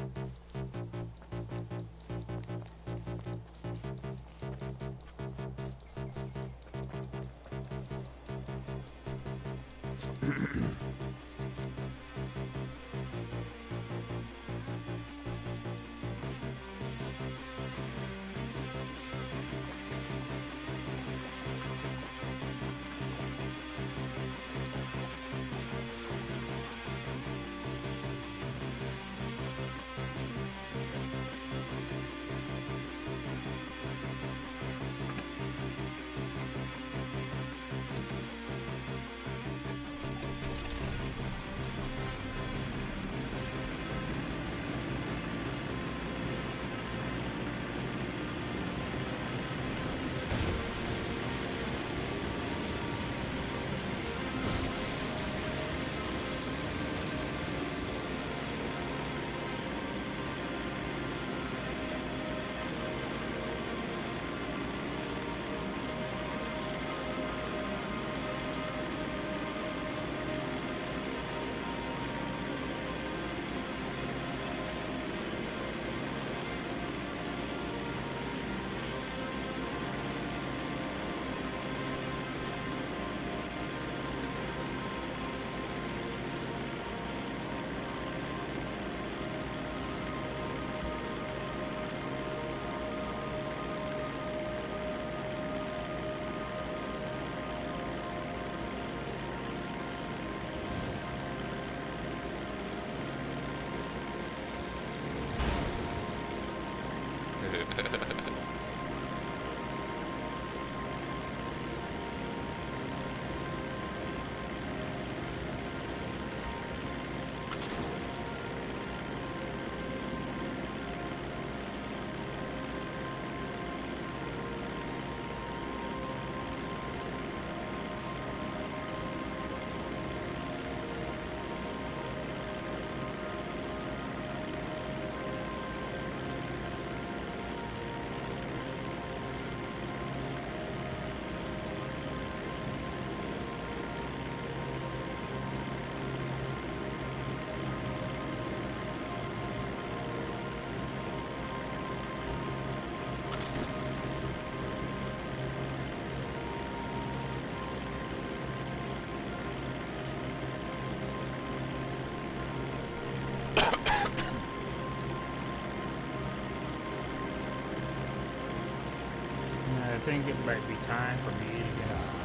I think it might be time for me to get off.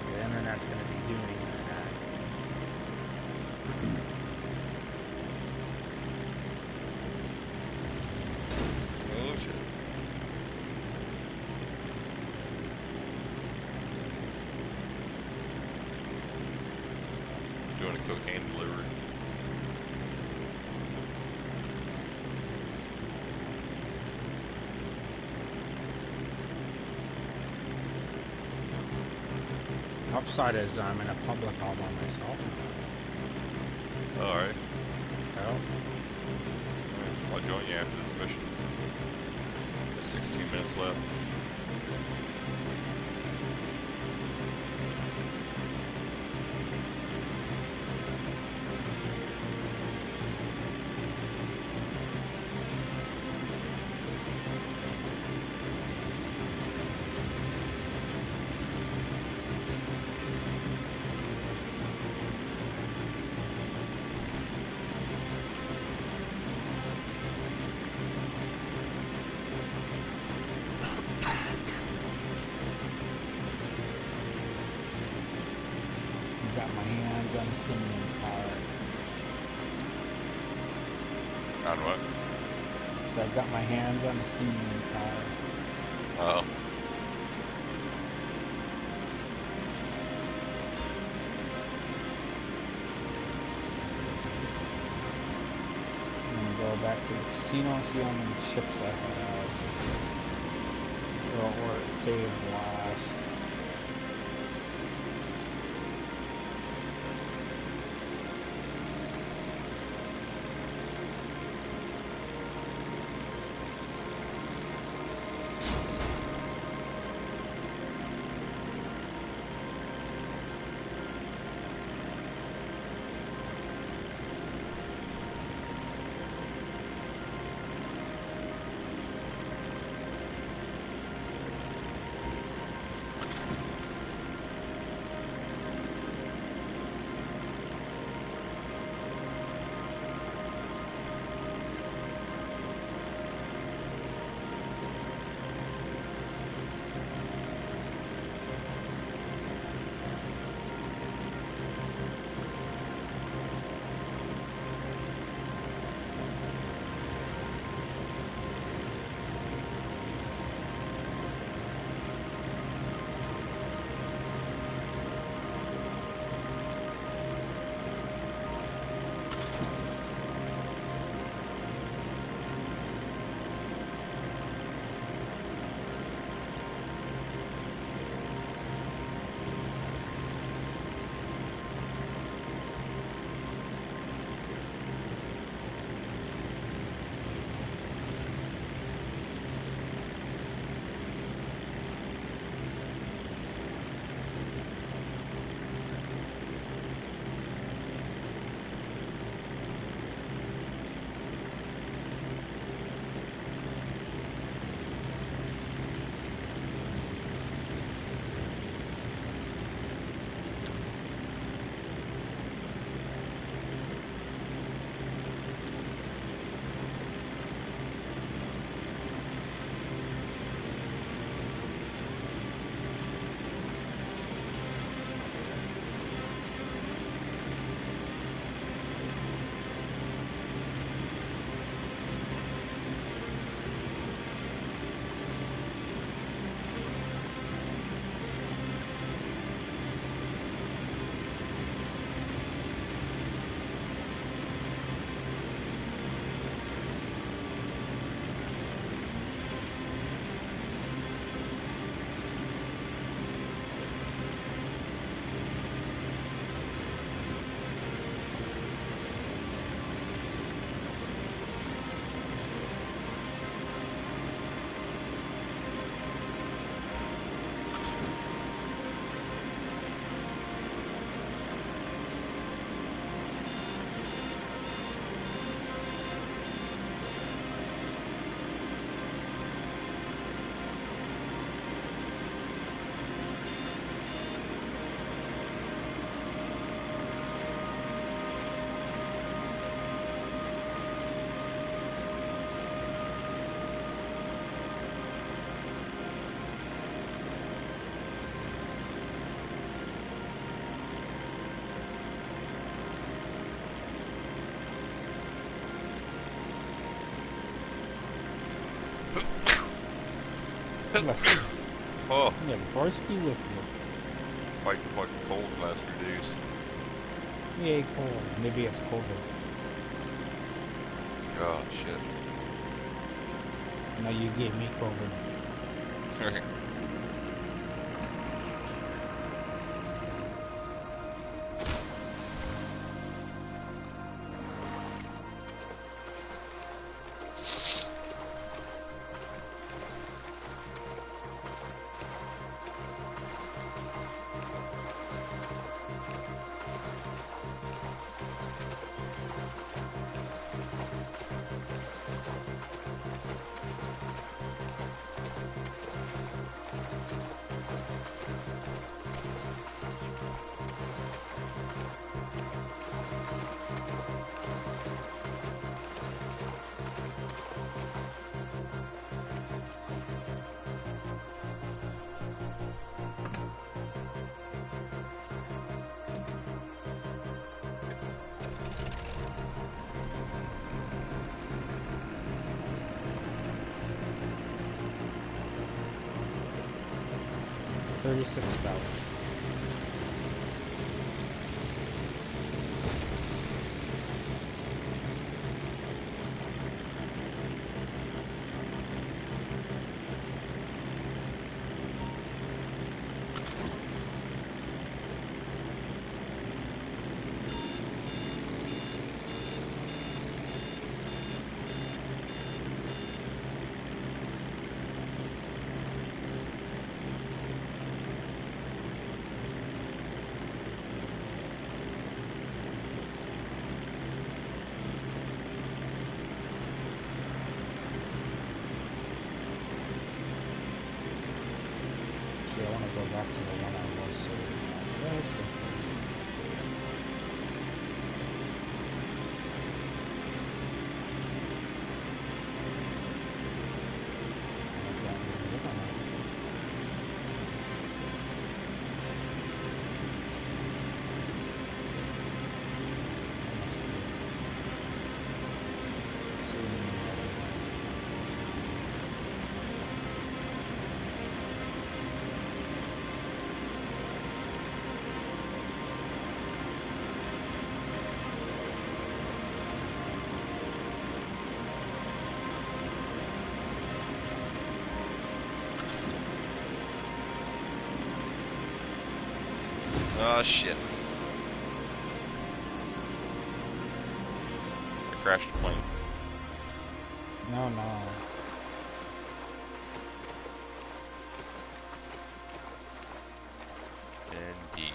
The internet's going to be doing that. Oh shit. Doing a cocaine delivery. Upside is I'm in a public all by myself. Alright. Well, I'll join you after this mission. Got 16 minutes left. got my hands on the simmering power. On what? So I've got my hands on the simmering power. Oh. I'm gonna go back to the casino, see how many chips I have. Or it saved last. Bless you. Oh, Yeah, the force be with you. fighting fucking cold the last few days. Yay, cold. Maybe it's colder. Oh, shit. No, you gave me COVID. $36,000. I want to go back to the one I was serving. Where's the place? I can't use it on it. That must be it. Oh, shit. I crashed the plane. No, no. Indeed.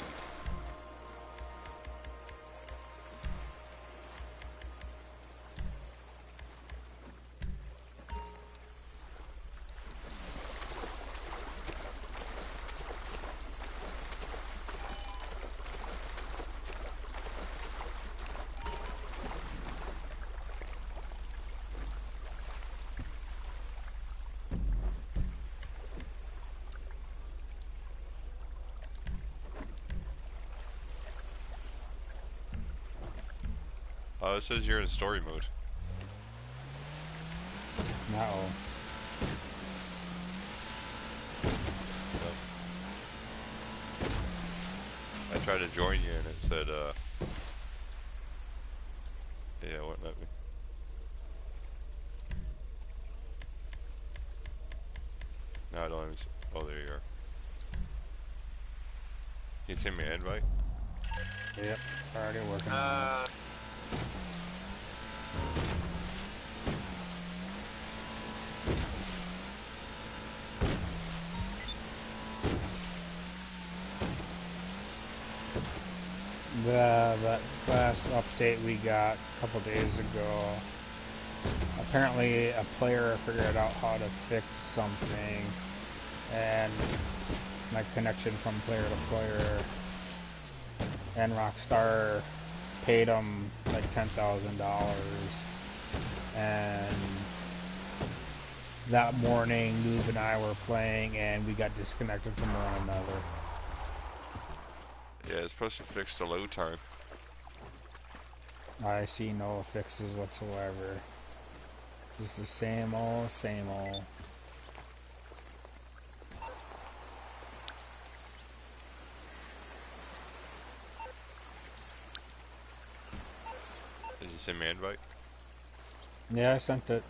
Oh, it says you're in story mode. No. Yep. I tried to join you and it said, yeah, it wouldn't let me. No, I don't even see. Oh, there you are. You send me an invite? Yep. Already working on it. That last update we got a couple days ago, apparently a player figured out how to fix something, and my connection from player to player, and Rockstar paid him like $10,000, and that morning Noob and I were playing and we got disconnected from one another. Yeah, it's supposed to fix the load time. I see no fixes whatsoever. Just the same old, same old. send me an invite? Yeah, I sent it.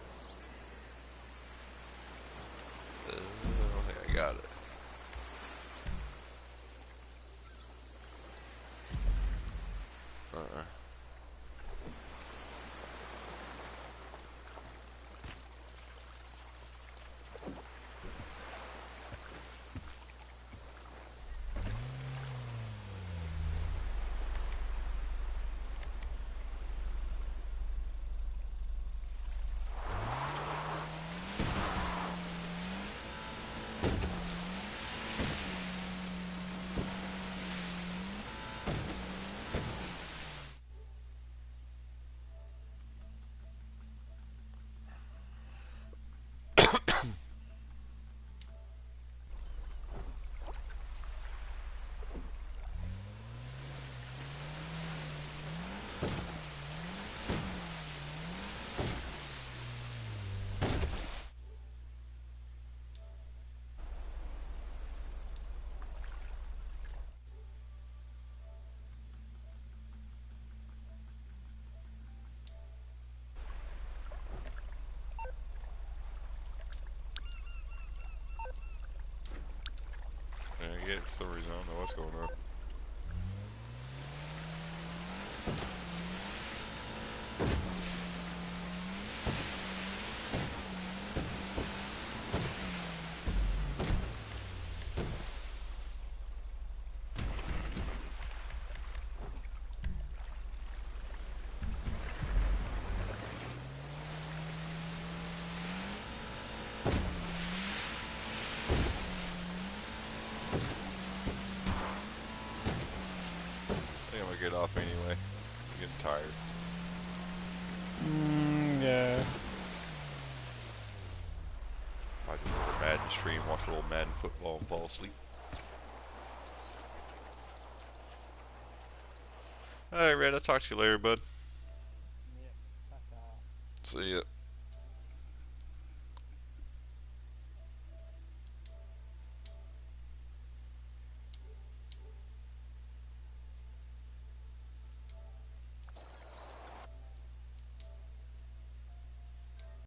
I don't think I got it. Yeah, for some reason, I don't know what's going on. I think I'm gonna get off anyway. I'm getting tired. Yeah. I do a little Madden stream, watch a little Madden football, and fall asleep. Alright, Red, I'll talk to you later, bud. See ya.